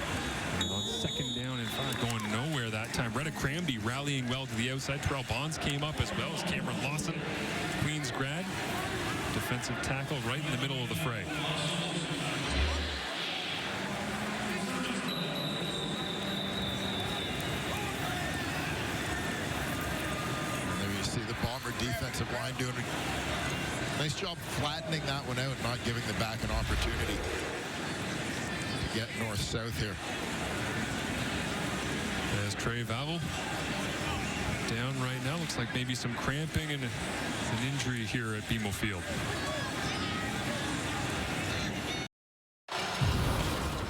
Speaker 6: And on 2nd down and 5, going nowhere that time. Retta Cramby rallying well to the outside. Terrell Bonds came up as well as Cameron Lawson, Queens grad. Defensive tackle right in the middle of the fray.
Speaker 7: There you see the Bomber defensive line doing a nice job flattening that one out, not giving the back an opportunity to get north-south here.
Speaker 6: As Trey Vavel down right now. Looks like maybe some cramping and an injury here at BMO Field.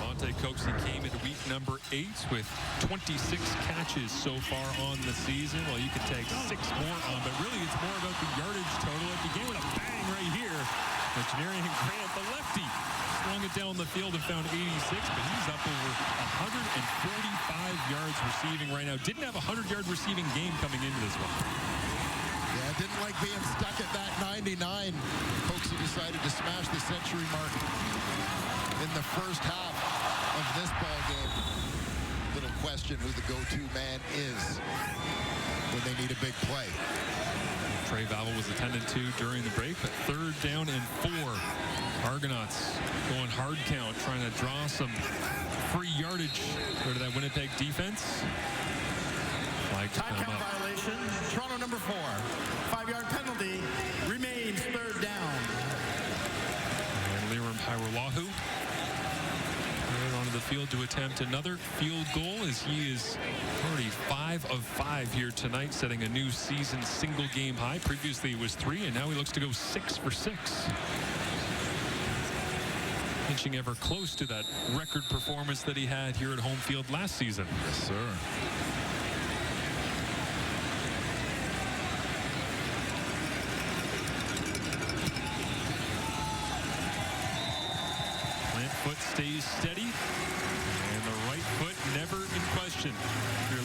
Speaker 6: Monte Coxie came into week number 8 with 26 catches so far on the season. Well, you could take 6 more on, but really it's more about the yardage total. It began with a bang right here. But Janarian Grant, the lefty, swung it down the field and found 86, but he's up over 145 yards receiving right now. Didn't have a 100-yard receiving game coming into this one.
Speaker 7: Yeah, didn't like being stuck at that 99. Folks who decided to smash the century mark in the first half of this ball game. Little question who the go-to man is when they need a big play.
Speaker 6: Trey Valvo was attended to during the break, but 3rd down and 4. Argonauts going hard count, trying to draw some free yardage to that Winnipeg defense. Flag to come
Speaker 11: Time
Speaker 6: up.
Speaker 11: violation. Toronto number 4. 5-yard penalty. Remains 3rd down.
Speaker 6: And Liram Hairolahu onto the field to attempt another field goal, as he is already 5 of 5 here tonight, setting a new season single game high. Previously it was 3, and now he looks to go 6 for 6. Inching ever close to that record performance that he had here at home field last season.
Speaker 7: Yes, sir.
Speaker 6: Foot stays steady, and the right foot never in question.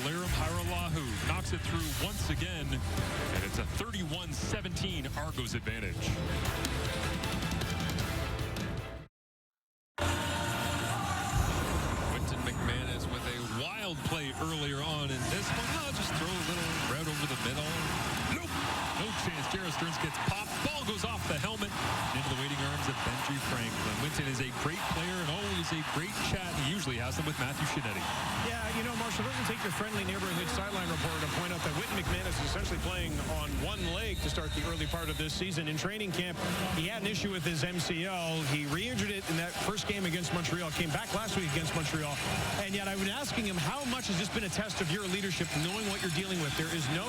Speaker 6: Liram Hairolahu knocks it through once again, and it's a 31-17 Argos advantage. Quentin McManus with a wild play earlier on in this one. I'll just throw a little route over the middle. Nope, no chance. Jared Stearns gets popped. Ball goes off the helmet into the waiting arms of Benji Franklin. Winton is a great player and always a great chat. He usually has them with Matthew Shinetti.
Speaker 8: Yeah, you know, Marshall, doesn't take your friendly neighborhood sideline reporter to point out that Quentin McManus is essentially playing on one leg to start the early part of this season. In training camp, he had an issue with his MCL. He re-injured it in that first game against Montreal, came back last week against Montreal, and yet I've been asking him, how much has this been a test of your leadership, knowing what you're dealing with? There is no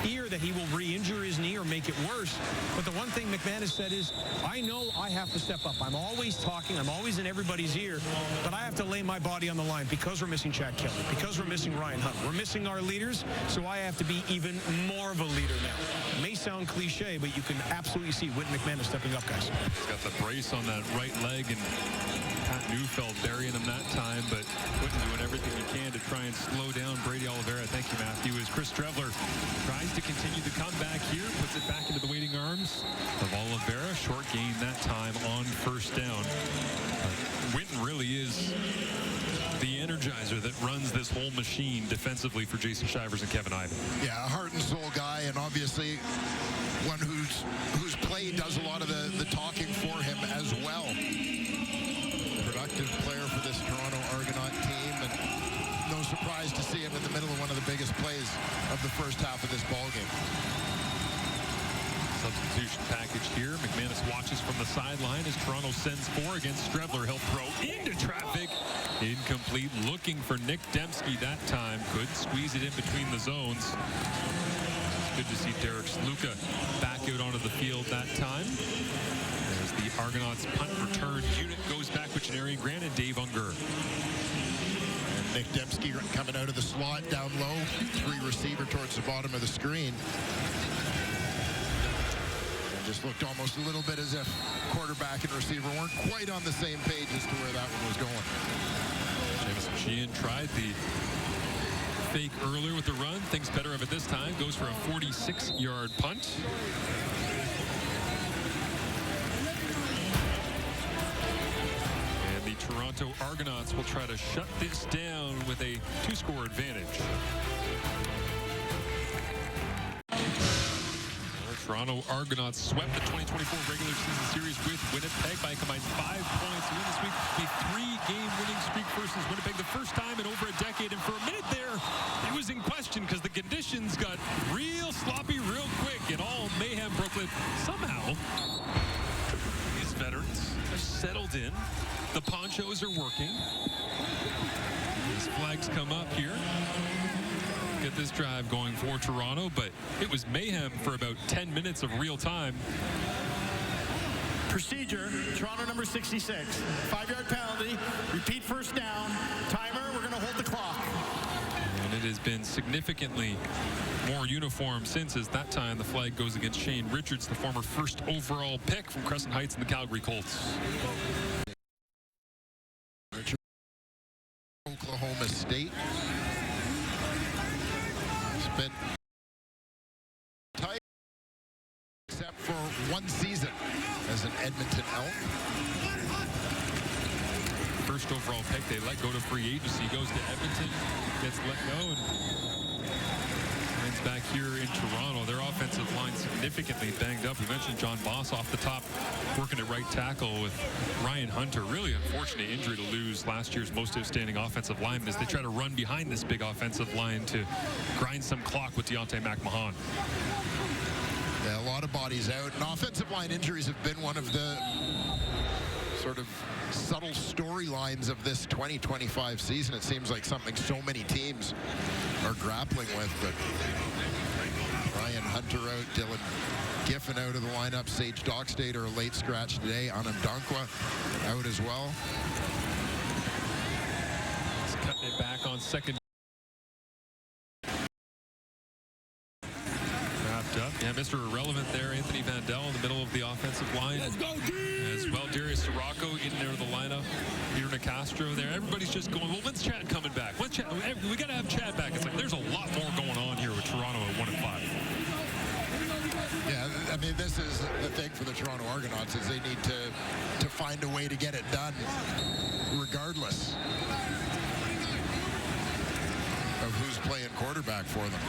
Speaker 8: fear that he will re-injure his knee or make it worse, but the one thing McManus said is, I know I have to step up. I'm always talking. I'm always in everybody's ear, but I have to lay my body on the line because we're missing Chad Kelly, because we're missing Ryan Hunt. We're missing our leaders, so I have to be even more of a leader now. It may sound cliche, but you can absolutely see Quentin McManus stepping up, guys.
Speaker 6: He's got the brace on that right leg, and Pat Neufeld burying him that time, but Quentin doing everything he can to try and slow down Brady Oliveira. Thank you, Matthew. As Chris Strevler tries to continue the comeback here, puts it back into the waiting arms of Oliveira. Short gain that time on 1st down. Winton really is the energizer that runs this whole machine defensively for Jason Shivers and Kevin Ivan.
Speaker 7: Yeah, a heart and soul guy, and obviously one whose play does a lot of the talking for him as well. Productive player for this Toronto Argonaut team, and no surprise to see him in the middle of one of the biggest plays of the first half of this ball game.
Speaker 6: Substitution package here. McManus watches from the sideline as Toronto sends 4 against Strevler. He'll throw into traffic. Incomplete. Looking for Nick Dembski that time. Couldn't squeeze it in between the zones. Good to see Derek Sluka back out onto the field that time. There's the Argonauts punt return unit. Goes back with Janarian Grant and Dave Unger.
Speaker 7: And Nick Dembski coming out of the slot down low. 3 receiver towards the bottom of the screen. Just looked almost a little bit as if quarterback and receiver weren't quite on the same page as to where that one was going.
Speaker 6: Jamison Sheehan tried the fake earlier with the run. Thinks better of it this time. Goes for a 46-yard punt. And the Toronto Argonauts will try to shut this down with a 2-score advantage. Toronto Argonauts swept the 2024 regular season series with Winnipeg by a combined 5 points. Win this week, a 3-game winning streak versus Winnipeg, the first time in over a decade. And for a minute there, it was in question because the conditions got real sloppy real quick, and all mayhem broke loose. Somehow, these veterans are settled in. The ponchos are working. These flags come up here. Get this drive going for Toronto, but it was mayhem for about 10 minutes of real time.
Speaker 11: Procedure, Toronto number 66. 5-yard penalty, repeat 1st down. Timer, we're going to hold the clock.
Speaker 6: And it has been significantly more uniform since, as that time the flag goes against Shane Richards, the former 1st overall pick from Crescent Heights and the Calgary Colts.
Speaker 7: been tight except for one season as an Edmonton Elk.
Speaker 6: First overall pick, they let go to free agency, goes to Edmonton, gets let go, and lands back here in Toronto. Their offensive line significantly banged up. We mentioned John Boss off the top, working at right tackle with Ryan Hunter. Really unfortunate injury to lose last year's most outstanding offensive lineman as they try to run behind this big offensive line to grind some clock with Deontay McMahon.
Speaker 7: Yeah, a lot of bodies out, and offensive line injuries have been one of the sort of subtle storylines of this 2025 season. It seems like something so many teams are grappling with, but Ryan Hunter out, Dylan Giffen out of the lineup, Sage Dockstader a late scratch today, Anam Dankwa out as well.
Speaker 6: He's cutting it back on second. Wrapped up. Yeah, Mr. Irrelevant there, Anthony Vandell in the middle of the offensive line. Let's go, as well, Darius Sirocco in there to the lineup. Peter Nicastro there. Everybody's just going, well, when's Chad coming back? When's Chad? We got to have Chad back. It's like there's a lot more going on here with Toronto at 1-5.
Speaker 7: Yeah, I mean, this is the thing for the Toronto Argonauts is they need to find a way to get it done regardless of who's playing quarterback for them.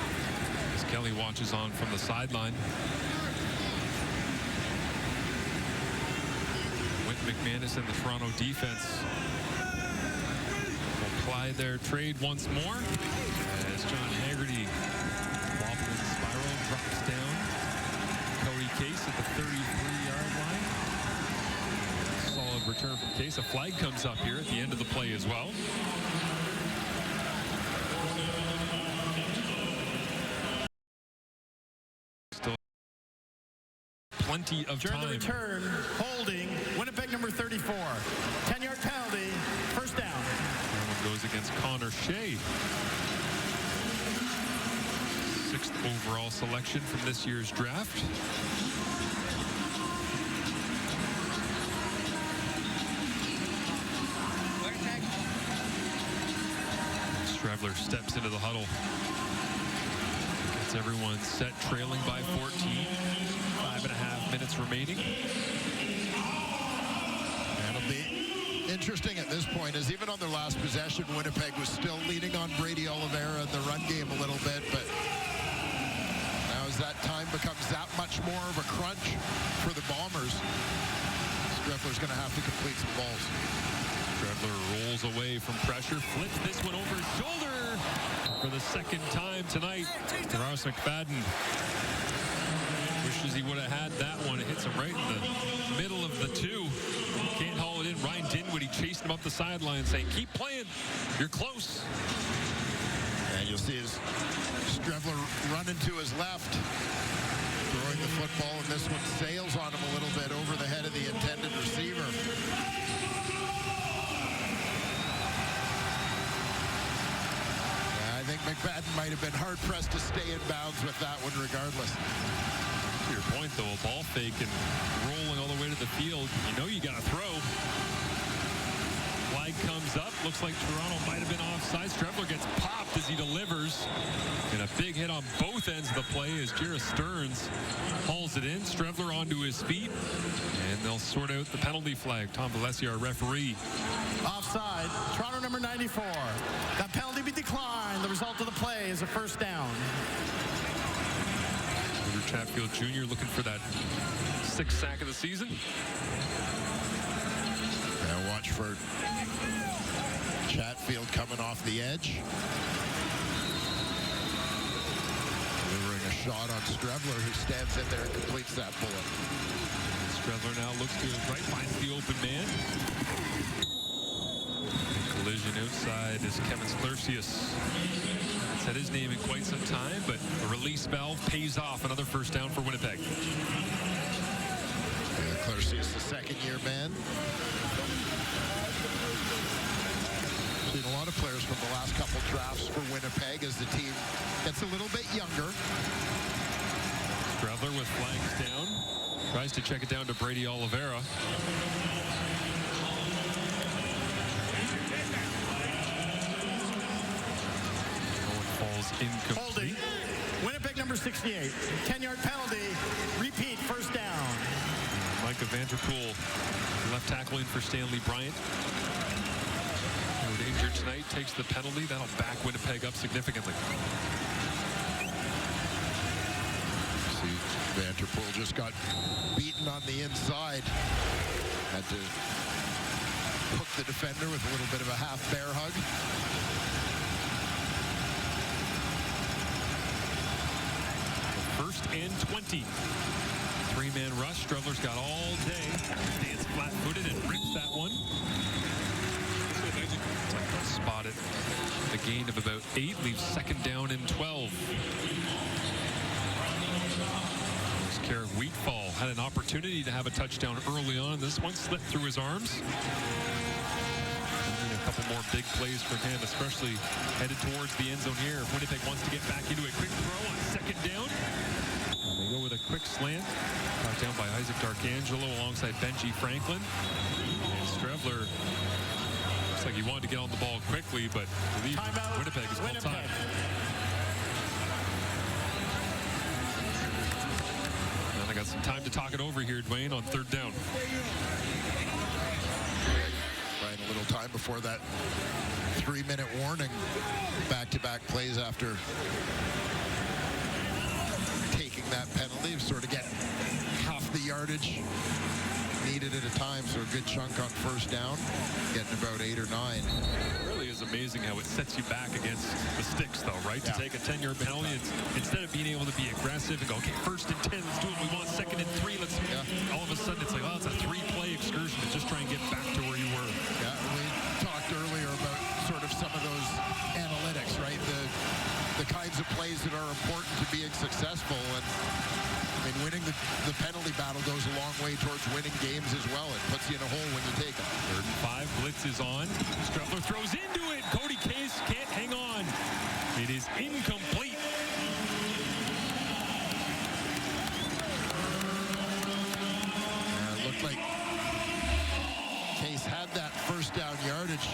Speaker 6: As Kelly watches on from the sideline. McManus and the Toronto defense will apply their trade once more as John Haggerty wobbling spiral drops down. Cody Case at the 33-yard line. Solid return from Case. A flag comes up here at the end of the play as well. Still plenty of time.
Speaker 11: The return, holding, Winnipeg number 34. 10-yard penalty, first down.
Speaker 6: That one goes against Connor Shea. 6th overall selection from this year's draft. Stravler steps into the huddle. Gets everyone set, trailing by 14. 5.5 minutes remaining.
Speaker 7: That'll be interesting at this point, as even on their last possession, Winnipeg was still leaning on Brady Oliveira in the run game a little bit, but now as that time becomes that much more of a crunch for the Bombers, Streffler's going to have to complete some balls.
Speaker 6: Streffler rolls away from pressure, flips this one over his shoulder for the second time tonight. Ross McFadden wishes he would have had that one. It hits him right in the middle of the two. Can't haul it in. Ryan Dinwiddie chased him up the sideline saying, keep playing. You're close.
Speaker 7: And you'll see his Streffler running to his left, throwing the football, and this one sails on him a little bit over the head of the intended receiver. I think McFadden might have been hard-pressed to stay in bounds with that one regardless.
Speaker 6: To your point, though, a ball fake and rolling all the way to the field. You know you got to throw. Flag comes up. Looks like Toronto might have been offside. Streffler gets popped as he delivers. And a big hit on both ends of the play as Jairus Stearns hauls it in. Streffler onto his feet. And they'll sort out the penalty flag. Tom Valesi, our referee.
Speaker 11: Offside, Toronto number 94. That penalty be declined. The result of the play is a first down.
Speaker 6: Andrew Chatfield Jr. looking for that 6th sack of the season.
Speaker 7: Now watch for Chatfield coming off the edge. Delivering a shot on Streffler, who stands in there and completes that bullet.
Speaker 6: Streffler now looks to his right, finds the open man. Collision outside is Kevin Sklercius. Hasn't said his name in quite some time, but a release valve pays off. Another first down for Winnipeg.
Speaker 7: Sklercius, the second-year man. Seen a lot of players from the last couple drafts for Winnipeg as the team gets a little bit younger.
Speaker 6: Streffler with flags down. Tries to check it down to Brady Oliveira. Falls incomplete.
Speaker 11: Holding, 68. 10-yard penalty. Repeat, first down.
Speaker 6: Micah Vanderpool, left tackle in for Stanley Bryant. No danger tonight, takes the penalty. That'll back Winnipeg up significantly.
Speaker 7: See, Vanderpool just got beaten on the inside. Had to hook the defender with a little bit of a half bear hug.
Speaker 6: First and 20. Three-man rush. Strevler's got all day. Stands flat-footed and rips that one. Spotted. A gain of about 8 leaves second down and 12. There's care of Wheatfall. Had an opportunity to have a touchdown early on. This one slipped through his arms. And a couple more big plays for him, especially headed towards the end zone here. If Winnipeg wants to get back into a quick throw on second down. They go with a quick slant. Brought down by Isaac D'Arcangelo alongside Benji Franklin. And Strevler looks like he wanted to get on the ball quickly, but I believe Winnipeg is called time. And I got some time to talk it over here, Dwayne, on third down.
Speaker 7: Right, a little time before that 3-minute warning. Back-to-back plays after taking that penalty, sort of get half the yardage needed at a time, so a good chunk on first down, getting about 8 or 9.
Speaker 6: It really is amazing how it sets you back against the sticks, though, right?
Speaker 7: Yeah.
Speaker 6: To take a 10-yard penalty, instead of being able to be aggressive and go, okay, first and 10, let's do what we want, second and 3, let's, all of a sudden it's like, oh, it's a 3-play excursion to just try and get back to where you were.
Speaker 7: Yeah, we talked earlier about sort of some of those analytics, right? The kinds of plays that are important to being successful, and I mean, winning the penalty battle goes a long way towards winning games as well. It puts you in a hole when you take them.
Speaker 6: 3rd and 5, blitz is on. Strevler throws into it. Cody Case can't hang on. It is incomplete.
Speaker 7: It looked like Case had that first down yardage.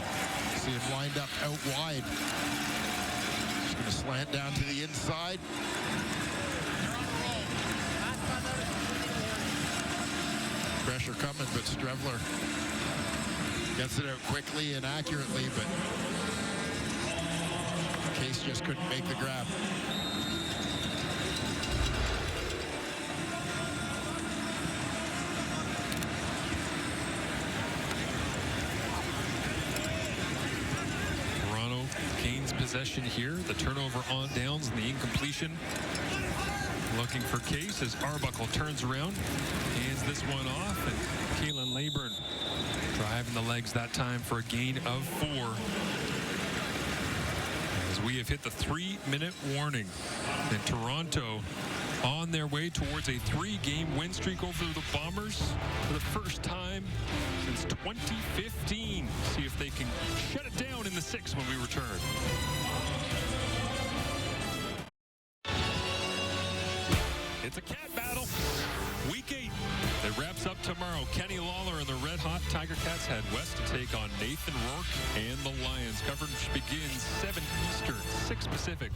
Speaker 7: See him lined up out wide. Just going to slant down to the inside. Pressure coming, but Strevler gets it out quickly and accurately, but Case just couldn't make the grab.
Speaker 6: Toronto gains possession here. The turnover on downs and the incompletion. Looking for Case as Arbuckle turns around, hands this one off, and Keelan Leyburn driving the legs that time for a gain of 4. As we have hit the 3-minute warning, and Toronto on their way towards a 3-game win streak over the Bombers for the first time since 2015. See if they can shut it down in the 6th when we return. It's a cat battle. Week 8. It wraps up tomorrow. Kenny Lawler and the Red Hot Tiger Cats head west to take on Nathan Rourke and the Lions. Coverage begins 7 Eastern, 6 Pacific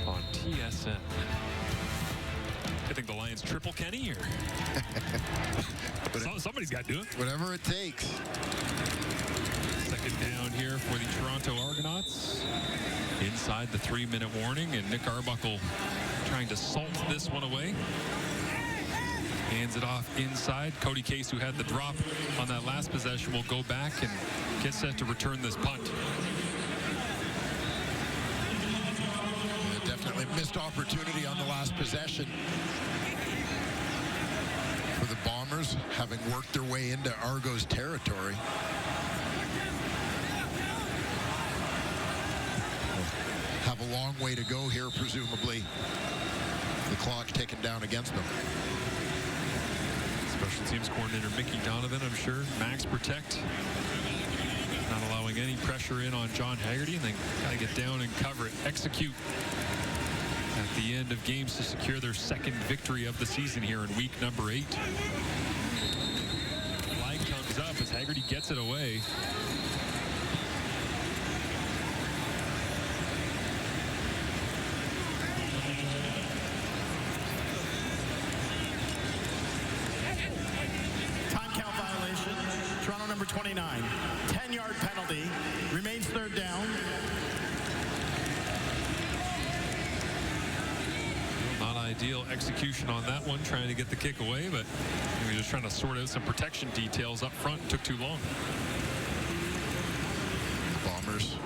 Speaker 6: on TSN. I think the Lions triple Kenny or somebody's got to do it.
Speaker 7: Whatever it takes.
Speaker 6: Second down here for the Toronto Argonauts. Inside the 3-minute warning, and Nick Arbuckle trying to salt this one away. Hands it off inside. Cody Case, who had the drop on that last possession, will go back and get set to return this punt.
Speaker 7: Definitely missed opportunity on the last possession for the Bombers, having worked their way into Argo's territory. Have a long way to go here, presumably. The clock ticking down against them.
Speaker 6: Special teams coordinator Mickey Donovan, I'm sure. Max protect. Not allowing any pressure in on John Haggerty, and they got to get down and cover it. Execute at the end of games to secure their 2nd victory of the season here in week number 8. Flag comes up as Haggerty gets it away.
Speaker 11: number 29. 10-yard penalty. Remains third down.
Speaker 6: Not ideal execution on that one, trying to get the kick away, but we were just trying to sort out some protection details up front. Took too long.
Speaker 7: Bombers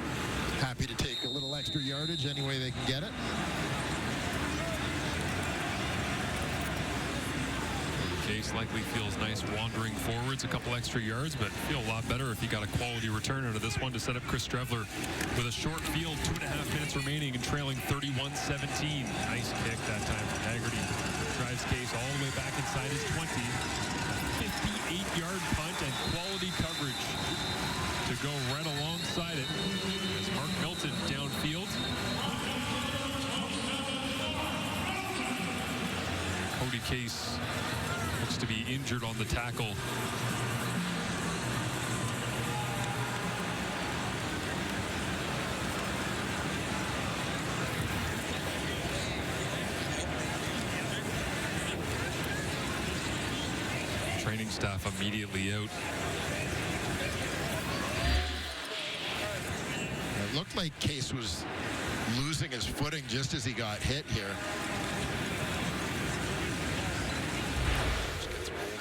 Speaker 7: happy to take a little extra yardage any way they can get it.
Speaker 6: Case likely feels nice wandering forwards, a couple extra yards, but feel a lot better if he got a quality return out of this one to set up Chris Strevler with a short field, 2.5 minutes remaining and trailing 31-17. Nice kick that time from Haggerty. Drives Case all the way back inside his 20. 58-yard punt and quality coverage to go right alongside it as Mark Milton downfield. Cody Case looks to be injured on the tackle. Training staff immediately out.
Speaker 7: It looked like Case was losing his footing just as he got hit here.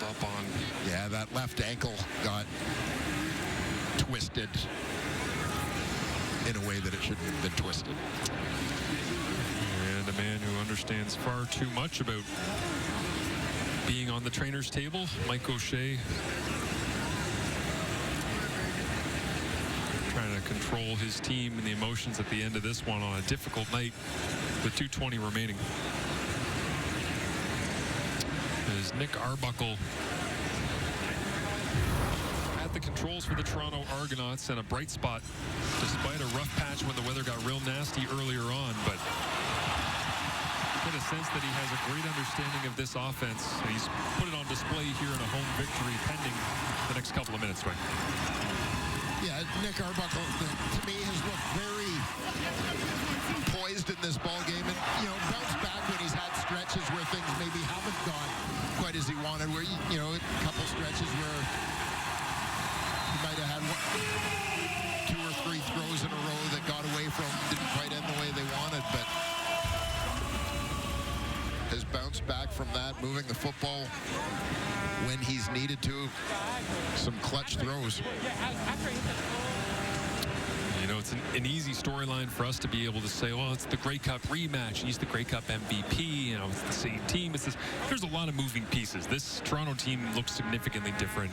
Speaker 6: Up on.
Speaker 7: Yeah, that left ankle got twisted in a way that it shouldn't have been twisted.
Speaker 6: And a man who understands far too much about being on the trainer's table, Mike O'Shea, trying to control his team and the emotions at the end of this one on a difficult night with 2:20 remaining. As Nick Arbuckle at the controls for the Toronto Argonauts, and a bright spot despite a rough patch when the weather got real nasty earlier on, but get a sense that he has a great understanding of this offense, and he's put it on display here in a home victory pending the next couple of minutes, right?
Speaker 7: Yeah, Nick Arbuckle, to me, has looked very poised in this ball game, and bounced back when he's had stretches where things maybe haven't gone quite as he wanted, where a couple stretches where he might have had 2 or 3 throws in a row that got away from, didn't quite end the way they wanted, but has bounced back from that, moving the football when he's needed to. Some clutch throws.
Speaker 6: It's an easy storyline for us to be able to say, well, it's the Grey Cup rematch. He's the Grey Cup MVP. It's the same team. There's a lot of moving pieces. This Toronto team looks significantly different.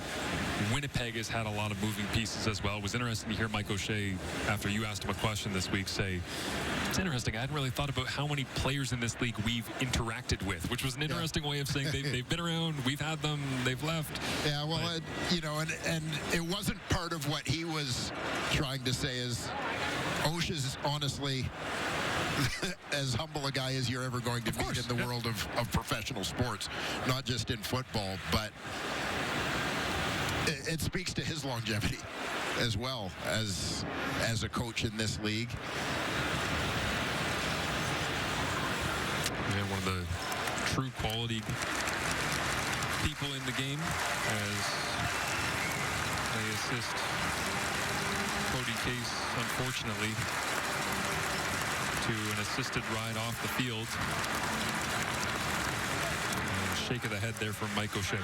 Speaker 6: Winnipeg has had a lot of moving pieces as well. It was interesting to hear Mike O'Shea, after you asked him a question this week, say, it's interesting. I hadn't really thought about how many players in this league we've interacted with, which was an interesting way of saying they've been around, we've had them, they've left.
Speaker 7: Yeah, well, and it wasn't part of what he was trying to say is Osha's honestly as humble a guy as you're ever going to meet in the world of professional sports, not just in football, but it speaks to his longevity as well as a coach in this league.
Speaker 6: And one of the true quality people in the game as they assist Cody Case, unfortunately, to an assisted ride off the field. And a shake of the head there from Mike O'Shea.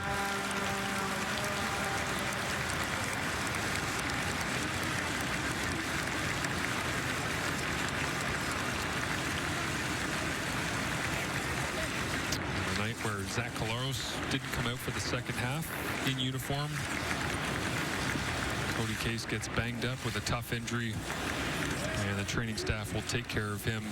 Speaker 6: Where Zach Collaros didn't come out for the second half in uniform. Cody Case gets banged up with a tough injury, and the training staff will take care of him.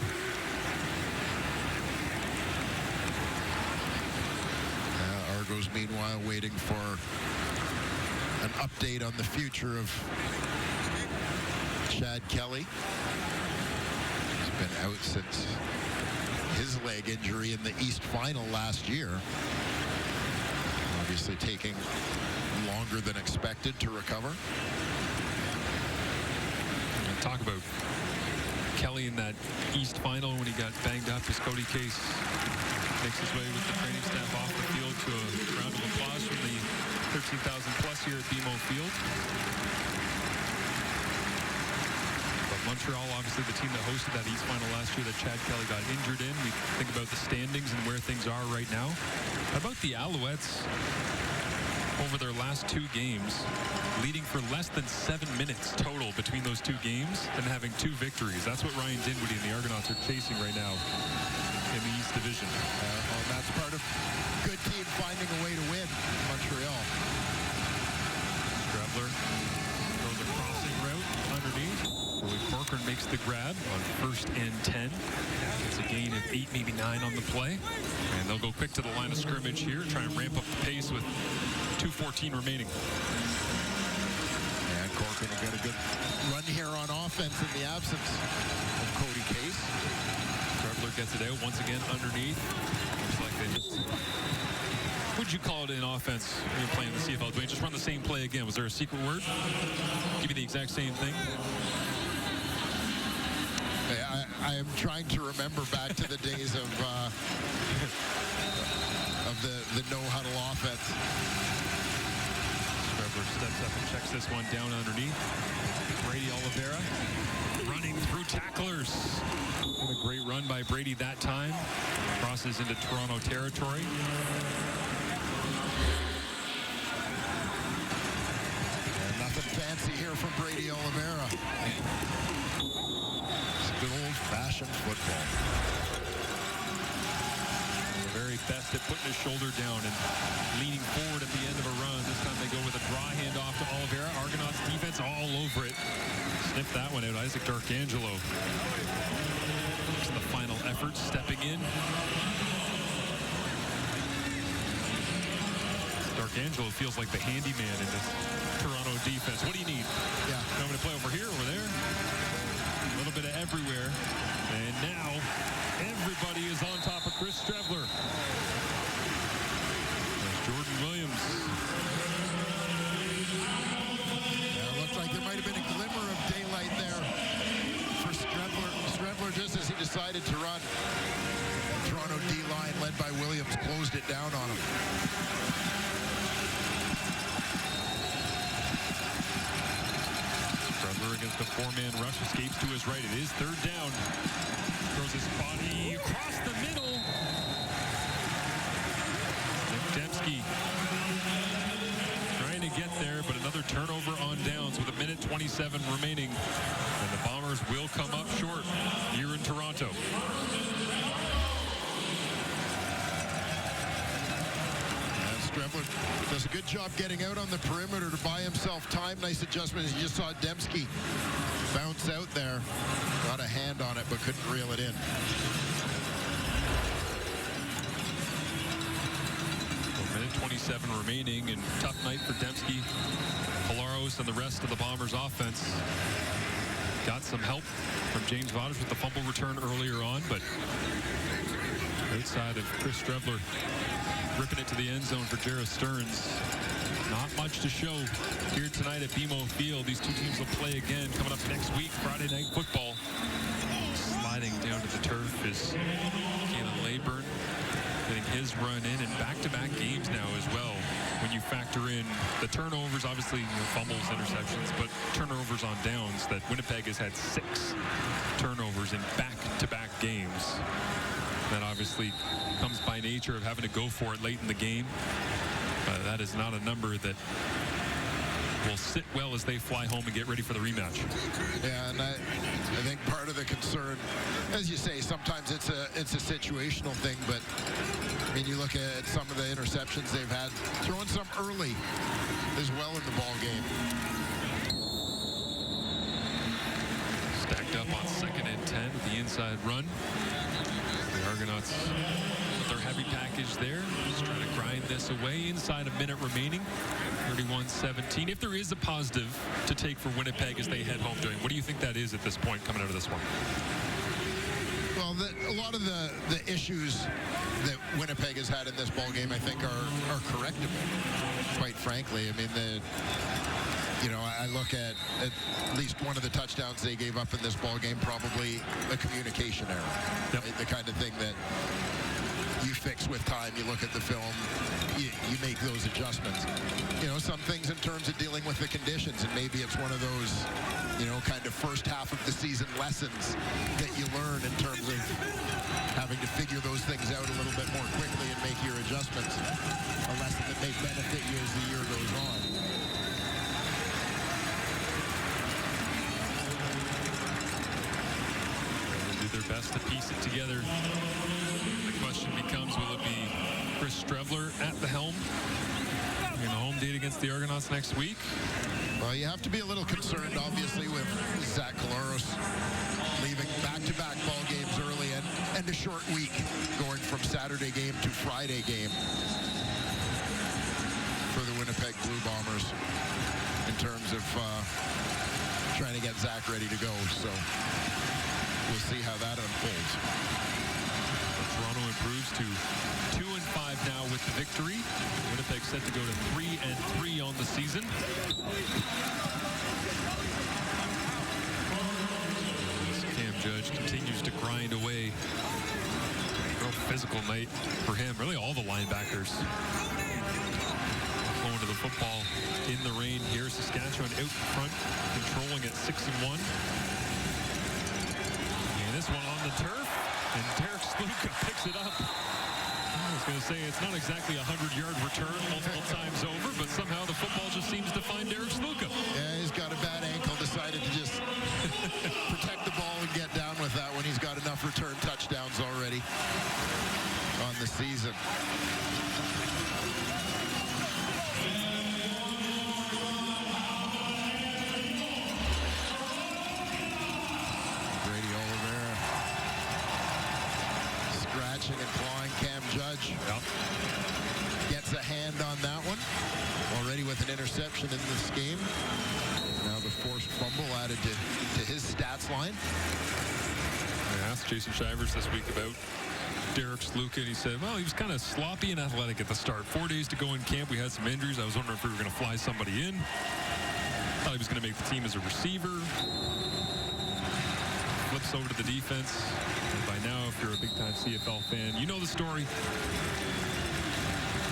Speaker 7: Argos, meanwhile, waiting for an update on the future of Chad Kelly. He's been out since his leg injury in the East Final last year. Obviously taking longer than expected to recover.
Speaker 6: And talk about Kelly in that East Final when he got banged up as Cody Case makes his way with the training staff off the field to a round of applause from the 13,000 plus here at BMO Field. But Montreal, obviously the team that hosted that East final last year that Chad Kelly got injured in. We think about the standings and where things are right now. How about the Alouettes over their last 2 games, leading for less than 7 minutes total between those 2 games and having 2 victories? That's what Ryan Dinwiddie and the Argonauts are chasing right now in the East Division.
Speaker 7: Well, that's part of good team finding a way to win, Montreal.
Speaker 6: Strebler throws a crossing route underneath. Willie Corcoran makes the grab on 1st and 10. It's a gain of 8, maybe 9 on the play. And they'll go quick to the line of scrimmage here, try and ramp up the pace with 2:14 remaining.
Speaker 7: And Corcoran will get a good run here on offense in the absence of Cody Case.
Speaker 6: Strebler gets it out once again underneath. Looks like they just... What'd you call it in offense when you're playing the CFL? Dwayne, just run the same play again. Was there a secret word? Give me the exact same thing.
Speaker 7: I am trying to remember back to the days of the no-huddle offense.
Speaker 6: Strebler steps up and checks this one down underneath. Brady Oliveira running through tacklers. What a great run by Brady that time. Crosses into Toronto territory.
Speaker 7: And nothing fancy here from Brady Oliveira. It's good old-fashioned football.
Speaker 6: The very best at putting his shoulder down and leaning forward at the end of a run. This time they go with a draw handoff to Oliveira. Argonauts defense all over it. Sniffed that one out. Isaac Darkangelo. It's the final effort, stepping in. Darkangelo feels like the handyman in this Toronto defense. What do you need?
Speaker 7: Yeah.
Speaker 6: You want me to play over here, over there? A little bit of everywhere. And now everybody is on top of Chris Strebler. There's Jordan Williams.
Speaker 7: Yeah, it looks like there might have been a glimmer of daylight there for Strebler. Strebler, just as he decided to run. Toronto D-line, led by Williams, closed it down on him.
Speaker 6: Strebler against the 4-man rush, escapes to his right. It is 3rd down. Throws his body across the middle. Nick Dembski trying to get there, but another turnover on downs with 1:27 remaining. And the Bombers will come up short here in Toronto.
Speaker 7: Strebler does a good job getting out on the perimeter to buy himself time. Nice adjustment. As you just saw Dembski bounce out there. Got a hand on it, but couldn't reel it in.
Speaker 6: 1:27 remaining, and tough night for Dembski. Polaros and the rest of the Bombers offense got some help from James Vaughters with the fumble return earlier on, but outside of Chris Strebler ripping it to the end zone for Jarrett Stearns. Not much to show here tonight at BMO Field. These two teams will play again coming up next week, Friday Night Football. Sliding down to the turf is Kalen Leyburn, getting his run in, and back-to-back games now as well. When you factor in the turnovers, obviously fumbles, interceptions, but turnovers on downs, that Winnipeg has had 6 turnovers in back-to-back games. That obviously comes by nature of having to go for it late in the game. That is not a number that will sit well as they fly home and get ready for the rematch.
Speaker 7: Yeah, and I think part of the concern, as you say, sometimes it's a situational thing, but I mean, you look at some of the interceptions they've had, throwing some early as well in the ball game.
Speaker 6: Stacked up on 2nd and 10 with the inside run. The Argonauts with their heavy package there, just trying to grind this away. Inside a minute remaining, 31-17. If there is a positive to take for Winnipeg as they head home, doing, what do you think that is at this point coming out of this one?
Speaker 7: Well, a lot of the issues that Winnipeg has had in this ball game, I think, are correctable, quite frankly. I mean, I look at least one of the touchdowns they gave up in this ball game, probably a communication error.
Speaker 6: Yep.
Speaker 7: The kind of thing that you fix with time. You look at the film, you make those adjustments. You know, some things in terms of dealing with the conditions, and maybe it's one of those, you know, kind of first half of the season lessons that you learn in terms of having to figure those things out a little bit more quickly and make your adjustments. A lesson that may benefit you as the year goes on.
Speaker 6: Do their best to piece it together. The question becomes, will it be Chris Strevler at the helm in a home date against the Argonauts next week?
Speaker 7: Well, you have to be a little concerned, obviously, with Zach Collaros leaving back-to-back ball games early and a short week going from Saturday game to Friday game for the Winnipeg Blue Bombers in terms of trying to get Zach ready to go. So we'll see how that unfolds.
Speaker 6: Toronto improves to 2-5 now with the victory. Winnipeg set to go to 3-3 on the season. Cam Judge continues to grind away. Real physical night for him. Really all the linebackers going to the football in the rain here. Saskatchewan out front, controlling at 6-1. And this one on the turf, and Derek Sluka picks it up. I was going to say, it's not exactly a 100-yard return multiple times over, but somehow the football just seems to find Derek Sluka.
Speaker 7: Yeah, he's got a bad ankle, decided to just protect the ball and get down with that when he's got enough return touchdowns already on the season. And clawing Cam Judge.
Speaker 6: Yep.
Speaker 7: Gets a hand on that one. Already with an interception in this game. Now the forced fumble added to his stats line.
Speaker 6: I asked Jason Shivers this week about Derek Sluka, and he said, well, he was kind of sloppy and athletic at the start. 4 days to go in camp. We had some injuries. I was wondering if we were going to fly somebody in. Thought he was going to make the team as a receiver. Flips over to the defense. And by now, if you're a big-time CFL fan, you know the story.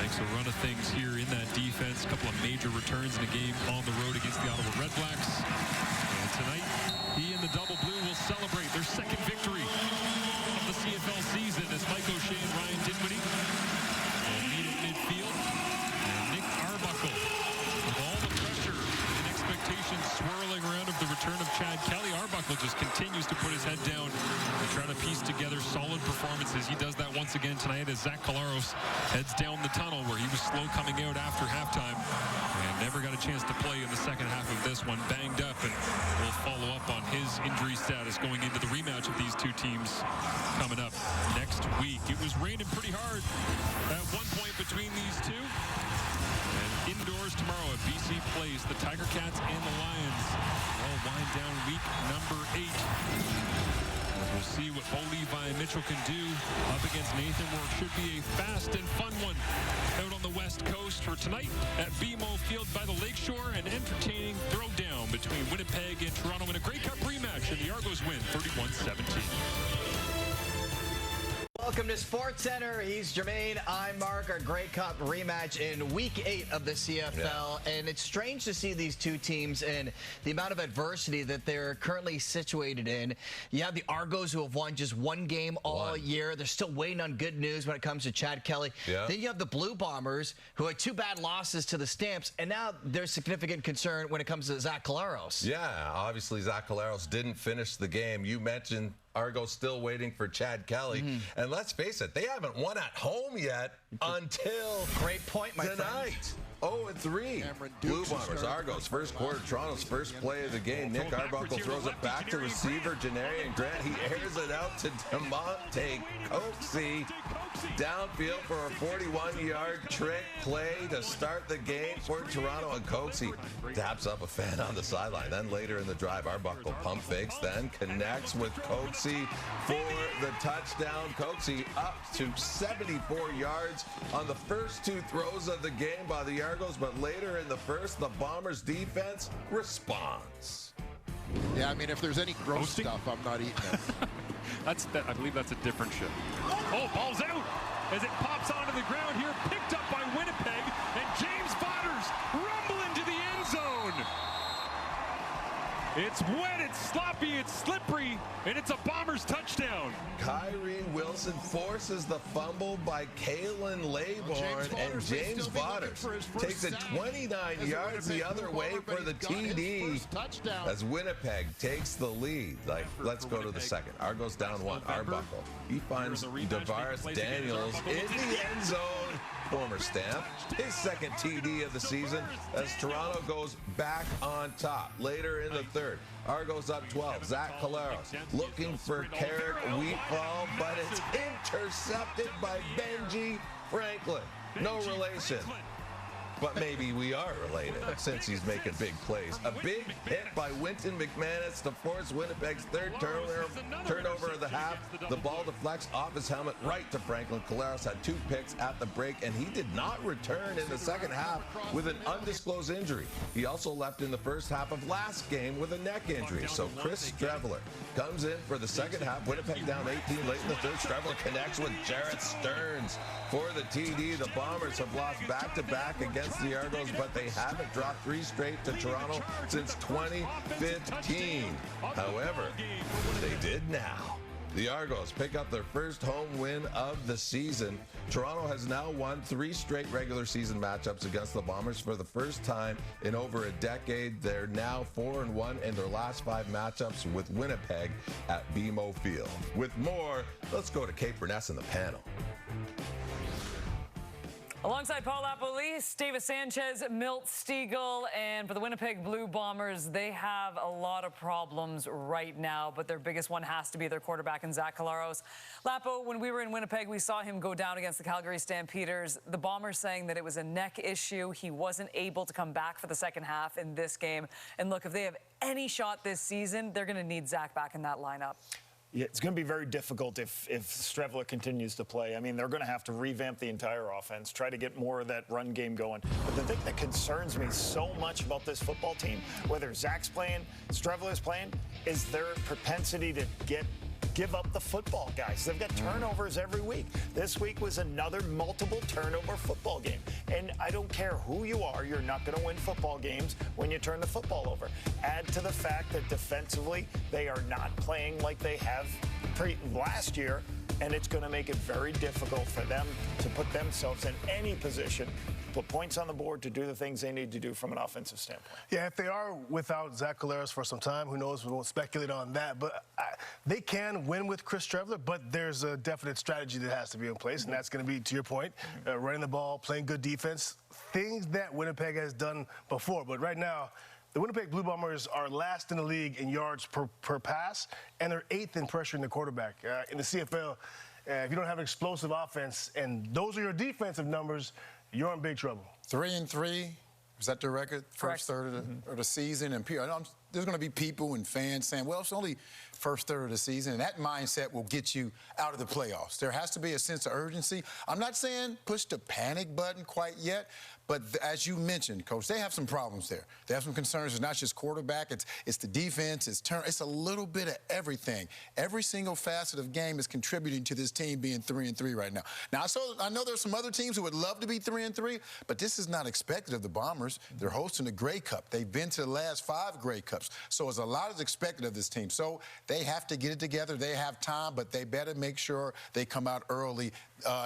Speaker 6: Makes a run of things here in that defense. A couple of major returns in a game on the road against the Ottawa Redblacks. And tonight, he and the Double Blue will celebrate their second victory of the CFL season as Mike O'Shea and Ryan Dinwiddie will meet at midfield. And Nick Arbuckle, with all the pressure and expectations swirling around of the return of Chad Kelly, Arbuckle just continues to put his head down and try to piece together solid performances. He does that once again tonight as Zach Collaros heads down the tunnel where he was slow coming out after halftime and never got a chance to play in the second half of this one. Banged up, and we'll follow up on his injury status going into the rematch of these two teams coming up next week. It was raining pretty hard at one point between these two. And indoors tomorrow at BC Place, the Tiger Cats and the Lions will wind down week number 8. We'll see what Bo Levi and Mitchell can do up against Nathan Work. Should be a fast and fun one out on the West Coast for tonight at BMO Field by the Lakeshore. An entertaining throwdown between Winnipeg and Toronto in a Grey Cup rematch, and the Argos win 31-17.
Speaker 12: Welcome to Sports Center. He's Jermaine. I'm Mark. Our Grey Cup rematch in Week 8 of the CFL. And it's strange to see these two teams and the amount of adversity that they're currently situated in. You have the Argos, who have won just one game all year. They're still waiting on good news when it comes to Chad Kelly. Then you have the Blue Bombers, who had 2 bad losses to the Stamps. And now there's significant concern when it comes to Zach Collaros.
Speaker 13: Yeah, obviously Zach Collaros didn't finish the game. You mentioned Argo still waiting for Chad Kelly. And let's face it, they haven't won at home yet until
Speaker 12: great point, my
Speaker 13: tonight. 0-3. Blue Bombers, Argos, first quarter, Toronto's first play of the game. Nick Arbuckle throws it back to receiver Janarian Grant. He airs it out to DeMonte Coxey downfield for a 41-yard trick play to start the game for Toronto. And Coxey taps up a fan on the sideline. Then later in the drive, Arbuckle pump fakes, then connects with Coxey for the touchdown. Coxey up to 74 yards on the first 2 throws of the game by the Argos, but later in the first, the Bombers defense responds.
Speaker 7: Yeah, I mean, if there's any gross stuff, I'm not eating it.
Speaker 6: I believe that's a different ship. Oh, ball's out. as it pops onto the ground here, picked up by Winnipeg, and James Vaughters rumble into the end zone. It's wet, it's sloppy, it's slippery, and it's a Bombers touchdown.
Speaker 13: Kyrie Wilson forces the fumble by Kalen Laybourne, and James Vaughters takes it 29 yards the other way for the TD as Winnipeg takes the lead. Let's go to the second. Argos down 1. Arbuckle. He finds DeVaris Daniels in the end zone. Former Stamp, his second TD of the season as Toronto goes back on top. Later in the third, Argos up 12. Zach Collaros looking for Carrick Wheatfall, but it's intercepted by Benji Franklin. No relation. But maybe we are related since he's making big plays. A big hit by Winton McManus to force Winnipeg's third turnover of the half. The ball deflects off his helmet right to Franklin. Collaros had 2 picks at the break, and he did not return in the second half with an undisclosed injury. He also left in the first half of last game with a neck injury. So Chris Streveler comes in for the second half. Winnipeg down 18 late in the third. Streveler connects with Jarrett Stearns for the TD. The Bombers have lost back-to-back against the Argos, but they haven't dropped 3 straight to Toronto since 2015. However, they did now. The Argos pick up their first home win of the season. Toronto has now won 3 straight regular season matchups against the Bombers for the first time in over a decade. They're now 4-1 in their last 5 matchups with Winnipeg at BMO Field. With more, let's go to Kate Burness in the panel.
Speaker 1: Alongside Paul Lapolis, Davis Sanchez, Milt Stiegel, and for the Winnipeg Blue Bombers, they have a lot of problems right now, but their biggest one has to be their quarterback in Zach Collaros. Lapo, when we were in Winnipeg, we saw him go down against the Calgary Stampeders. The Bombers saying that it was a neck issue. He wasn't able to come back for the second half in this game. And look, if they have any shot this season, they're going to need Zach back in that lineup.
Speaker 4: Yeah, it's going to be very difficult if Streveler continues to play. I mean, they're going to have to revamp the entire offense, try to get more of that run game going. But the thing that concerns me so much about this football team, whether Zach's playing, Streveler's playing, is their propensity to give up the football, guys. They've got turnovers every week. This week was another multiple turnover football game. And I don't care who you are, you're not going to win football games when you turn the football over. Add to the fact that defensively, they are not playing like they have last year, and it's going to make it very difficult for them to put themselves in any position, put points on the board to do the things they need to do from an offensive standpoint.
Speaker 3: Yeah, if they are without Zach Collaros for some time, who knows? We won't speculate on that. But they can win with Chris Streveler, but there's a definite strategy that has to be in place, and that's going to be, to your point, running the ball, playing good defense, things that Winnipeg has done before. But right now, the Winnipeg Blue Bombers are last in the league in yards per pass, and they're 8th in pressuring the quarterback. In the CFL, if you don't have an explosive offense, and those are your defensive numbers, you're in big trouble.
Speaker 2: 3-3. Is that the record? First third of the season. And there's going to be people and fans saying, well, it's only first third of the season. And that mindset will get you out of the playoffs. There has to be a sense of urgency. I'm not saying push the panic button quite yet. But as you mentioned, Coach, they have some problems there. They have some concerns. It's not just quarterback. It's the defense. It's a little bit of everything. Every single facet of game is contributing to this team being 3-3 right now. Now, I know there's some other teams who would love to be 3-3, but this is not expected of the Bombers. They're hosting the Grey Cup. They've been to the last 5 Grey Cups. So there's a lot is expected of this team. So they have to get it together. They have time, but they better make sure they come out early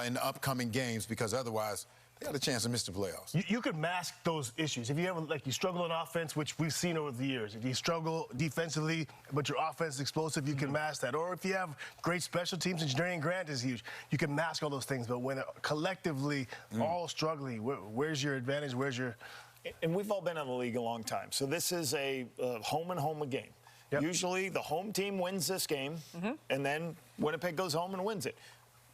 Speaker 2: in the upcoming games, because otherwise they got a chance to miss the playoffs.
Speaker 3: You could mask those issues. If you have, you struggle on offense, which we've seen over the years. If you struggle defensively, but your offense is explosive, you can mask that. Or if you have great special teams, and Jadarian Grant is huge, you can mask all those things. But when collectively all struggling, where's your advantage? Where's your...
Speaker 4: And we've all been in the league a long time. So this is a home and home game. Yep. Usually the home team wins this game, and then Winnipeg goes home and wins it.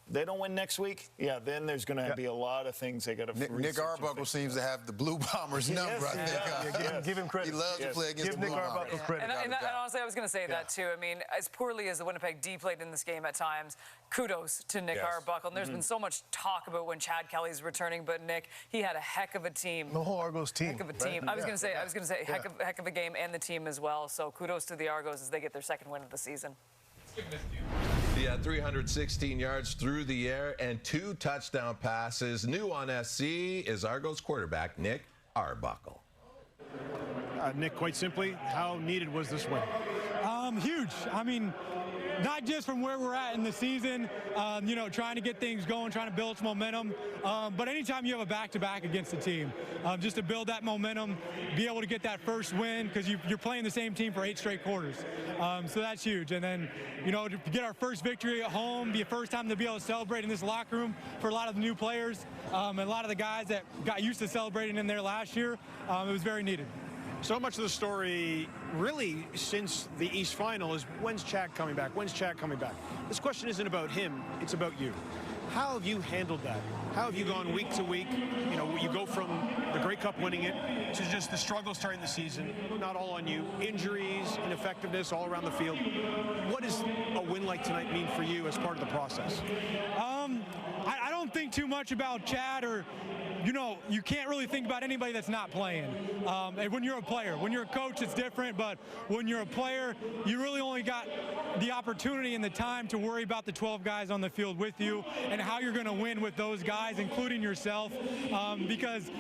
Speaker 4: They don't win next week, then there's going to be a lot of things they got to
Speaker 2: Nick Arbuckle seems to have the Blue Bombers number, I think.
Speaker 3: Give him credit.
Speaker 2: He loves to play against the Blue Bombers.
Speaker 3: Arbuckle credit.
Speaker 1: And honestly, I was going to say that, too. I mean, as poorly as the Winnipeg D played in this game at times, kudos to Nick Arbuckle. And there's been so much talk about when Chad Kelly's returning, but Nick, he had a heck of a team.
Speaker 3: The whole Argos team.
Speaker 1: Heck of a team. Right? I was going to say, heck of a game and the team as well. So kudos to the Argos as they get their second win of the season.
Speaker 13: He had 316 yards through the air and 2 touchdown passes. New on SC is Argos quarterback Nick Arbuckle.
Speaker 8: Nick, quite simply, how needed was this win?
Speaker 14: Huge. I mean, not just from where we're at in the season, trying to get things going, trying to build some momentum, but anytime you have a back-to-back against a team, just to build that momentum, be able to get that first win, because you're playing the same team for 8 straight quarters. So that's huge. And then, to get our first victory at home, be a first time to be able to celebrate in this locker room for a lot of the new players, and a lot of the guys that got used to celebrating in there last year, it was very needed.
Speaker 8: So much of the story, really, since the East Final is when's Chad coming back? When's Chad coming back? This question isn't about him, it's about you. How have you handled that? How have you gone week to week? You go from the Grey Cup winning it to just the struggle starting the season, not all on you. Injuries, ineffectiveness all around the field. What does a win like tonight mean for you as part of the process?
Speaker 14: I don't think too much about Chad, or you can't really think about anybody that's not playing. And when you're a player, when you're a coach, it's different, but when you're a player, you really only got the opportunity and the time to worry about the 12 guys on the field with you and how you're going to win with those guys, including yourself, because,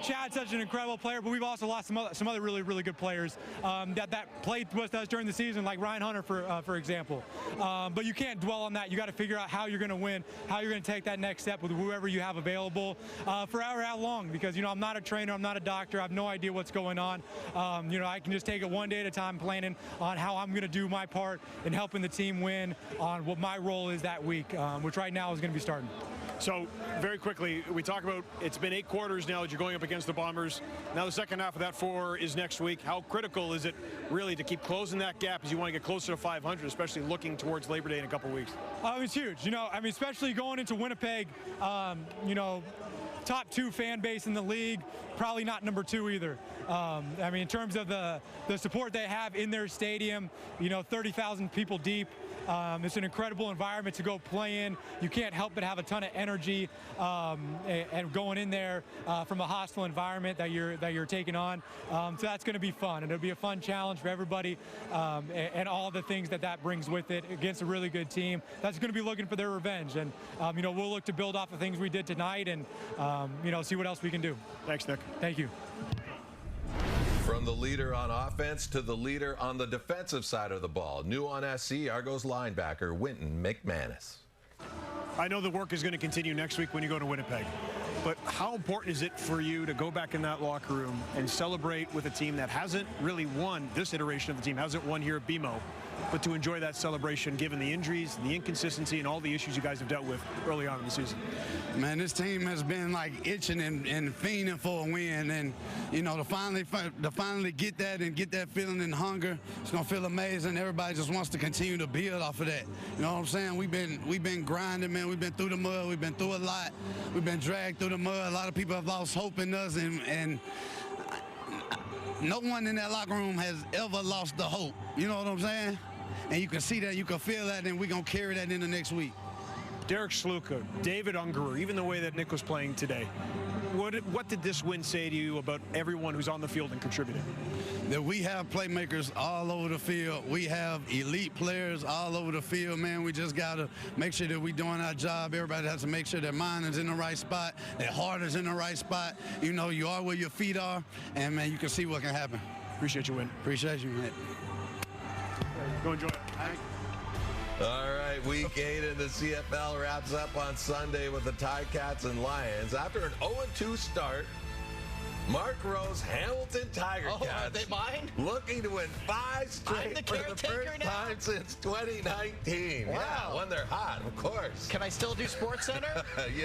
Speaker 14: Chad's such an incredible player, but we've also lost some other really, really good players that played with us during the season, like Ryan Hunter, for example. But you can't dwell on that. You got to figure out how you're going to win, how you're going to take that next step with whoever you have available for how long, because I'm not a trainer, I'm not a doctor, I have no idea what's going on. I can just take it one day at a time, planning on how I'm going to do my part in helping the team win on what my role is that week, which right now is going to be starting.
Speaker 8: So, very quickly, we talk about it's been 8 quarters now that you're going up against the Bombers. Now the second half of that 4 is next week. How critical is it really to keep closing that gap as you want to get closer to 500, especially looking towards Labor Day in a couple weeks?
Speaker 14: It's huge. Especially going into Winnipeg, top 2 fan base in the league, probably not number 2 either. In terms of the support they have in their stadium, 30,000 people deep. It's an incredible environment to go play in. You can't help but have a ton of energy and going in there from a hostile environment that you're taking on. So that's going to be fun, and it'll be a fun challenge for everybody, and all the things that brings with it against a really good team that's going to be looking for their revenge. And we'll look to build off the things we did tonight, and see what else we can do.
Speaker 8: Thanks, Nick.
Speaker 14: Thank you.
Speaker 13: From the leader on offense to the leader on the defensive side of the ball, new on SC, Argos linebacker Winton McManus.
Speaker 8: I know the work is going to continue next week when you go to Winnipeg, but how important is it for you to go back in that locker room and celebrate with a team that hasn't really won, this iteration of the team hasn't won here at BMO, but to enjoy that celebration given the injuries, the inconsistency, and all the issues you guys have dealt with early on in the season?
Speaker 9: Man, this team has been itching and fiending for a win, and to finally get that and get that feeling and hunger, it's gonna feel amazing. Everybody just wants to continue to build off of that. You know what I'm saying? We've been grinding, man. We've been through the mud. We've been through a lot. We've been dragged through the mud. A lot of people have lost hope in us, and no one in that locker room has ever lost the hope. You know what I'm saying? And you can see that, you can feel that, and we're going to carry that into next week.
Speaker 8: Derek Sluka, David Ungerer, even the way that Nick was playing today, what did this win say to you about everyone who's on the field and contributing?
Speaker 9: That we have playmakers all over the field. We have elite players all over the field, man. We just got to make sure that we're doing our job. Everybody has to make sure their mind is in the right spot, their heart is in the right spot. You are where your feet are, and, man, you can see what can happen.
Speaker 8: Appreciate you, Win.
Speaker 9: Appreciate you, man.
Speaker 8: Go enjoy it.
Speaker 13: All right, week 8 in the CFL wraps up on Sunday with the Ticats and Lions. After an 0-2 start, Mark Rose, Hamilton Tiger Cats.
Speaker 12: Are they mine?
Speaker 13: Looking to win 5 straight for the first time since 2019.
Speaker 12: Wow.
Speaker 13: Yeah, when they're hot, of course.
Speaker 12: Can I still do SportsCenter?
Speaker 13: Yeah.